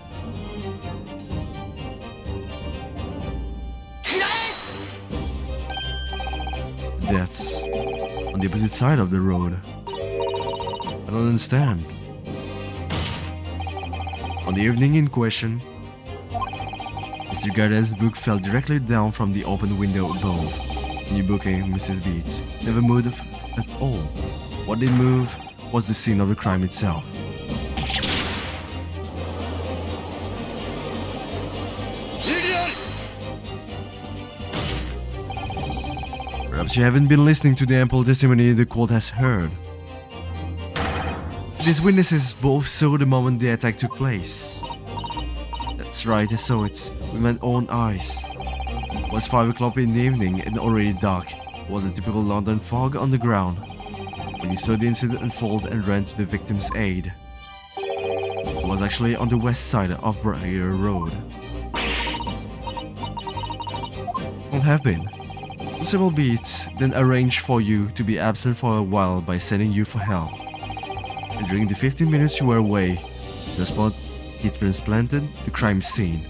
Speaker 1: That's on the opposite side of the road. I don't understand. On the evening in question, Mr. Garde's book fell directly down from the open window above. New bouquet, Mrs. Beats, never moved at all. What did move was the scene of the crime itself. Perhaps you haven't been listening to the ample testimony the court has heard. These witnesses both saw the moment the attack took place. That's right, I saw it with my own eyes. It was 5 o'clock in the evening and already dark. It was a typical London fog on the ground. When he saw the incident unfold and ran to the victim's aid. It was actually on the west side of Briar Road. Could have been. Several beats then arranged for you to be absent for a while by sending you for help. And during the 15 minutes you were away, the spot he transplanted the crime scene.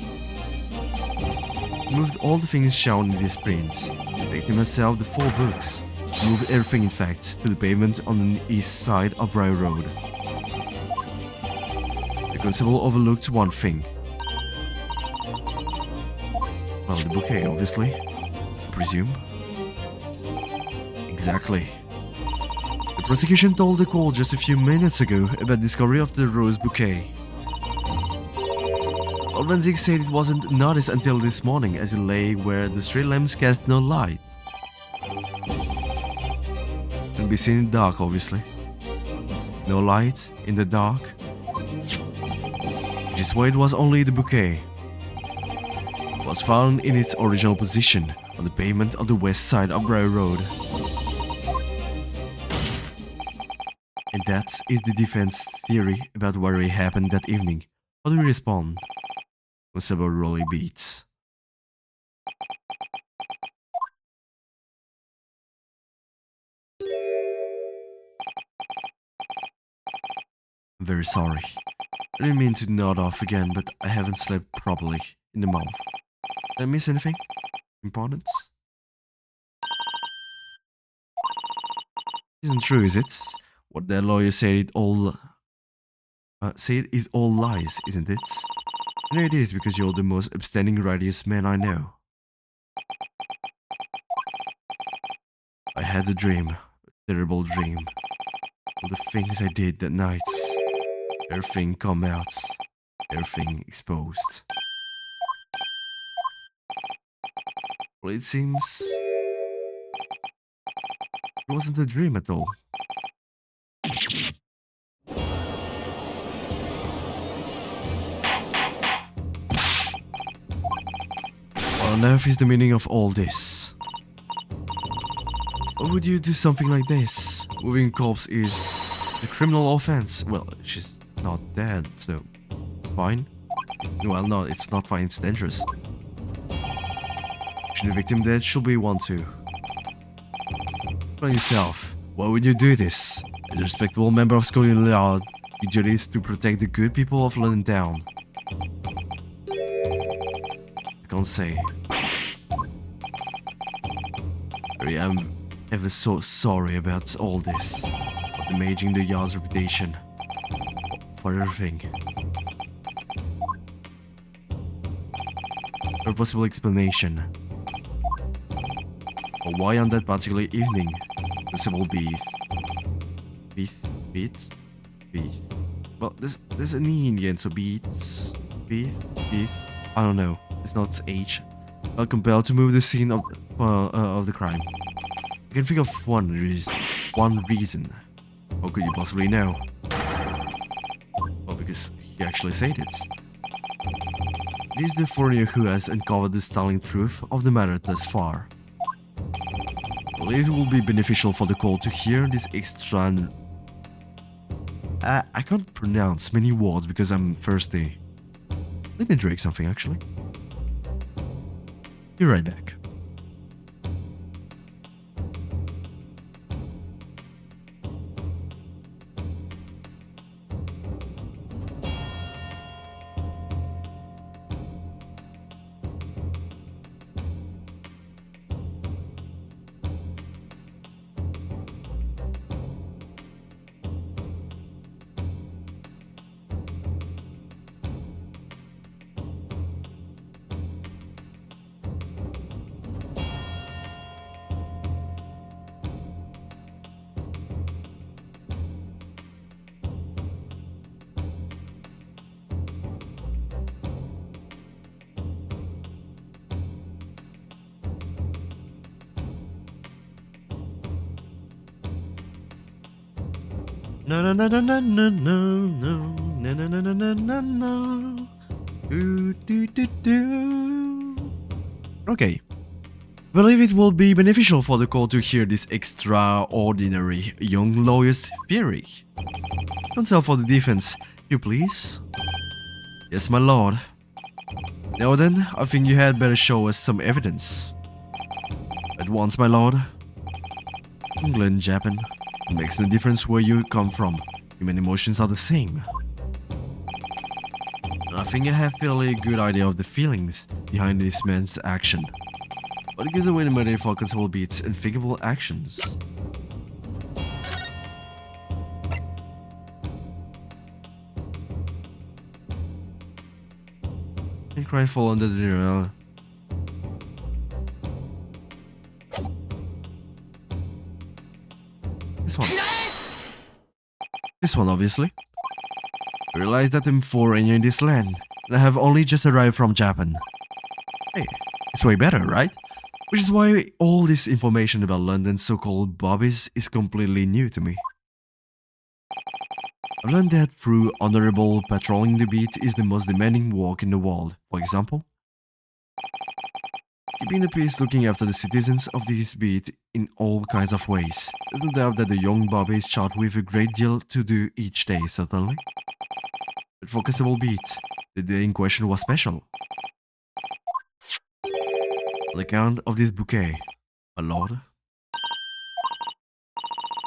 Speaker 1: He moved all the things shown in these prints, the victim herself, the 4 books, moved everything in fact to the pavement on the east side of Briar Road. The constable overlooked one thing. Well, the bouquet, obviously. I presume. Exactly. The prosecution told the court just a few minutes ago about discovery of the rose bouquet. Forensic said it wasn't noticed until this morning as it lay where the street lamps cast no light. Can be seen in the dark, obviously. No light in the dark. Which is why it was only the bouquet. It was found in its original position on the pavement of the west side of Briar Road. And that is the defense theory about what really happened that evening. How do we respond? Constable Rolly Beats. I'm very sorry. I didn't mean to nod off again, but I haven't slept properly in a month. Did I miss anything important? Isn't true, is it? What that lawyer said it all is all lies, isn't it? I know it is because you're the most upstanding righteous man I know. I had a dream, a terrible dream. All the things I did that night. Everything come out. Everything exposed. Well, it seems it wasn't a dream at all. What on earth is the meaning of all this? Why would you do something like this? Moving a corpse is a criminal offense. Well, she's not dead, so it's fine. Well, no, it's not fine, it's dangerous. Should the victim dead should be one too. Explain yourself. Why would you do this? As a respectable member of Scotland Yard, your duty is to protect the good people of London Town. I can't say. I am ever so sorry about all this. About damaging the Yard's reputation. For everything. No possible explanation. Or why on that particular evening, Constable Beat? Well, there's an E in the end, so Beats, I don't know. It's not H. Are compelled to move the scene of the crime. I can think of one reason. How could you possibly know? Well, because he actually said it. It is the foreigner who has uncovered the startling truth of the matter thus far. I believe it will be beneficial for the court to hear this extra... I can't pronounce many words because I'm thirsty. Let me drink something, actually. Be right back. No no no no no no no no no no no no no no. Do do do do. Okay. I believe it will be beneficial for the court to hear this extraordinary young lawyer's theory. Counsel for the defense, you please. Yes, my lord. Now then, I think you had better show us some evidence. At once, my lord. England, Japan. It makes no difference where you come from. Human emotions are the same. I think I have a fairly good idea of the feelings behind this man's action. But it gives away the money for Constable Beat's unthinkable actions. And cry fall under the This one. This one, obviously. I realize that I'm foreigner in this land, and I have only just arrived from Japan. Hey, it's way better, right? Which is why all this information about London's so-called bobbies is completely new to me. I learned that through honorable patrolling the beat is the most demanding work in the world. For example, keeping the peace, looking after the citizens of this beat in all kinds of ways. There's no doubt that the young bobby is charged with a great deal to do each day, certainly. But for Constable Beat, the day in question was special. On account of this bouquet, my lord, it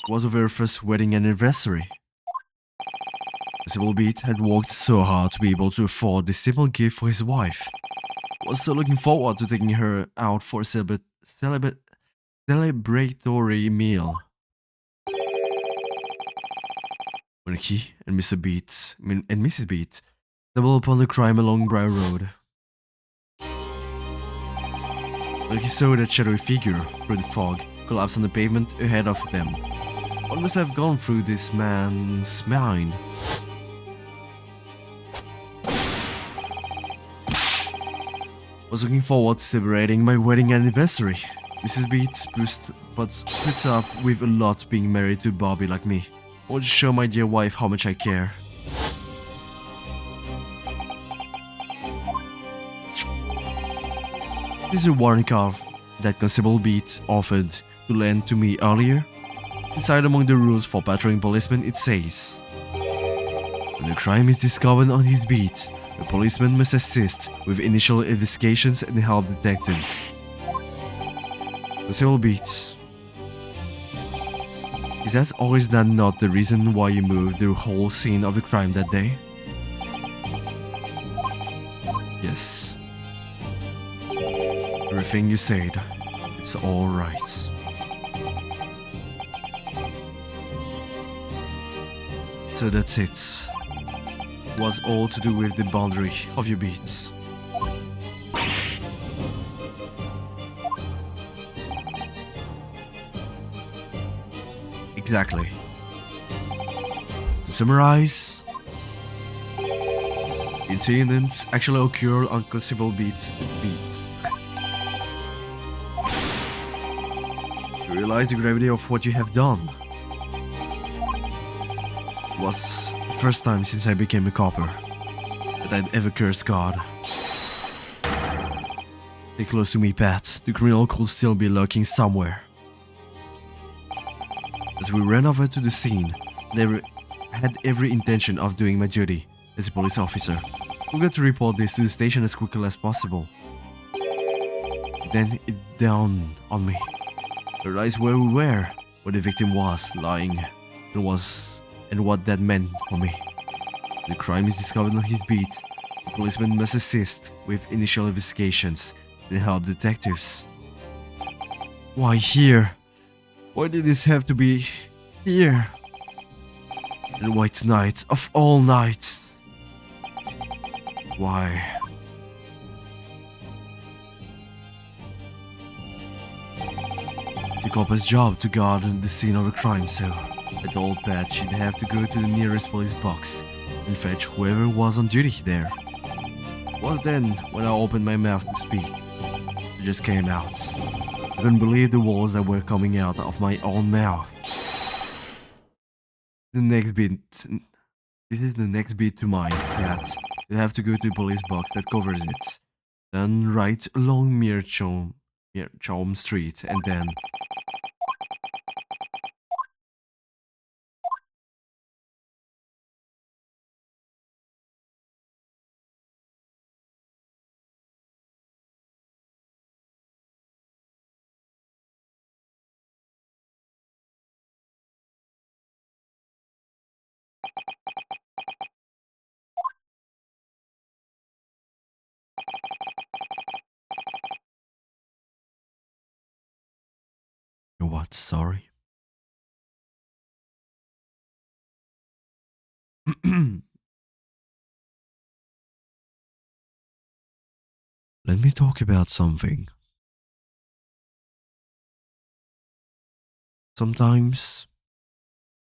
Speaker 1: was of her first wedding anniversary. Constable Beat had worked so hard to be able to afford this simple gift for his wife. He was so looking forward to taking her out for a celebratory meal. When he and Mr. Beat and Mrs. Beat stumbled upon the crime along Briar Road. When he saw that shadowy figure through the fog collapse on the pavement ahead of them. What must have gone through this man's mind? I was looking forward to celebrating my wedding anniversary. Mrs. Beats puts up with a lot being married to Bobby like me. I want to show my dear wife how much I care. This is a warrant card that Constable Beat offered to lend to me earlier. Inside among the rules for patrolling policemen it says, when a crime is discovered on his beat, the policeman must assist with initial investigations and help detectives. Constable Beat. Is that or is that not the reason why you moved the whole scene of the crime that day? Yes. Everything you said, it's all right. So that's it. It was all to do with the boundary of your beats. Exactly. To summarize, incidents actually occur on Constable Beat's beat. You realize the gravity of what you have done. It was the first time since I became a copper that I'd ever cursed God. Stay close to me, Pat. The criminal could still be lurking somewhere. As we ran over to the scene, I had every intention of doing my duty as a police officer. We got to report this to the station as quickly as possible. Then it dawned on me. I realized where we were, where the victim was lying, and what that meant for me. The crime is discovered on his beat. The policeman must assist with initial investigations and help detectives. Why here? Why did this have to be here? And why tonight of all nights? Why? It's a copper's job to guard the scene of a crime, so I told Pat she'd have to go to the nearest police box and fetch whoever was on duty there. It was then when I opened my mouth to speak. It just came out. I couldn't believe the words that were coming out of my own mouth. The next beat. This is the next beat to mine. That you have to go to the police box that covers it. Then right along Chaum Street, and then what? Sorry. Let me talk about something. Sometimes,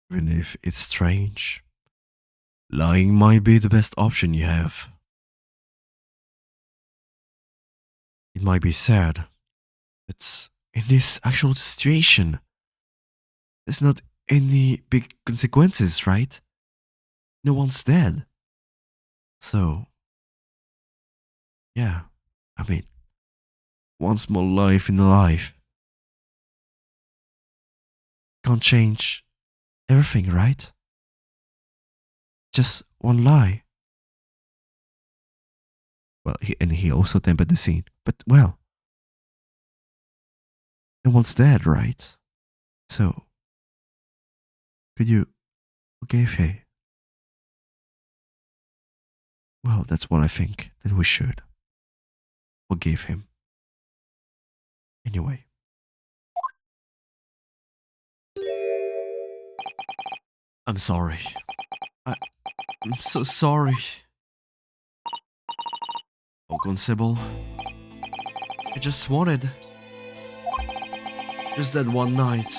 Speaker 1: even if it's strange, lying might be the best option you have. It might be sad, but in this actual situation, there's not any big consequences, right? No one's dead. So, yeah, I mean, once more life in a life can't change everything, right? Just one lie. Well, he also tempered the scene. But, well, no one's dead, right? So, could you forgive her? Well, that's what I think, that we should. Forgive him. Anyway. I'm sorry. I'm so sorry. Oh, Constable. I just wanted... just that one night.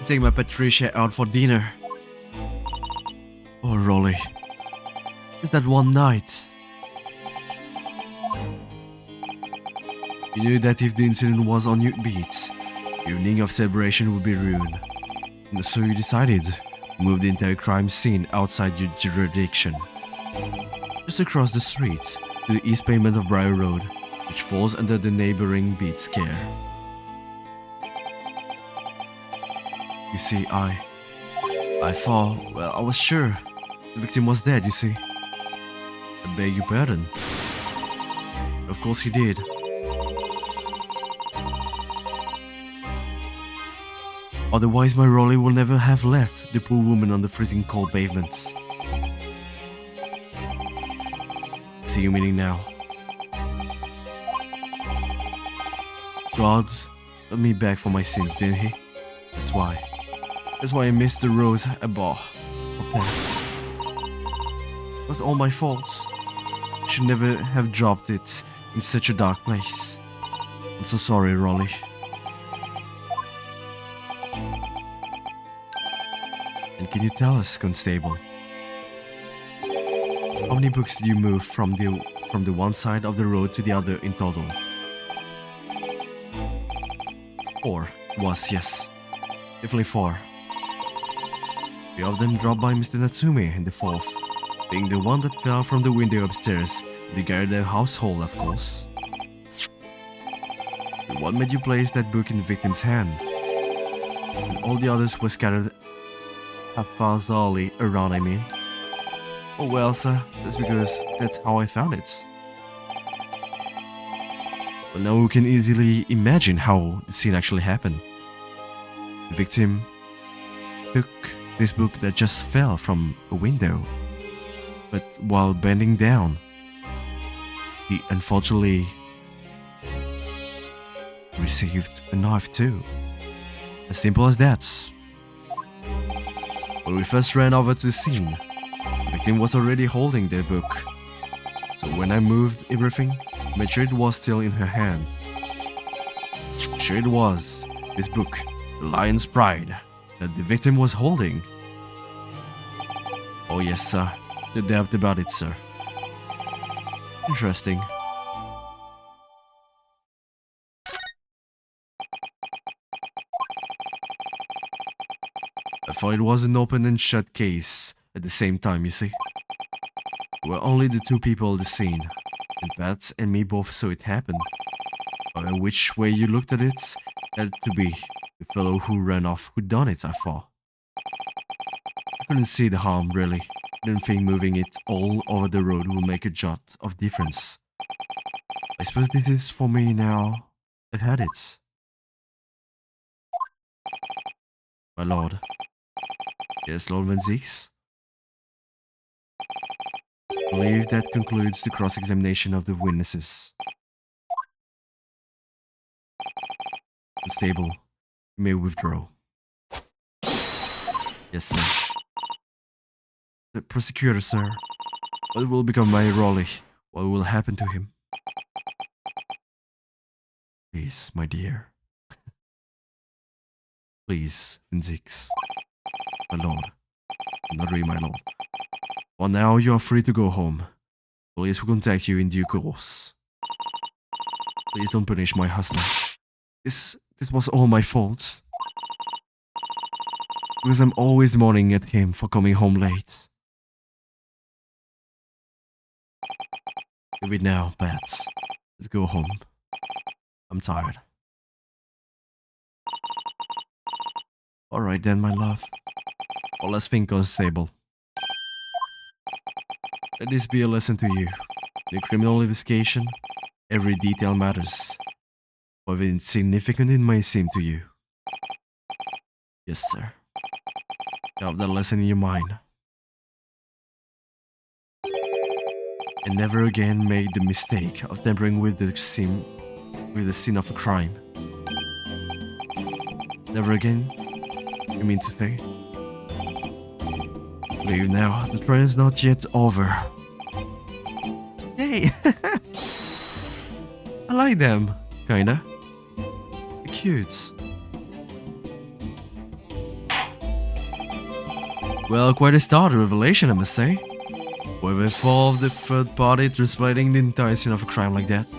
Speaker 1: Take my Patricia out for dinner. Oh, Rolly. Just that one night. You knew that if the incident was on your beat, the evening of celebration would be ruined. And so you decided to move the entire crime scene outside your jurisdiction. Just across the street to the east pavement of Briar Road, which falls under the neighboring beat scare. You see, I thought, well, I was sure the victim was dead, you see. I beg your pardon. Of course he did. Otherwise, my Rolly will never have left the poor woman on the freezing cold pavements. See you meaning now. God let me back for my sins, didn't he? That's why. That's why I missed the rose above. What that? It was all my fault. I should never have dropped it in such a dark place. I'm so sorry, Rolly. And can you tell us, Constable, how many books did you move from the one side of the road to the other in total? 4 was, yes. Definitely 4. 3 of them dropped by Mr. Natsume, and the 4th being the one that fell from the window upstairs in the Garda household, of course. And what made you place that book in the victim's hand? And all the others were scattered haphazardly around, I mean. Oh well, sir, that's because that's how I found it. But now we can easily imagine how the scene actually happened. The victim took this book that just fell from a window, but while bending down, he unfortunately received a knife too. As simple as that. When we first ran over to the scene, the victim was already holding the book. So when I moved everything, I made sure it was still in her hand. Sure it was this book, The Lion's Pride, that the victim was holding. Oh yes, sir. No doubt about it, sir. Interesting. thought it was an open and shut case at the same time, you see. We were only the two people at the scene, and Pat and me both saw it happen. Which way you looked at it, had to be the fellow who ran off who done it, I thought. I couldn't see the harm, really. I didn't think moving it all over the road will make a jot of difference. I suppose this is for me now. I've had it. My lord. Yes, Lord Van Zieks? I believe that concludes the cross-examination of the witnesses. Constable, you may withdraw. Yes, sir. The prosecutor, sir. What will become of my Raleigh? What will happen to him? Please, my dear. Please, Van Zieks. My lord. Not really, my lord. For now, you are free to go home. Police will contact you in due course. Please don't punish my husband. This was all my fault. Because I'm always mourning at him for coming home late. Leave it now, Pat. Let's go home. I'm tired. Alright then, my love. Well, let's think, Constable. Let this be a lesson to you. In criminal investigation, every detail matters. However insignificant it may seem to you. Yes, sir. You have that lesson in your mind. And never again make the mistake of tampering with the scene of a crime. Never again, you mean to say? Leave now, the trial is not yet over. Hey! I like them, kinda. They're cute. Well, quite a start, a revelation, I must say. Whoever involved the third party translating the entire scene of a crime like that.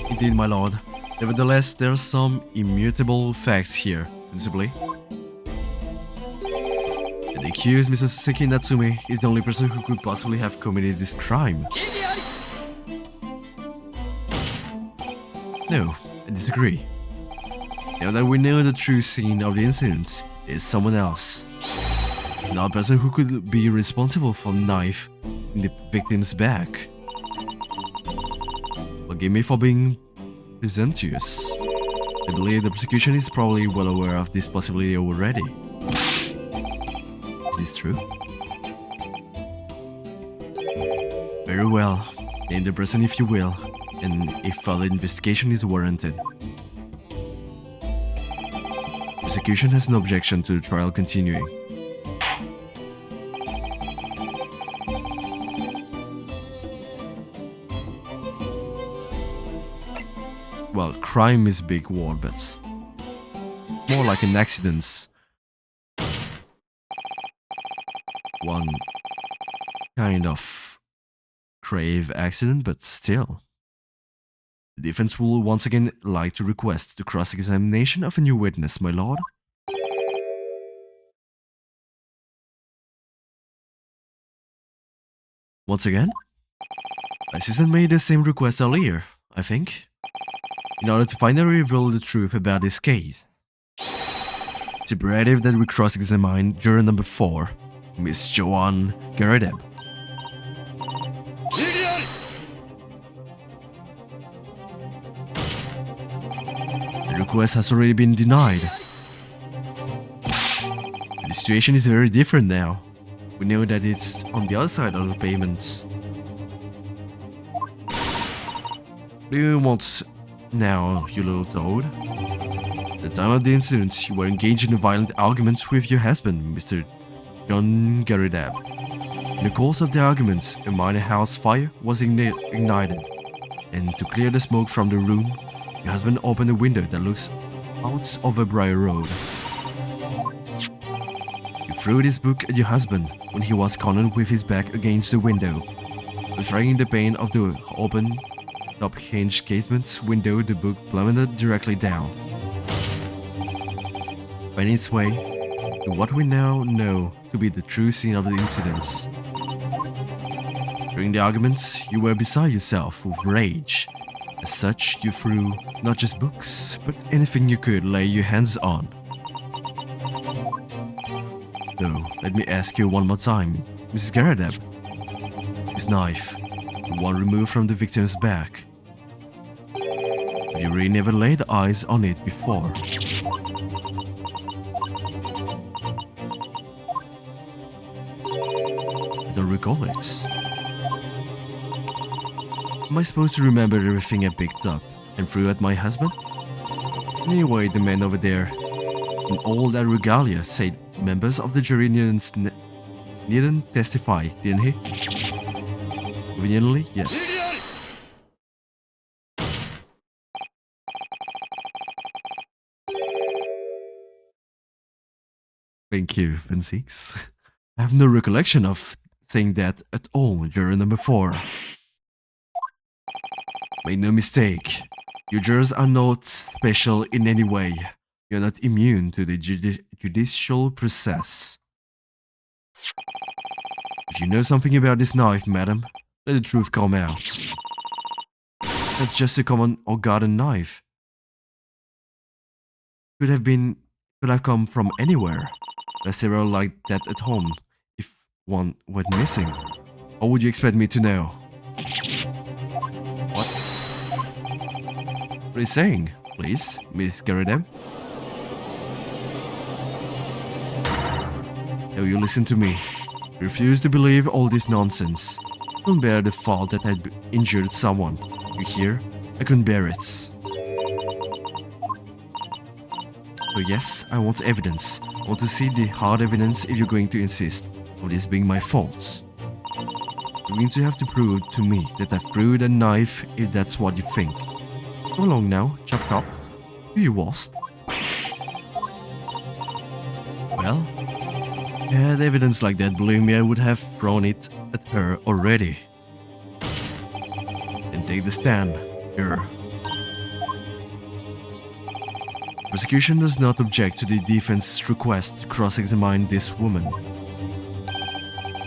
Speaker 1: Indeed, my lord. Nevertheless, there are some immutable facts here, principally. The accused, Mr Natsume, is the only person who could possibly have committed this crime. No, I disagree. Now that we know the true scene of the incident, is someone else. Not a person who could be responsible for the knife in the victim's back. Forgive me for being presumptuous. I believe the prosecution is probably well aware of this possibility already. Is this true? Very well. Name the person if you will, and if further investigation is warranted. Prosecution has no objection to the trial continuing. Well, crime is a big word, but more like an accident. One kind of grave accident, but still. The defense will once again like to request the cross-examination of a new witness, my lord. Once again? My assistant made the same request earlier, I think, in order to finally reveal the truth about this case. It's imperative that we cross-examine juror number 4, Miss Joanne Garadeb. The request has already been denied. The situation is very different now. We know that it's on the other side of the pavement. What do you want now, you little toad? At the time of the incident, you were engaged in a violent argument with your husband, Mr. John Garadeb. In the course of the argument, a minor house fire was ignited, and to clear the smoke from the room, your husband opened a window that looks out over Briar Road. You threw this book at your husband when he was cornered with his back against the window. Striking the pane of the open, top-hinged casement window, the book plummeted directly down. find its way to what we now know to be the true scene of the incidents. During the arguments, you were beside yourself with rage. As such, you threw not just books, but anything you could lay your hands on. So, let me ask you one more time, Mrs. Garadeb. This knife, the one removed from the victim's back. Have you really never laid eyes on it before? I don't recall it. Am I supposed to remember everything I picked up and threw at my husband? Anyway, the man over there, in all that regalia, said members of the jury needn't testify, didn't he? Conveniently, yes. Thank you, Vinsix. I have no recollection of saying that at all during number 4. Make no mistake, you jurors are not special in any way. You're not immune to the judicial process. If you know something about this knife, madam, let the truth come out. That's just a common or garden knife. Could have come from anywhere. There's several like that at home, if one went missing. How would you expect me to know? What? What are you saying, please, Miss Garadeb? Now you listen to me. You refuse to believe all this nonsense. I couldn't bear the thought that I'd injured someone. You hear? I couldn't bear it. So yes, I want evidence. I want to see the hard evidence if you're going to insist of this being my fault. You're going to have to prove to me that I threw the knife if that's what you think. Come along now, chop chop. Who you was? Well, if I had evidence like that, believe me, I would have thrown it at her already. Then take the stand, here. Prosecution does not object to the defense's request to cross-examine this woman.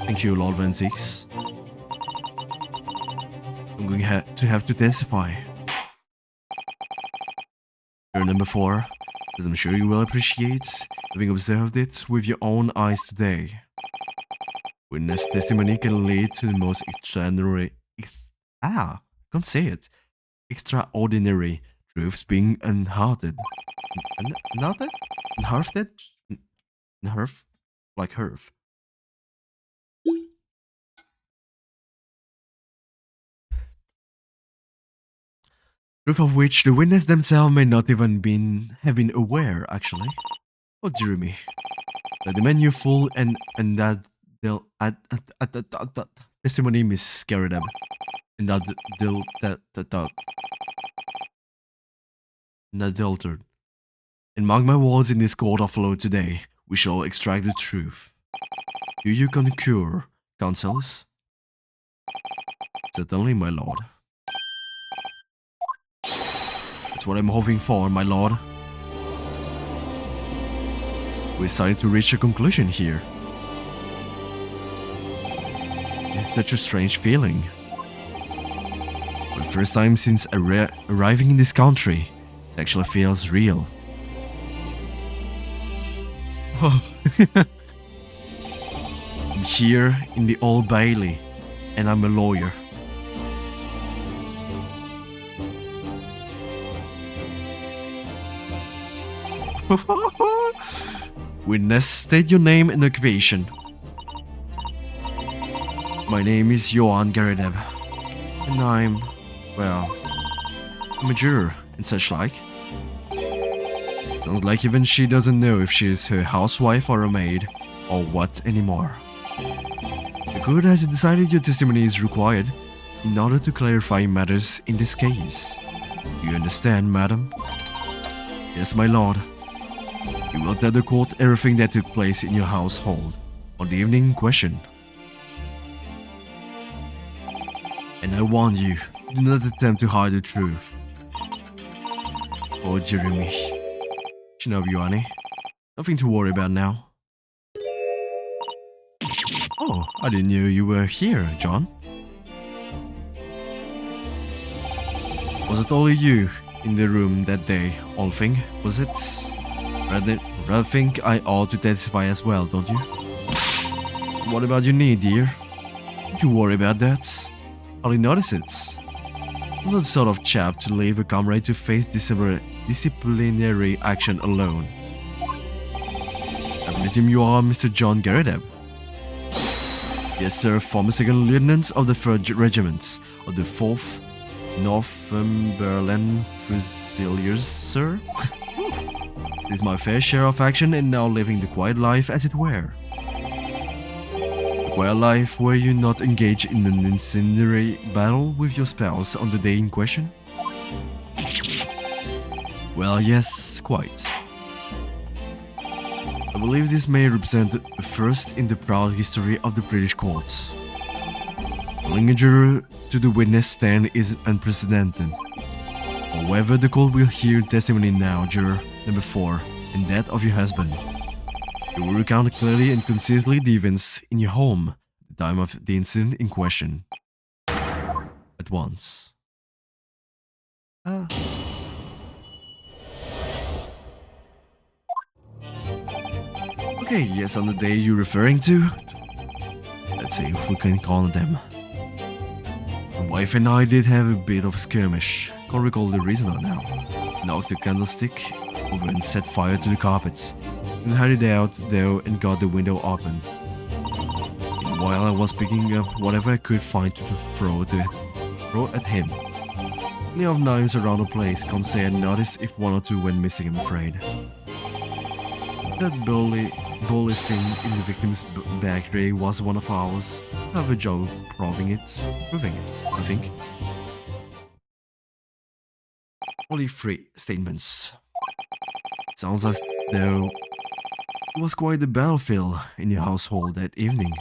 Speaker 1: Thank you, Lord Van Zix. I'm going to have to testify. Juror number 4, as I'm sure you will appreciate, having observed it with your own eyes today. Witness testimony can lead to the most extraordinary truths being unearthed. Unearthed? Unhearthed? Like herf. Proof of which the witness themselves may not even have been aware, actually. Oh dear me. Let the menu full and that they'll testimony Miss Garadeb. And that unadulterated. And mark my words, in this court of law today, we shall extract the truth. Do you concur, counsels? Certainly, my lord. That's what I'm hoping for, my lord. We're starting to reach a conclusion here. It's such a strange feeling. For the first time since arriving in this country, it actually feels real. I'm here in the Old Bailey, and I'm a lawyer. Witness, state your name and occupation. My name is Johan Garadeb, and I'm a juror and such like. Sounds like even she doesn't know if she's her housewife or a maid, or what anymore. The court has decided your testimony is required in order to clarify matters in this case. Do you understand, madam? Yes, my lord. You will tell the court everything that took place in your household on the evening in question. And I warn you, do not attempt to hide the truth. Oh, dear me. Shinobu Yohane, Nothing to worry about now. Oh, I didn't know you were here, John. Was it only you in the room that day, Olfing? Was it? Rather think I ought to testify as well, don't you? What about your knee, dear? Don't you worry about that. Hardly notice it. I'm not the sort of chap to leave a comrade to face disciplinary action alone. I presume you are Mr. John Garrideb? Yes, sir, former second lieutenant of the 3rd Regiment of the 4th Northumberland Fusiliers, sir. It is my fair share of action and now living the quiet life, as it were. The quiet life where you not engage in an incendiary battle with your spouse on the day in question? Well, yes, quite. I believe this may represent the first in the proud history of the British courts. Calling a juror to the witness stand is unprecedented. However, the court will hear testimony now, juror number 4, and that of your husband. You will recount clearly and concisely the events in your home at the time of the incident in question. At once. Okay, yes, on the day you're referring to. Let's see if we can call them. My wife and I did have a bit of a skirmish. Can't recall the reason now. Knocked the candlestick over and set fire to the carpets. Then hurried out though and got the window open. While I was picking up whatever I could find to throw at him. Plenty of knives around the place. Can't say I noticed if 1 or 2 went missing, I'm afraid. That bully thing in the victim's bag tray was one of ours. I have a job proving it, I think. Only 3 statements. Sounds as though it was quite a battlefield in your household that evening.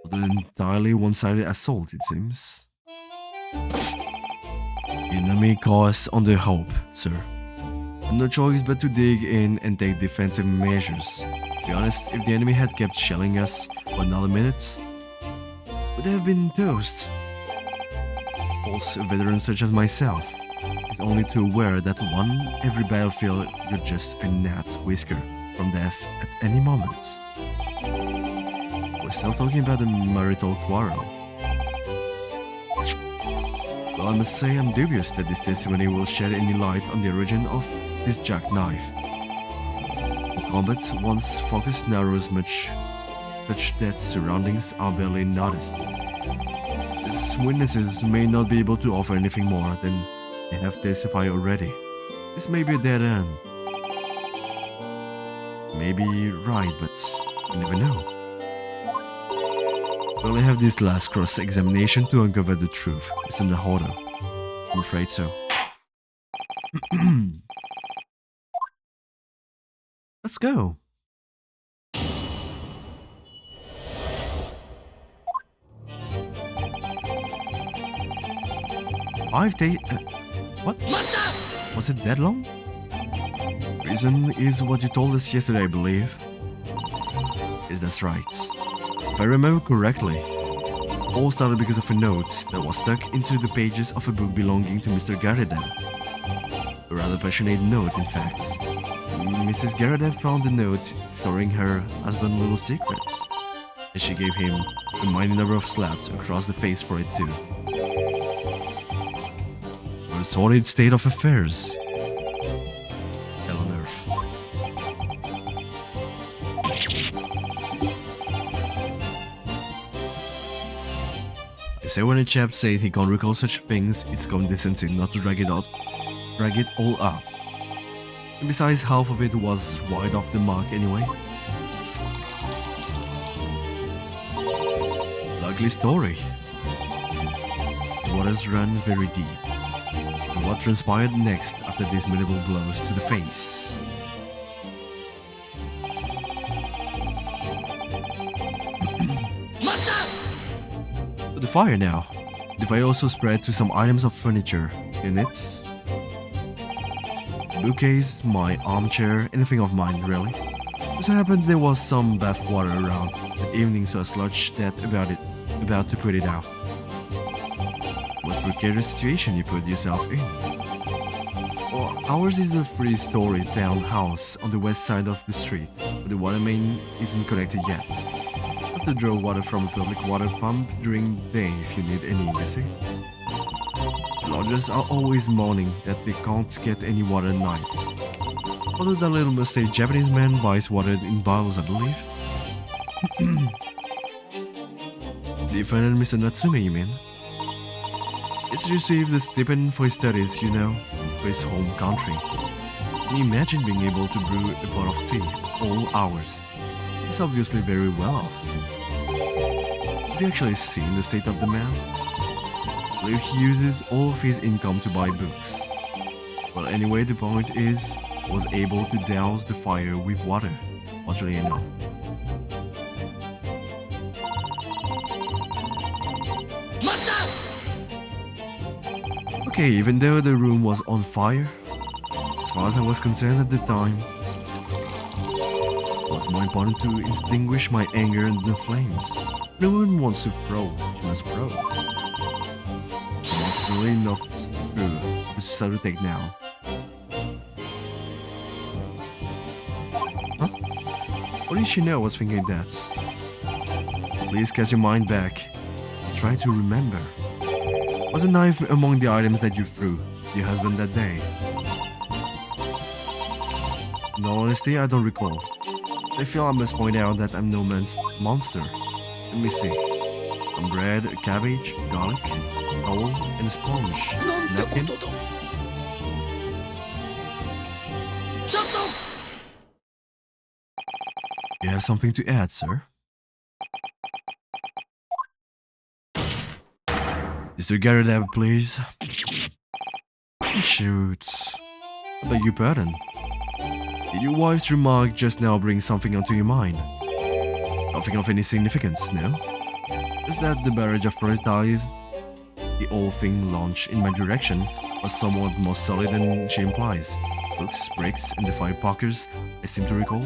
Speaker 1: Not an entirely one-sided assault, it seems. The enemy caused on the hope, sir. And no choice but to dig in and take defensive measures. To be honest, if the enemy had kept shelling us for another minute, would have been toast. Also, a veteran such as myself is only too aware that on every battlefield you're just a gnat's whisker from death at any moment. We're still talking about a marital quarrel. Well, I must say I'm dubious that this testimony will shed any light on the origin of this jackknife. The combat, once focused, narrows much such that surroundings are barely noticed. These witnesses may not be able to offer anything more than they have testified already. This may be a dead end. Maybe right, but you never know. We only have this last cross-examination to uncover the truth, Mr. Nahoda. I'm afraid so. Let's go. What? Was it that long? Reason is what you told us yesterday, I believe. Yes, that's right. If I remember correctly, all started because of a note that was stuck into the pages of a book belonging to Mr. Garrideb. A rather passionate note, in fact. Mrs. Garrideb found the note discovering her husband's little secrets, and she gave him a mighty number of slaps across the face for it too. What a sordid state of affairs. Hell on earth. They say when a chap says he can't recall such things, it's common decency not to drag it all up. And besides, half of it was wide off the mark anyway. Likely story. The waters ran very deep. And what transpired next after these mandible blows to the face? The fire now. The fire also spread to some items of furniture in it. bookcase, my armchair, anything of mine, really. It so happens there was some bath water around that evening, so I sludged that about to put it out. What precarious situation you put yourself in. Well, ours is a 3-story townhouse on the west side of the street, but the water main isn't connected yet. You have to draw water from a public water pump during the day if you need any, you see. Lodgers are always moaning that they can't get any water at night. Although that little mustached Japanese man buys water in bottles, I believe. The defendant Mr Natsume, you mean? He's received a stipend for his studies, you know, for his home country. Can you imagine being able to brew a pot of tea all hours? He's obviously very well off. Have you actually seen the state of the man? Well, he uses all of his income to buy books. Well, anyway, the point is, he was able to douse the fire with water, oddly enough. Okay, even though the room was on fire, as far as I was concerned at the time, it was more important to extinguish my anger than the flames. No one wants to throw, she must throw. It's really not true. This is to take now. Huh? What did she know I was thinking that? Please cast your mind back. Try to remember. Was a knife among the items that you threw your husband that day? In all honesty, I don't recall. I feel I must point out that I'm no man's monster. Let me see. Some bread, a cabbage, garlic, towel, and a sponge. Napkin. You have something to add, sir? Mr. Garrett, please. Shoot. I beg your pardon. Did your wife's remark just now bring something onto your mind? Nothing of any significance, no? Is that the barrage of projectiles the whole thing launched in my direction was somewhat more solid than she implies? Books, bricks, and the firepockers, I seem to recall.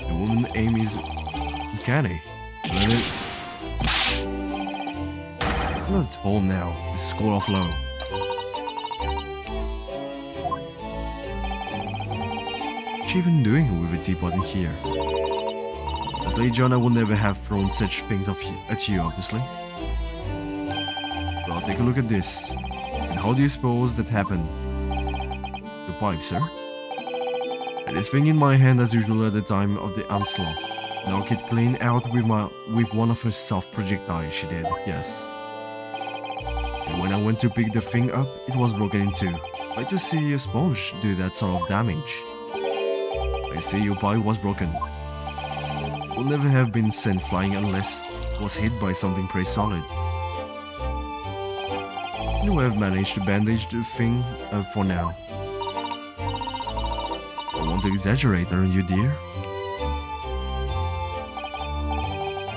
Speaker 1: The woman's aim is uncanny. Let it... Not at all now. It's score off low. What's she even doing with a teapot in here? As Lady John, I would never have thrown such things at you, obviously. Well, take a look at this. And how do you suppose that happened? The pipe, sir? I had this thing in my hand as usual at the time of the onslaught. Knock it clean out with one of her soft projectiles, she did, yes. And when I went to pick the thing up, it was broken in two. I'd like to see a sponge do that sort of damage. I see your pipe was broken. It will never have been sent flying unless it was hit by something pretty solid. Anyway, I've managed to bandage the thing up for now. I want to exaggerate, aren't you, dear?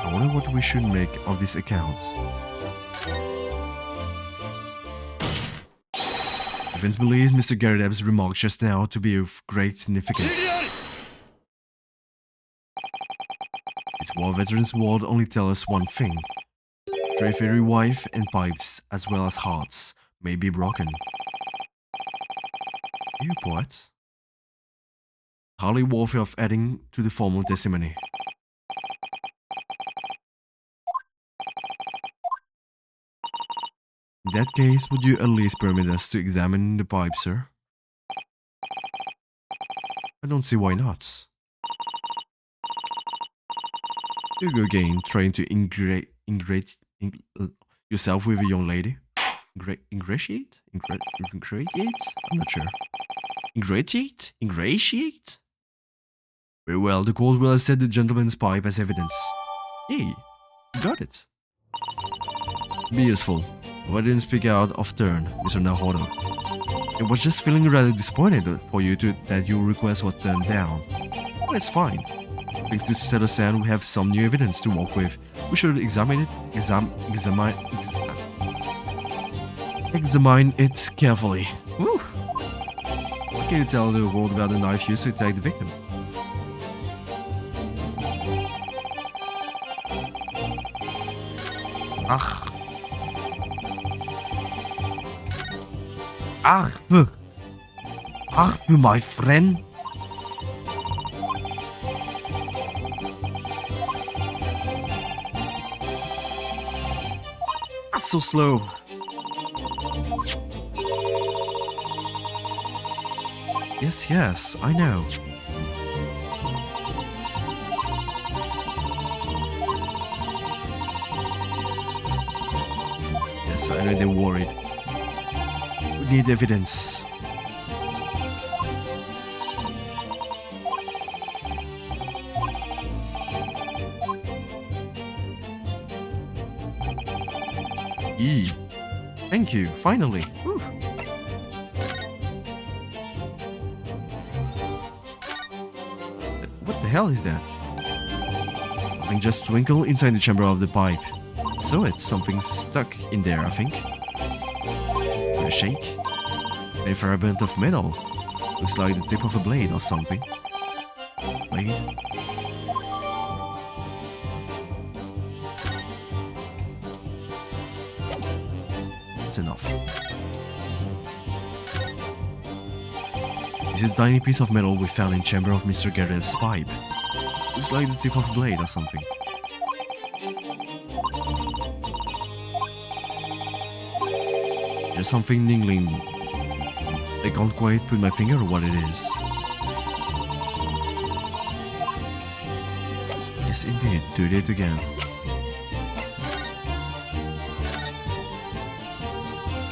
Speaker 1: I wonder what we should make of this account. Evans believes Mr. Garrett's remarks just now to be of great significance. Its war veterans' ward only tell us one thing. Stray fairy wife and pipes, as well as hearts, may be broken. You poet? Hardly worthy of adding to the formal testimony. In that case, would you at least permit us to examine the pipe, sir? I don't see why not. You go again, trying to ingrate yourself with a young lady. Ingratiate? Ingratiate? I'm not sure. Ingratiate? Ingratiate? Very well, the court will have set the gentleman's pipe as evidence. Hey, you got it. Be useful. Why didn't speak out of turn, Mr. Nahodo? I was just feeling rather disappointed for you that your request was turned down. Oh, it's fine. Thanks to Seto-san, we have some new evidence to work with. We should examine it carefully. Woo. What can you tell the world about the knife used to attack the victim? Ach. Ach, ach, my friend. That's so slow. Yes, yes, I know. Yes, I know they're worried. We need evidence. E. Thank you, finally. Whew. What the hell is that? Something just twinkled inside the chamber of the pipe. So it's something stuck in there, I think. With a shake. A fragment of metal. Looks like the tip of a blade or something. Blade? That's enough. This is a tiny piece of metal we found in the chamber of Mr. Garrett's pipe. Looks like the tip of a blade or something. Just something tingling. I can't quite put my finger on what it is. Yes, indeed, do it again.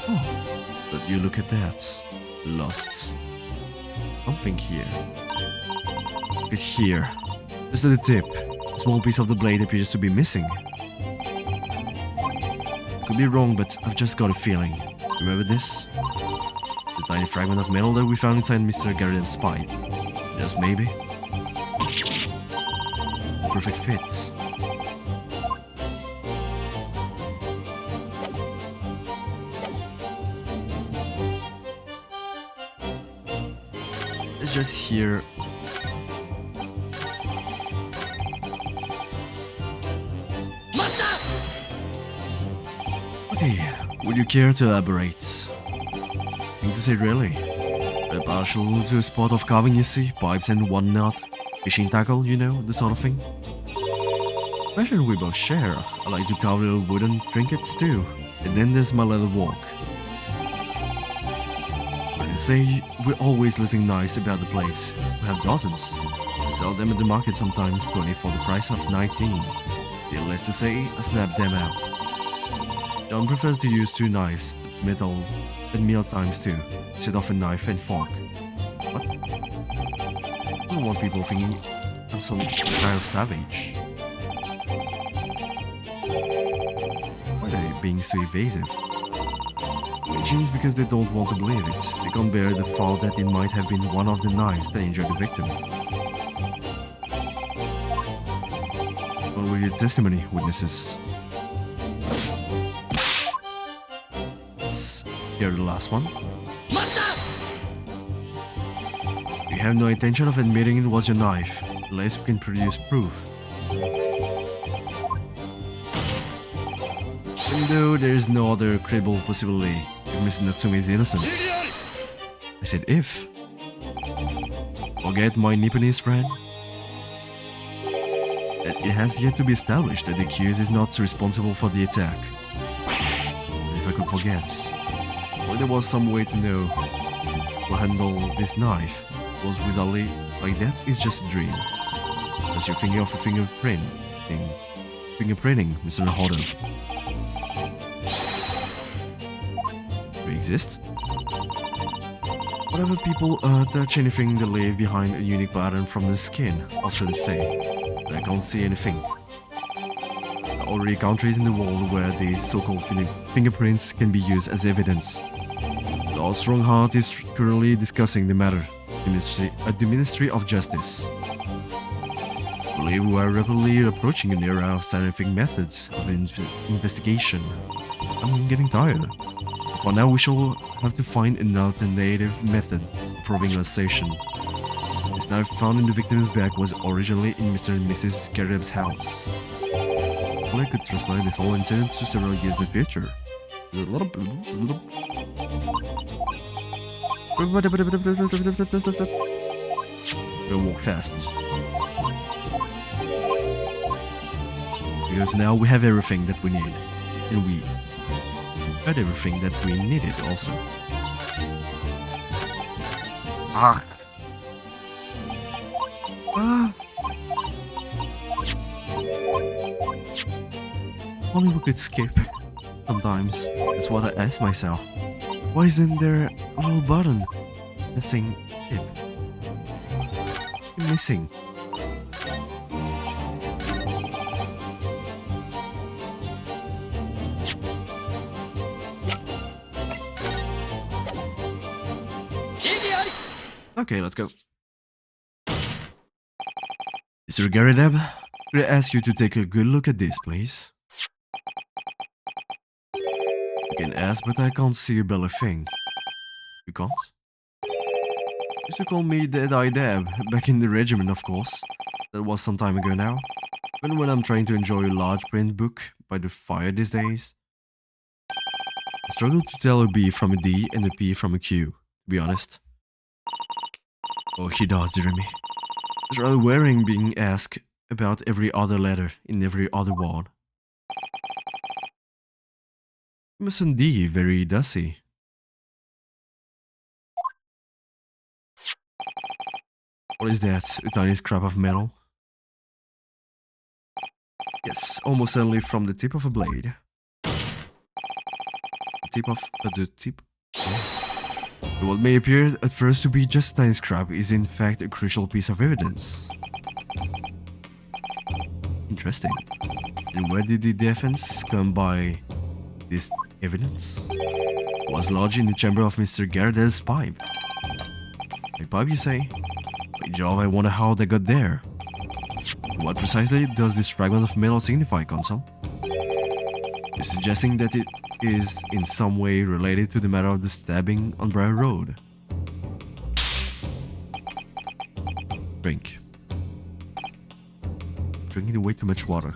Speaker 1: Oh, but you look at that. Lost. Something here. Look at here. Just at the tip. A small piece of the blade appears to be missing. Could be wrong, but I've just got a feeling. Remember this? The tiny fragment of metal that we found inside Mr. Garrett's pipe. Just maybe. Perfect fits. It's just here. Okay, would you care to elaborate? Thing to say really? A partial to a spot of carving, you see, pipes and whatnot. Fishing tackle, you know, the sort of thing. Pleasure we both share. I like to carve little wooden trinkets too. And then there's my leather walk. But they say we're always losing knives about the place. We have dozens. I sell them at the market sometimes, 20 for the price of 19. Needless to say, I snap them out. John prefers to use two knives, metal, at meal times too, instead of a knife and fork. What? I don't want people thinking I'm some kind of savage. Why are they being so evasive? Mention it's because they don't want to believe it. They can't bear the thought that it might have been one of the knives that injured the victim. What will your testimony, witnesses? Here, the last one. You have no intention of admitting it was your knife, unless we can produce proof. Even though there is no other credible possibility of Mr. Natsume's innocence. I said if. Forget my Nipponese friend. That it has yet to be established that the accused is not responsible for the attack. And if I could forget. Or there was some way to know who handled this knife was wizardly like that is just a dream. As you're thinking of a fingerprinting, Mr. Hodder. Do you exist? Whatever people touch anything they leave behind a unique pattern from the skin, also the same. I can't see anything. There are already countries in the world where these so-called fingerprints can be used as evidence. Our strong heart is currently discussing the matter at the Ministry of Justice. I believe we are rapidly approaching an era of scientific methods of investigation. I'm getting tired. For now, we shall have to find an alternative method of proving accusation. This knife found in the victim's bag was originally in Mr. and Mrs. Garib's house. Well, I could transplant this whole incident to several years in the future. We'll walk fast. Because now we have everything that we need. And we had everything that we needed also. Ah. Ah. Only we could skip. Sometimes that's what I ask myself. Why isn't there a little button saying skip? Missing. Okay, let's go. Mr. Garrideb, could I ask you to take a good look at this, please? You can ask, but I can't see a belly thing. You can't? You used to call me Dead-Eye Dab, back in the regiment, of course. That was some time ago now. Even when I'm trying to enjoy a large print book by the fire these days. I struggle to tell a B from a D and a P from a Q, to be honest. Oh, he does, Jeremy. It's rather wearing being asked about every other letter in every other word. He mustn't be very dusty. What is that? A tiny scrap of metal? Yes, almost certainly from the tip of a blade. The tip. What may appear at first to be just a tiny scrap is in fact a crucial piece of evidence. Interesting. And where did the defense come by this evidence? It was lodged in the chamber of Mr. Garde's pipe. A pipe, you say? By Jove, I wonder how they got there. What precisely does this fragment of metal signify, Consul? You're suggesting that it is in some way related to the matter of the stabbing on Briar Road. Drink. Drinking way too much water.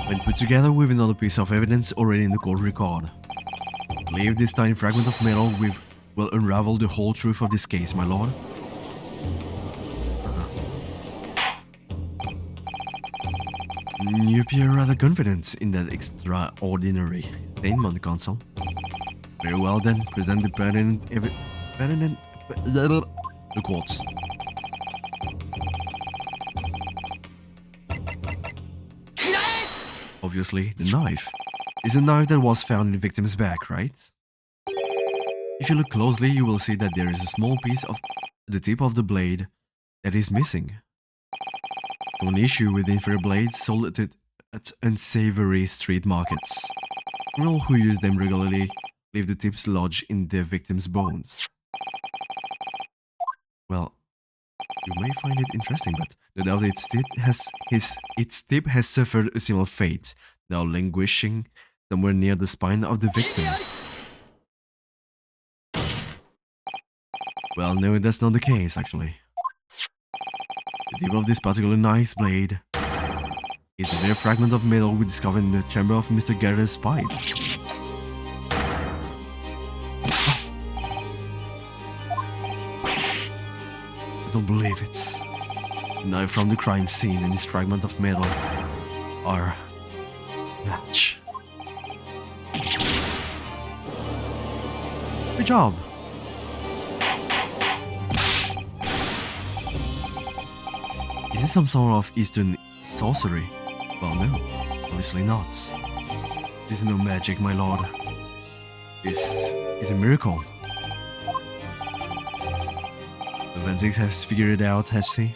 Speaker 1: When put together with another piece of evidence already in the court record, I believe this tiny fragment of metal will unravel the whole truth of this case, my lord. You appear rather confident in that extraordinary statement, Consul. Very well then, present the the quotes. Obviously, the knife is a knife that was found in the victim's back, right? If you look closely, you will see that there is a small piece of the tip of the blade that is missing. An issue with inferior blades sold at unsavory street markets. Criminals who use them regularly leave the tips lodged in their victims' bones. Well, you may find it interesting, but no doubt its tip has suffered a similar fate, now languishing somewhere near the spine of the victim. Well, no, that's not the case, actually. The tip of this particular knife's blade is the very fragment of metal we discovered in the chamber of Mr. Garrett's pipe. I don't believe it. The knife from the crime scene and this fragment of metal are match. Good job. Is this some sort of Eastern sorcery? Well, no, obviously not. This is no magic, my lord. This is a miracle. Venzik has figured it out, has he?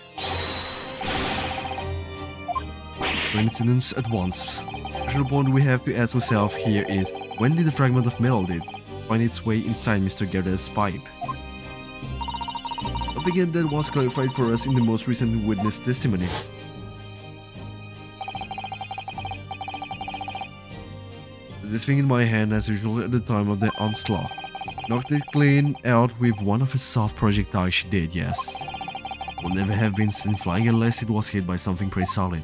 Speaker 1: Coincidence at once. The crucial point we have to ask ourselves here is, when did the fragment of metal find its way inside Mr. Gerda's pipe? Again, that was clarified for us in the most recent witness testimony. this thing in my hand as usual at the time of the onslaught. Knocked it clean out with one of the soft projectiles she did, yes. Would never have been seen flying unless it was hit by something pretty solid.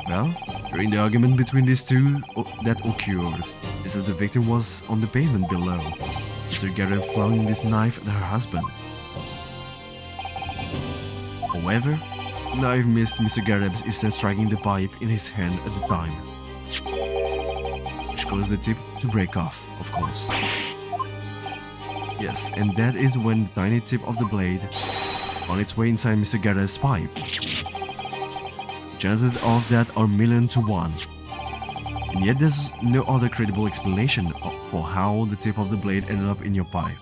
Speaker 1: Well, during the argument between these two that occurred, just as the victim was on the pavement below, Mr. Garrett flung this knife at her husband. However, the knife missed Mr. Garrett instead striking the pipe in his hand at the time, which caused the tip to break off, of course. Yes, and that is when the tiny tip of the blade found its way inside Mr. Garrett's pipe. Chances of that are 1,000,000 to 1. And yet there's no other credible explanation for how the tip of the blade ended up in your pipe.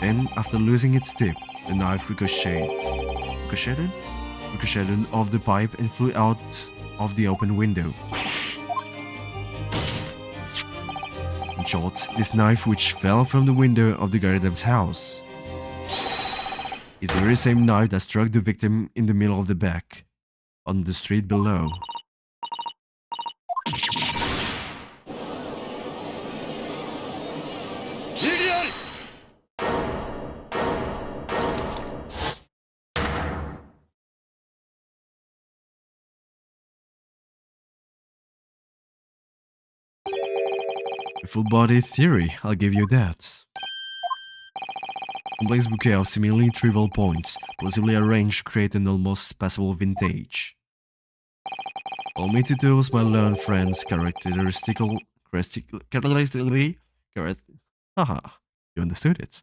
Speaker 1: Then, after losing its tip, the knife ricocheted off the pipe and flew out of the open window. In short, this knife which fell from the window of the Garrett's house is the very same knife that struck the victim in the middle of the back, on the street below. A full-body theory, I'll give you that. Complex bouquet of seemingly trivial points, plausibly arranged to create an almost passable vintage. Allow me to toast my learned friend's characteristically, haha, you understood it.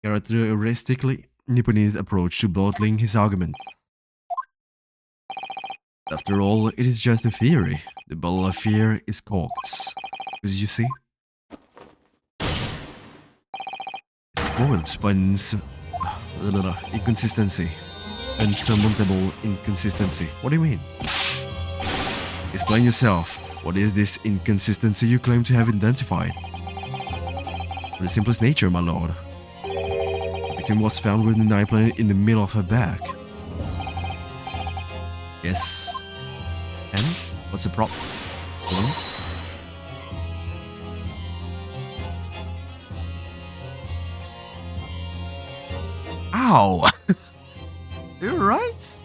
Speaker 1: Characteristically Nipponese approach to bottling his arguments. After all, it is just a theory. The bottle of fear is corked. Because you see, it's spoiled by an inconsistency. Unsurmountable inconsistency. What do you mean? Explain yourself. What is this inconsistency you claim to have identified? Of the simplest nature, my lord. The victim was found with the knife planted in the middle of her back. Yes. And? What's the problem? Ow! You're right?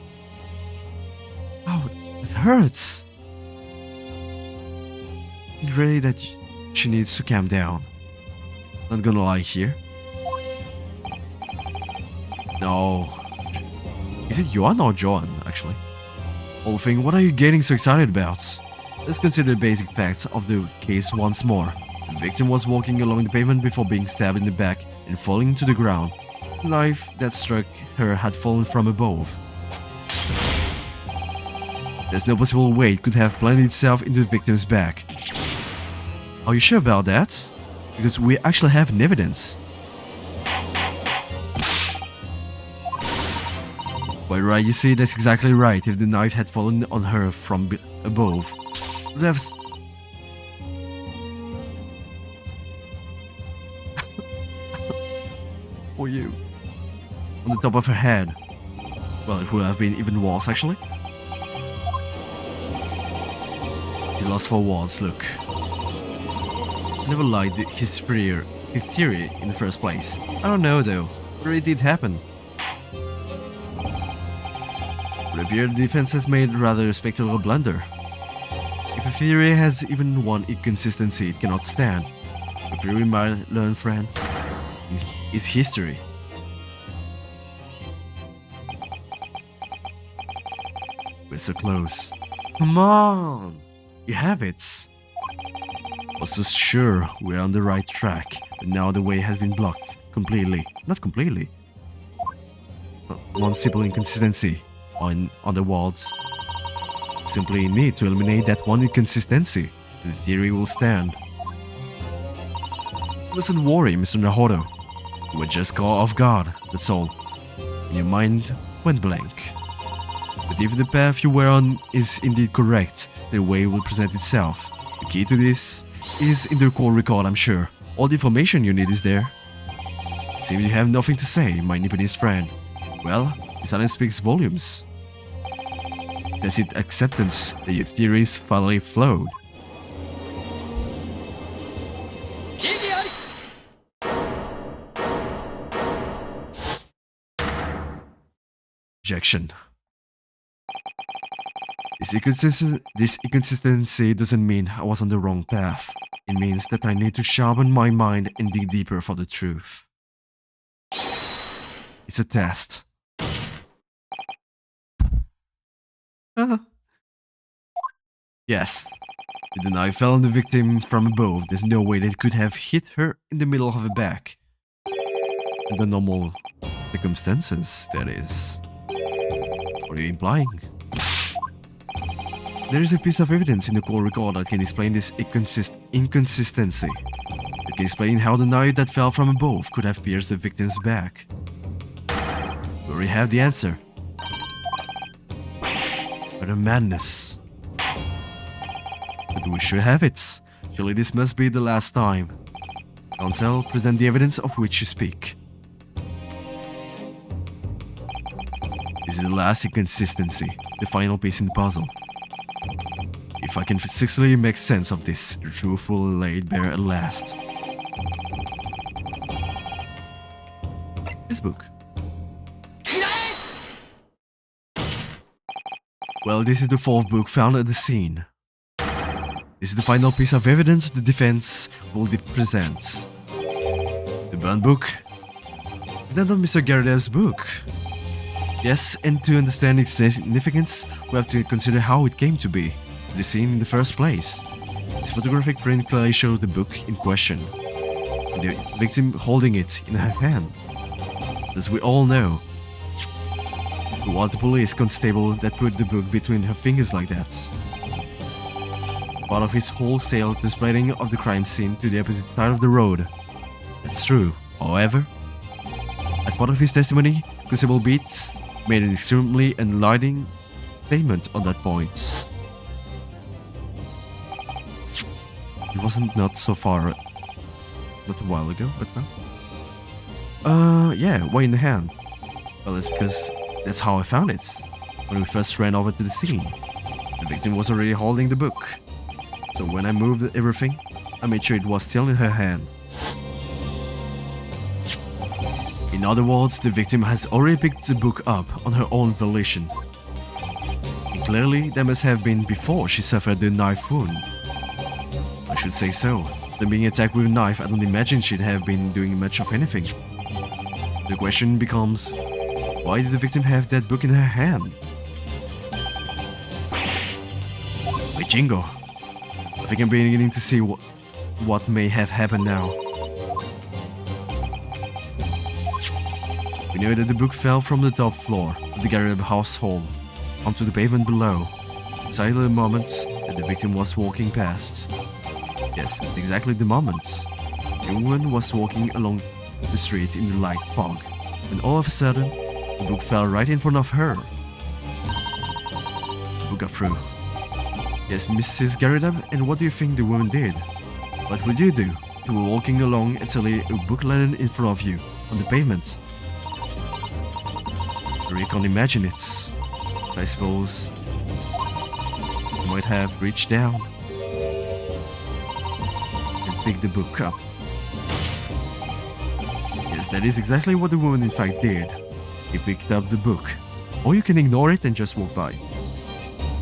Speaker 1: Ow, it hurts. It's really that she needs to calm down. Not gonna lie here. No. Is it Johan or Johan, actually? Whole thing, what are you getting so excited about? Let's consider the basic facts of the case once more. The victim was walking along the pavement before being stabbed in the back and falling to the ground. The knife that struck her had fallen from above. There's no possible way it could have planted itself into the victim's back. Are you sure about that? Because we actually have an evidence. Quite right, you see, that's exactly right. If the knife had fallen on her from above, it would have... For you. On the top of her head. Well, it would have been even worse, actually. He lost for words, look. I never liked his theory in the first place. I don't know, though, whether it did happen. It would appear the defense has made a rather respectable blunder. If a theory has even one inconsistency it cannot stand, a theory, my learned friend, is history. We're so close. Come on! You have it! I was so sure we're on the right track, but now the way has been blocked completely. Not completely. One simple inconsistency on the walls. Simply need to eliminate that one inconsistency, and the theory will stand. Listen, worry, Mr. Naruto. You were just caught off guard, that's all. And your mind went blank. But if the path you were on is indeed correct, the way will present itself. The key to this is in the call record, I'm sure. All the information you need is there. It seems you have nothing to say, my Nipponese friend. Well, your silence speaks volumes. tacit acceptance that your theories finally flowed. Objection. This inconsistency doesn't mean I was on the wrong path. It means that I need to sharpen my mind and dig deeper for the truth. It's a test. Yes. If the knife fell on the victim from above, there's no way that it could have hit her in the middle of her back. Under normal circumstances, that is. What are you implying? There is a piece of evidence in the call record that can explain this inconsistency. It can explain how the knife that fell from above could have pierced the victim's back. We already have the answer. Utter madness. But we should have it. Surely this must be the last time. Counsel, present the evidence of which you speak. This is the last inconsistency, the final piece in the puzzle. If I can successfully make sense of this, the truth will lay bare at last. This book. Well, this is the fourth book found at the scene. This is the final piece of evidence the defense will present. The burned book? Is that not Mr. Garadev's book? Yes, and to understand its significance, we have to consider how it came to be, the scene in the first place. This photographic print clearly shows the book in question, and the victim holding it in her hand. As we all know, it was the police constable that put the book between her fingers like that. Part of his wholesale displaying of the crime scene to the opposite side of the road. That's true. However, as part of his testimony, Constable Beats made an extremely enlightening statement on that point. It wasn't not so far, not a while ago, but now. Yeah, way in the hand. Well, it's because that's how I found it. When we first ran over to the scene, the victim was already holding the book. So when I moved everything, I made sure it was still in her hand. In other words, the victim has already picked the book up on her own volition. And clearly, that must have been before she suffered the knife wound. I should say so. Then being attacked with a knife, I don't imagine she'd have been doing much of anything. The question becomes, why did the victim have that book in her hand? Wait, Jingo. I think I'm beginning to see what may have happened now. We know that the book fell from the top floor of the Garib household onto the pavement below, precisely the moment that the victim was walking past. Yes, exactly the moment. The woman was walking along the street in the light fog, when all of a sudden, the book fell right in front of her. The book got through. Yes, Mrs. Garadab, and what do you think the woman did? What would you do if you were walking along and suddenly a book landed in front of you, on the pavement? You can't imagine it. I suppose you might have reached down and picked the book up. Yes, that is exactly what the woman in fact did. He picked up the book. Or you can ignore it and just walk by.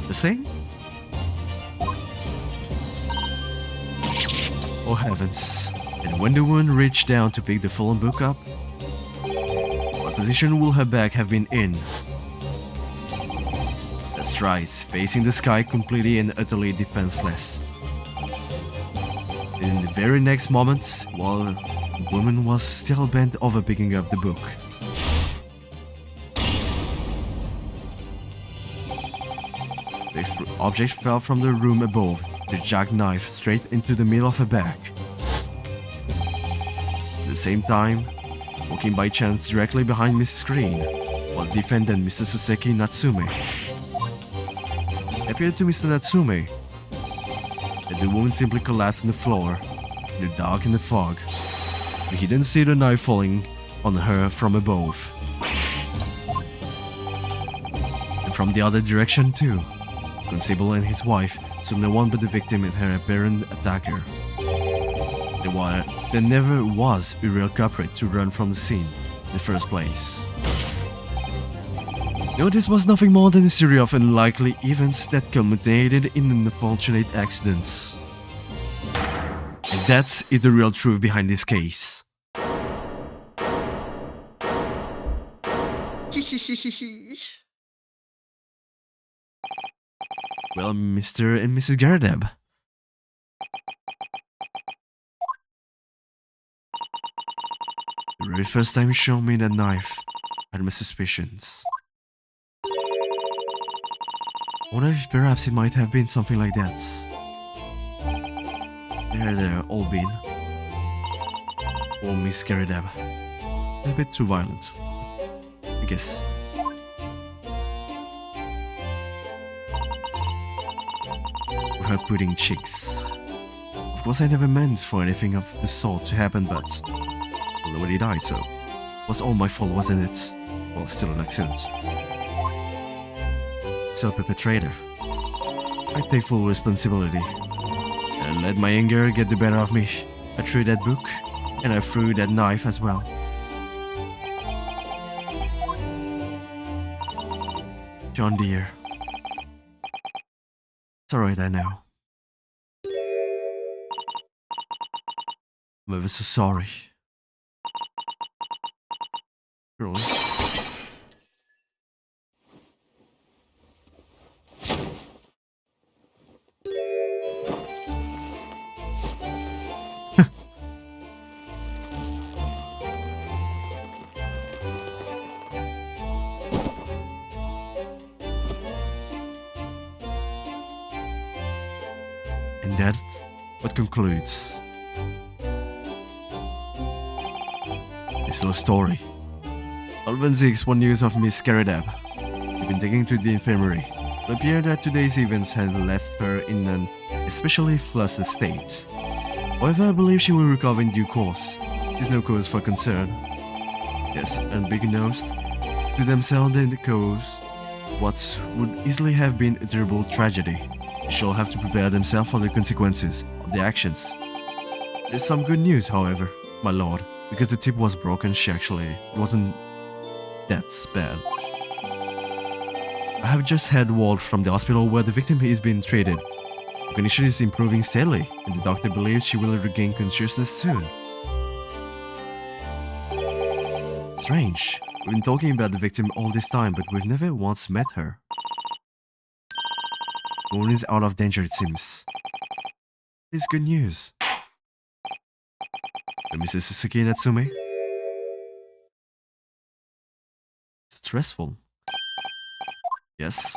Speaker 1: The same? Oh heavens. And when the woman reached down to pick the fallen book up, what position will her back have been in? That's right, facing the sky completely and utterly defenseless. And in the very next moment, while the woman was still bent over picking up the book, the object fell from the room above, the jackknife straight into the middle of her back. At the same time, walking by chance directly behind Mrs. Green was defendant Mr. Natsume. It appeared to Mr. Natsume that the woman simply collapsed on the floor, in the dark and the fog, but he didn't see the knife falling on her from above. The And from the other direction too. Constable and his wife saw no one but the victim and her apparent attacker. There never was a real culprit to run from the scene in the first place. No, this was nothing more than a series of unlikely events that culminated in unfortunate accidents. And that is the real truth behind this case. Well, Mr. and Mrs. Garadeb. The very first time you showed me that knife, I had my suspicions. I wonder if perhaps it might have been something like that. There, old bean. Or Miss Garadeb. A bit too violent, I guess. With her pudding cheeks. Of course, I never meant for anything of the sort to happen, but nobody died, so it was all my fault, wasn't it? Well, still an accident. Still a perpetrator. I take full responsibility. And let my anger get the better of me. I threw that book, and I threw that knife as well. John dear. It's alright, I know. I'm ever so sorry. Really? And that what concludes this little story. Alvin Ziggs won news of Miss Garadeb. He'd been taken to the infirmary. It appeared that today's events had left her in an especially flustered state. However, I believe she will recover in due course. There's no cause for concern. Yes, unbeknownst to themselves they caused what would easily have been a terrible tragedy. They shall have to prepare themselves for the consequences of their actions. There's some good news, however, my lord, because the tip was broken. She actually wasn't that bad. I have just had word from the hospital where the victim is being treated. The condition is improving steadily, and the doctor believes she will regain consciousness soon. Strange. We've been talking about the victim all this time, but we've never once met her. The woman is out of danger, it seems. It's good news. Mrs. Natsume? Stressful. Yes.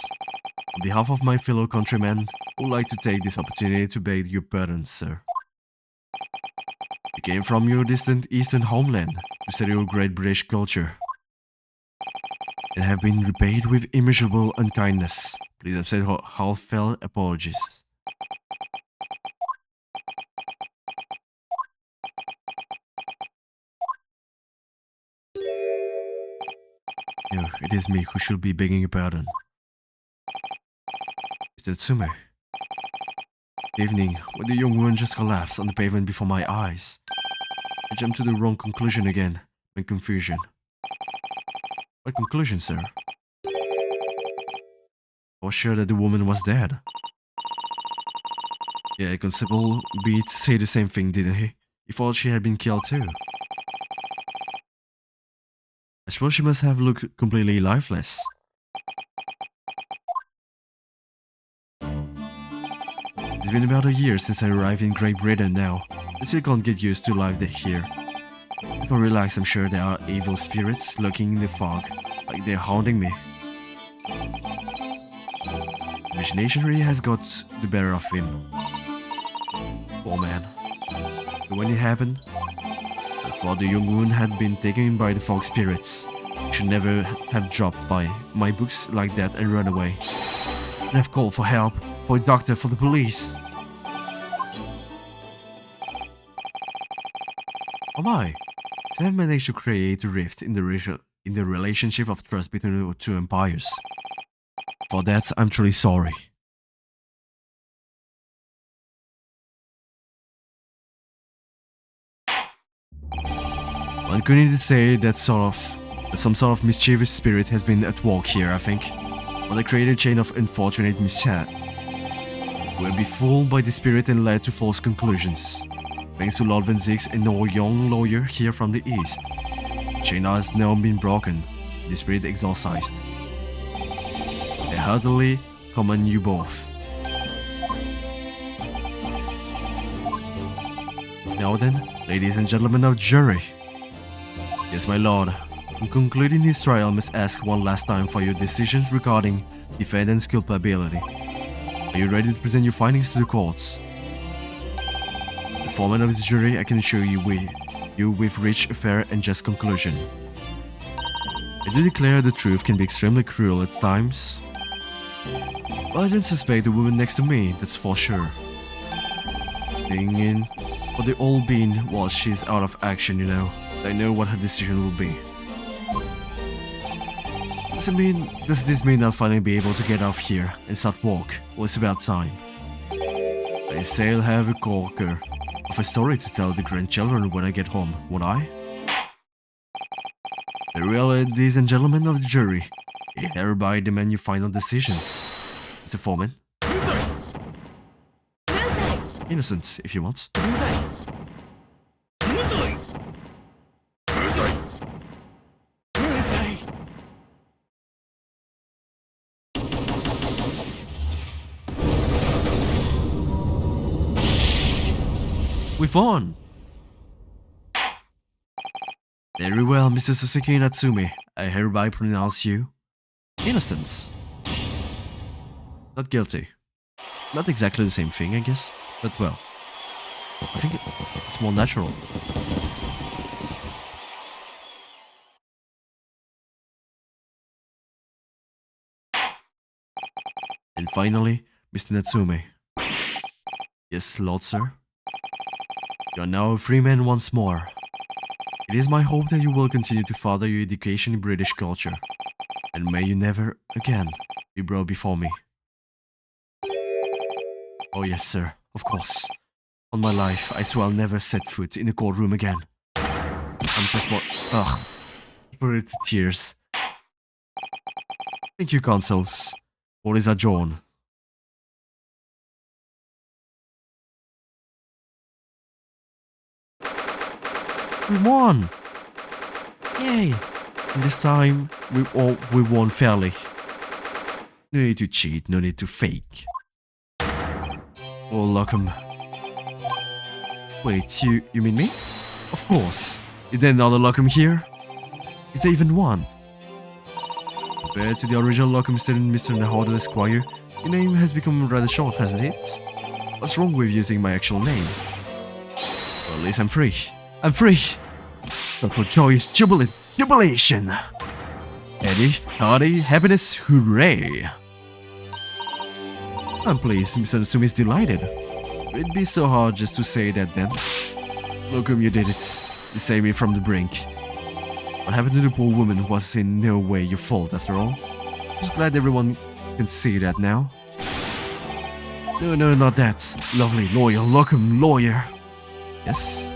Speaker 1: On behalf of my fellow countrymen, I would like to take this opportunity to beg your pardon, sir. You came from your distant eastern homeland to study your great British culture and have been repaid with immeasurable unkindness. Please accept heartfelt apologies. No, it is me who should be begging your pardon. Mr. Natsume. Evening, when the young woman just collapsed on the pavement before my eyes. I jumped to the wrong conclusion again, in confusion. What conclusion, sir? I was sure that the woman was dead. Yeah, Constable Beats said the same thing, didn't he? He thought she had been killed too. I suppose she must have looked completely lifeless. It's been about a year since I arrived in Great Britain now. I still can't get used to life here. I can't relax, I'm sure there are evil spirits lurking in the fog, like they're haunting me. Imagination really has got the better of him. Poor man. But when it happened, I thought the young woman had been taken by the fog spirits. I should never have dropped by my books like that and run away. And have called for help, for a doctor, for the police. Oh my! I have managed to create a rift in the relationship of trust between the two empires. For that, I'm truly sorry. One could need to say that some sort of mischievous spirit has been at work here, I think. Or they created a chain of unfortunate mishap. We'll be fooled by the spirit and led to false conclusions. Thanks to Lord Van Zix and our young lawyer here from the east. The chain has now been broken, the spirit exorcised. I heartily commend you both. Now then, ladies and gentlemen of jury. Yes, my lord. In concluding this trial, I must ask one last time for your decisions regarding defendant's culpability. Are you ready to present your findings to the courts? The foreman of this jury, I can assure you we've reached a fair and just conclusion. I do declare the truth can be extremely cruel at times. But I didn't suspect the woman next to me, that's for sure. Being in for the old bean while she's out of action, you know. I know what her decision will be. Does this mean I'll finally be able to get off here and start work? Well, it's about time. I say I'll have a corker of a story to tell the grandchildren when I get home, won't I? Very well, ladies and gentlemen of the jury, I hereby demand your final decisions. Mr. Foreman. Innocent, if you want. We've won! Very well, Mr. Sasuke Natsume. I hereby pronounce you innocent. Not guilty. Not exactly the same thing, I guess, but well, I think it's more natural. And finally, Mr. Natsume. Yes, Lord Sir. You are now a free man once more. It is my hope that you will continue to further your education in British culture, and may you never again be brought before me. Oh yes, sir, of course. On my life, I swear I'll never set foot in a courtroom again. I'm just what... Ugh. Put it to tears. Thank you, consuls. Court is adjourned. We won! Yay! And this time, we won fairly. No need to cheat, no need to fake. Oh, Lockham. Wait, you mean me? Of course. Is there another Lockham here? Is there even one? Compared to the original Lockham student, Mr. Nahada Esquire, your name has become rather short, hasn't it? What's wrong with using my actual name? Well, at least I'm free. I'm free! But for joyous jubilation! Eddie, hearty, happiness, hooray! I'm pleased Mr. Natsume is delighted. It'd be so hard just to say that then. Look whom you did it. You saved me from the brink. What happened to the poor woman was in no way your fault after all. Just glad everyone can see that now. No, not that. Lovely, loyal, Lockham lawyer. Yes?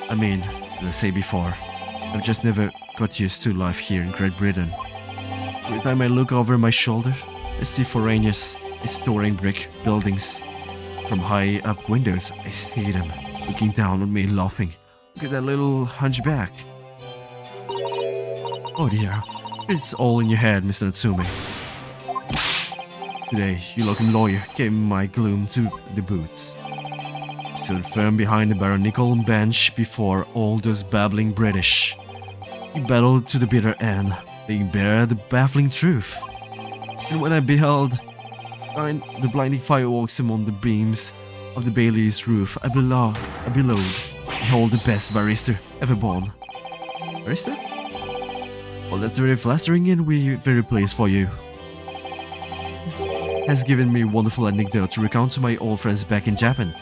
Speaker 1: I mean, as I say before, I've just never got used to life here in Great Britain. Every time I look over my shoulder, I see foreigners restoring brick buildings. From high up windows, I see them looking down on me laughing. Look at that little hunchback. Oh dear, it's all in your head, Mr. Natsume. Today, you looking lawyer gave my gloom to the boots. Stood firm behind the baronial bench before all those babbling British. He battled to the bitter end, laying bare the baffling truth. And when I beheld the blinding fireworks among the beams of the Bailey's roof, I bellowed, behold the best barrister ever born. Barrister? Well, that's very flattering and we're very pleased for you. Has given me a wonderful anecdote to recount to my old friends back in Japan.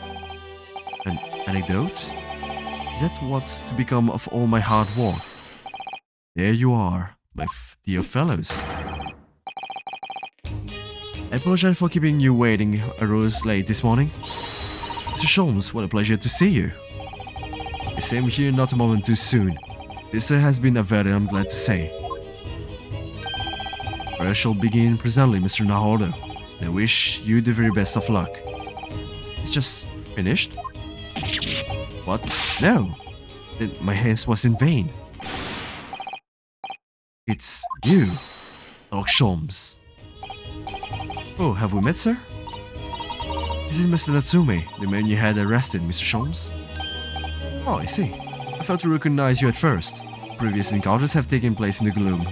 Speaker 1: An anecdote? Is that what's to become of all my hard work? There you are, my dear fellows. I apologize for keeping you waiting a rose late this morning. Mr. Sholmes, what a pleasure to see you. I seem here not a moment too soon. Sister has been averted, I'm glad to say. I shall begin presently, Mr. Naruto. I wish you the very best of luck. It's just finished? What? No. Then my hands was in vain. It's you, Sherlock Sholmes. Oh, have we met, sir? This is Mr. Natsume, the man you had arrested, Mr. Sholmes. Oh, I see. I failed to recognize you at first. Previous encounters have taken place in the gloom.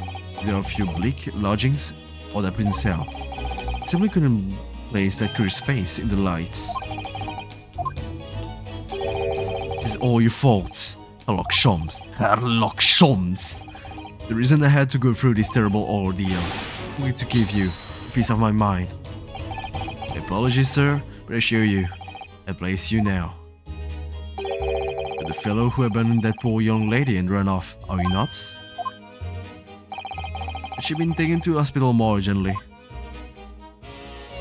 Speaker 1: There are a few bleak lodgings or that prison cell. I simply couldn't place that cursed face in the lights. It's all your fault, Sherlock Sholmes. Sherlock Sholmes! The reason I had to go through this terrible ordeal was to give you a piece of my mind. Apologies, sir, but I assure you, I place you now. You're the fellow who abandoned that poor young lady and ran off, are you not? Has she been taken to hospital more urgently?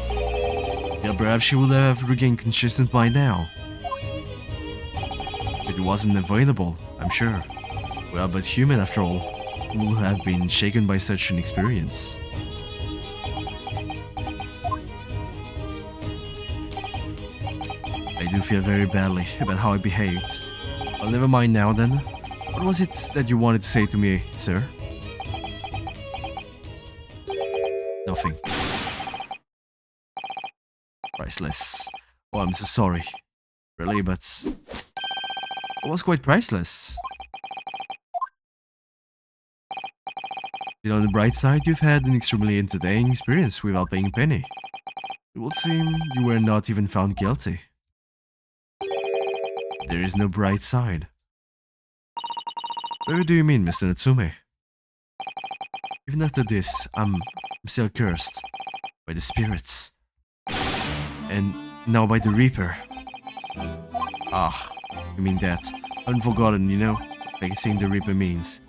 Speaker 1: Yeah, perhaps she would have regained consciousness by now. It wasn't avoidable, I'm sure. We are but human after all. We would have been shaken by such an experience. I do feel very badly about how I behaved. Well, never mind now then. What was it that you wanted to say to me, sir? Nothing. Priceless. Oh, I'm so sorry. Really, but... it was quite priceless. On the bright side, you've had an extremely entertaining experience without paying a penny. It would seem you were not even found guilty. There is no bright side. What do you mean, Mr. Natsume? Even after this, I'm still cursed by the spirits. And now by the Reaper. Ah, you mean that. Unforgotten, you know, like saying the Reaper means.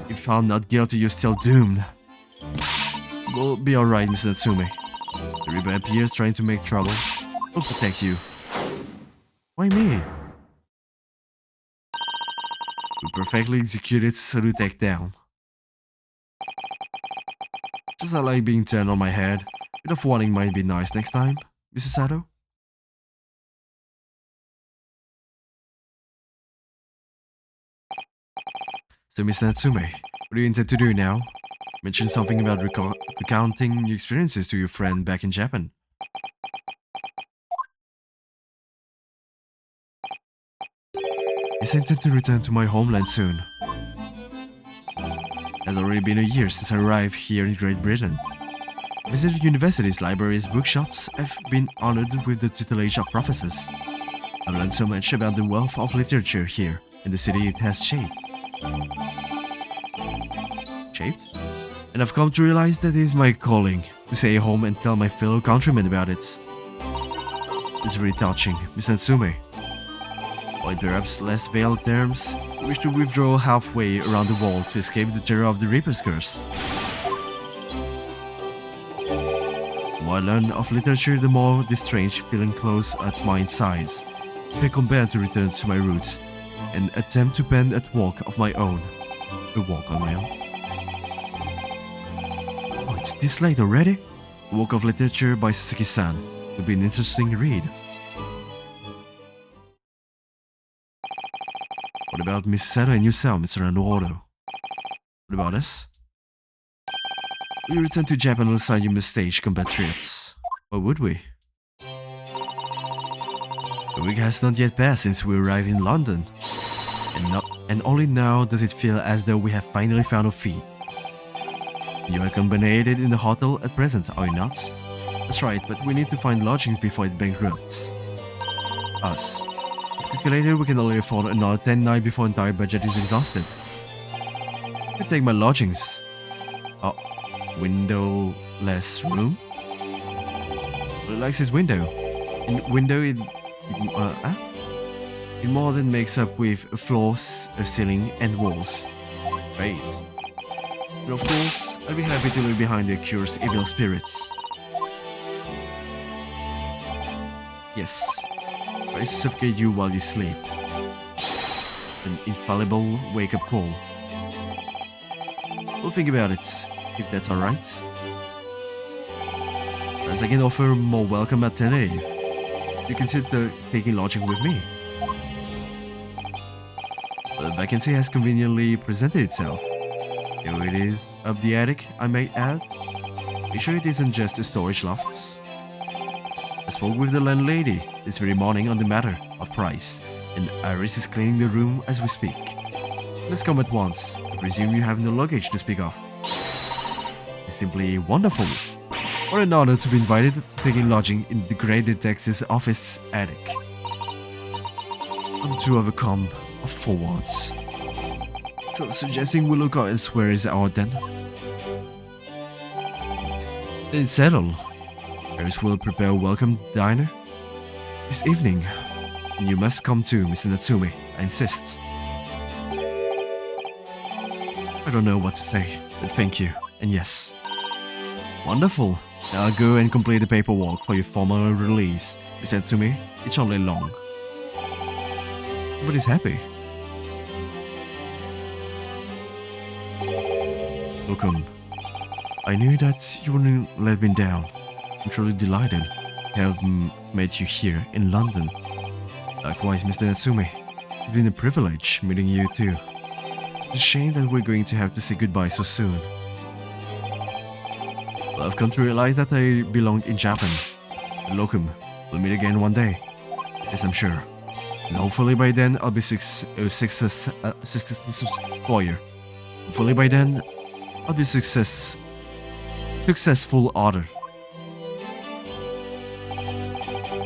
Speaker 1: If found not guilty, you're still doomed. We'll be alright, Mr. Natsume. The Reaper appears trying to make trouble. We'll protect you. Why me? We perfectly executed Sarutek down. Just I like being turned on my head. A bit of warning might be nice next time, Mr. Sato. So, Mr. Natsume, what do you intend to do now? Mention something about recounting your experiences to your friend back in Japan. Yes, I intend to return to my homeland soon. It has already been a year since I arrived here in Great Britain. I visited universities, libraries, bookshops. I've been honored with the tutelage of professors. I've learned so much about the wealth of literature here and the city it has shaped. And I've come to realize that it is my calling to stay home and tell my fellow countrymen about it. It's very touching, Miss Natsume. Or in perhaps less veiled terms, I wish to withdraw halfway around the world to escape the terror of the Reaper's curse. The more I learn of literature, the more this strange feeling close at my insides. If I compare to return to my roots and attempt to pen a walk of my own. A walk on my own? Oh, it's this late already? A Walk of Literature by Sasaki-san. Would be an interesting read. What about Miss Sato and yourself, Mr. Naruto? What about us? We return to Japan alongside your mistaked compatriots. Or would we? A week has not yet passed since we arrived in London. And only now does it feel as though we have finally found our feet. You are accommodated in the hotel at present, are you not? That's right, but we need to find lodgings before it bankrupts us. Calculated, we can only afford another 10 nights before entire budget is exhausted. I can take my lodgings. Oh, windowless room? Well, it likes his window. It more than makes up with floors, a ceiling, and walls. Great. But of course, I'll be happy to leave behind the cursed evil spirits. Yes, tries to suffocate you while you sleep. An infallible wake-up call. We'll think about it, if that's alright. As I can offer more welcome alternative. You consider taking lodging with me. The vacancy has conveniently presented itself. Here it is, up the attic, I might add. Be sure it isn't just a storage loft. I spoke with the landlady this very morning on the matter of price, and Iris is cleaning the room as we speak. Let's come at once. I presume you have no luggage to speak of. It's simply wonderful. What an honor to be invited to taking lodging in the great detective's office attic. I'm too overcome for words. So suggesting we look elsewhere is out then. Then it's settled. Iris will prepare a welcome dinner this evening. And you must come too, Mr. Natsume. I insist. I don't know what to say, but thank you, and yes. Wonderful. Now I'll go and complete the paperwork for your formal release. Mr. Natsume, it's only long. But he's happy. Welcome. I knew that you wouldn't let me down. I'm truly delighted to have met you here in London. Likewise, Mr. Natsume. It's been a privilege meeting you too. It's a shame that we're going to have to say goodbye so soon. But I've come to realize that I belong in Japan. Welcome. We'll meet again one day. Yes, I'm sure. And hopefully by then I'll be successful lawyer. Hopefully by then I'll be successful author.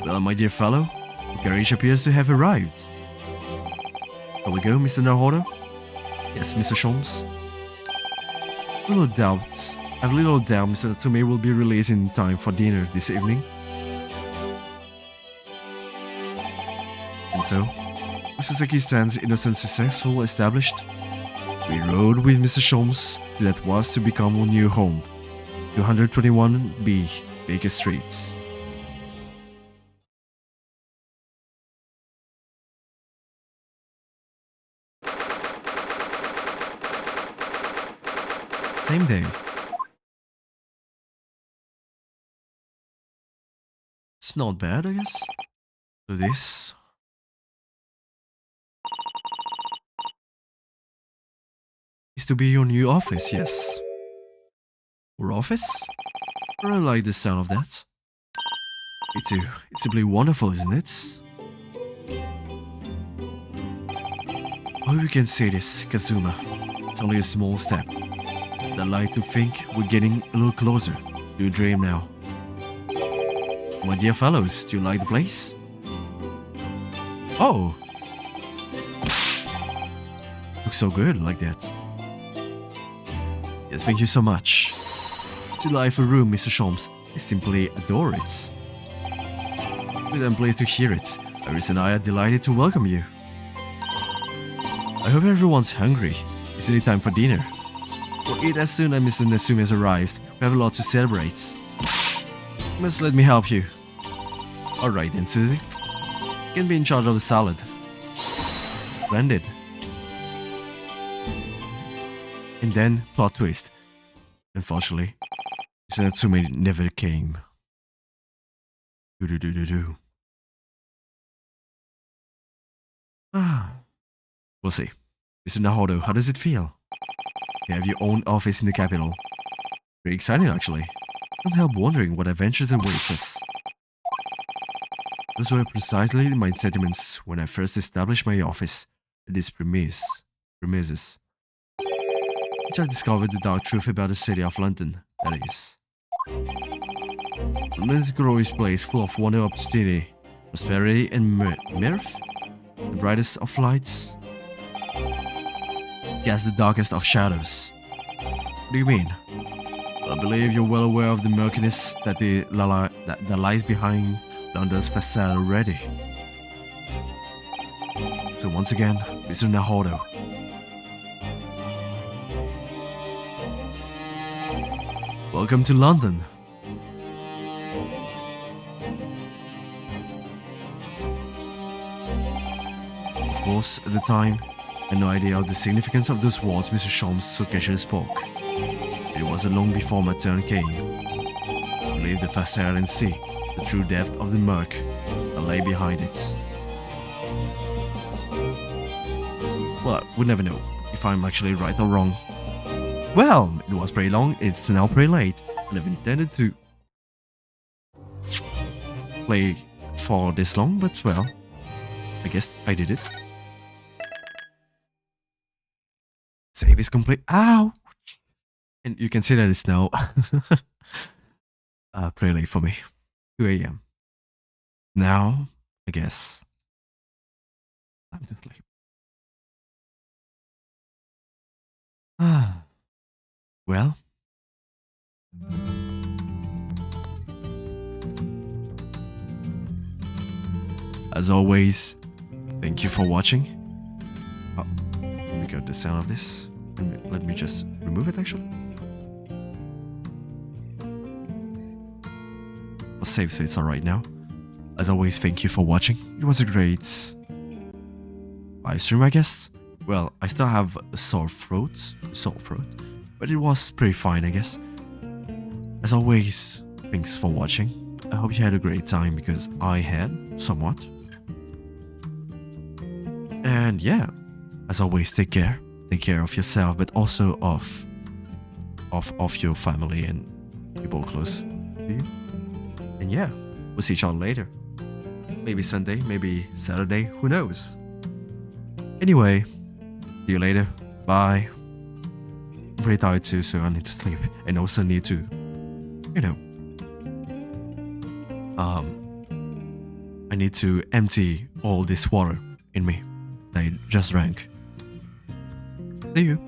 Speaker 1: Well, my dear fellow, the carriage appears to have arrived. Shall we go, Mr. Naruhodo? Yes, Mr. Sholmes. I've little doubt Mr. Natsume will be released in time for dinner this evening. And so, Mr. Saki-san's innocent successful established, we rode with Mr. Sholmes to that was to become our new home, 221B Baker Street. Same day. It's not bad, I guess. So this is to be your new office, yes. Or office? I really like the sound of that. Me too. It's simply wonderful, isn't it? Oh, you can say this, Kazuma. It's only a small step. I'd like to think we're getting a little closer to a dream now. My dear fellows, do you like the place? Oh! Looks so good like that. Yes, thank you so much. It's a delightful room, Mr. Sholmes. I simply adore it. I'm pleased to hear it. Iris and I are delighted to welcome you. I hope everyone's hungry. It's nearly time for dinner. We'll eat as soon as Mr. Natsume has arrived. We have a lot to celebrate. You must let me help you. Alright then, Susie. You can be in charge of the salad. Splendid. And then, plot twist. Unfortunately, Mr. Natsume never came. Do. We'll see. Mr. Naruhodo, how does it feel? You have your own office in the capital. Very exciting, actually. I can't help wondering what adventures awaits us. Those were precisely my sentiments when I first established my office at this premises. Which I discovered the dark truth about the city of London, that is. London is a glorious place full of wonder, opportunity, prosperity, and mirth. The brightest of lights casts the darkest of shadows. What do you mean? I believe you're well aware of the murkiness that lies behind London's facade already. So once again, Mr. Naruhodo. Welcome to London. course, at the time, I had no idea of the significance of those words Mr. Sholmes so casually spoke. It wasn't long before my turn came. I believed the facade and see the true depth of the murk that lay behind it. Well, we'll never know if I'm actually right or wrong. Well, it was pretty long, it's now pretty late, and I've intended to play for this long, but well, I guess I did it. Save is complete. Ow! And you can see that it's now pretty late for me. 2 a.m. Now, I guess, time to sleep. Well, as always, thank you for watching. Oh, let me get the sound of this. Let me just remove it actually. I'll save so it's alright now. As always, thank you for watching. It was a great live stream, I guess. Well, I still have a sore throat, but it was pretty fine, I guess. As always, thanks for watching. I hope you had a great time because I had somewhat. And yeah, as always, take care. Take care of yourself, but also of your family and people close to you. And yeah, we'll see each other later. Maybe Sunday, maybe Saturday, who knows? Anyway, see you later. Bye. I'm pretty tired too, so I need to sleep. And also need to, you know, I need to empty all this water in me that I just drank. See you.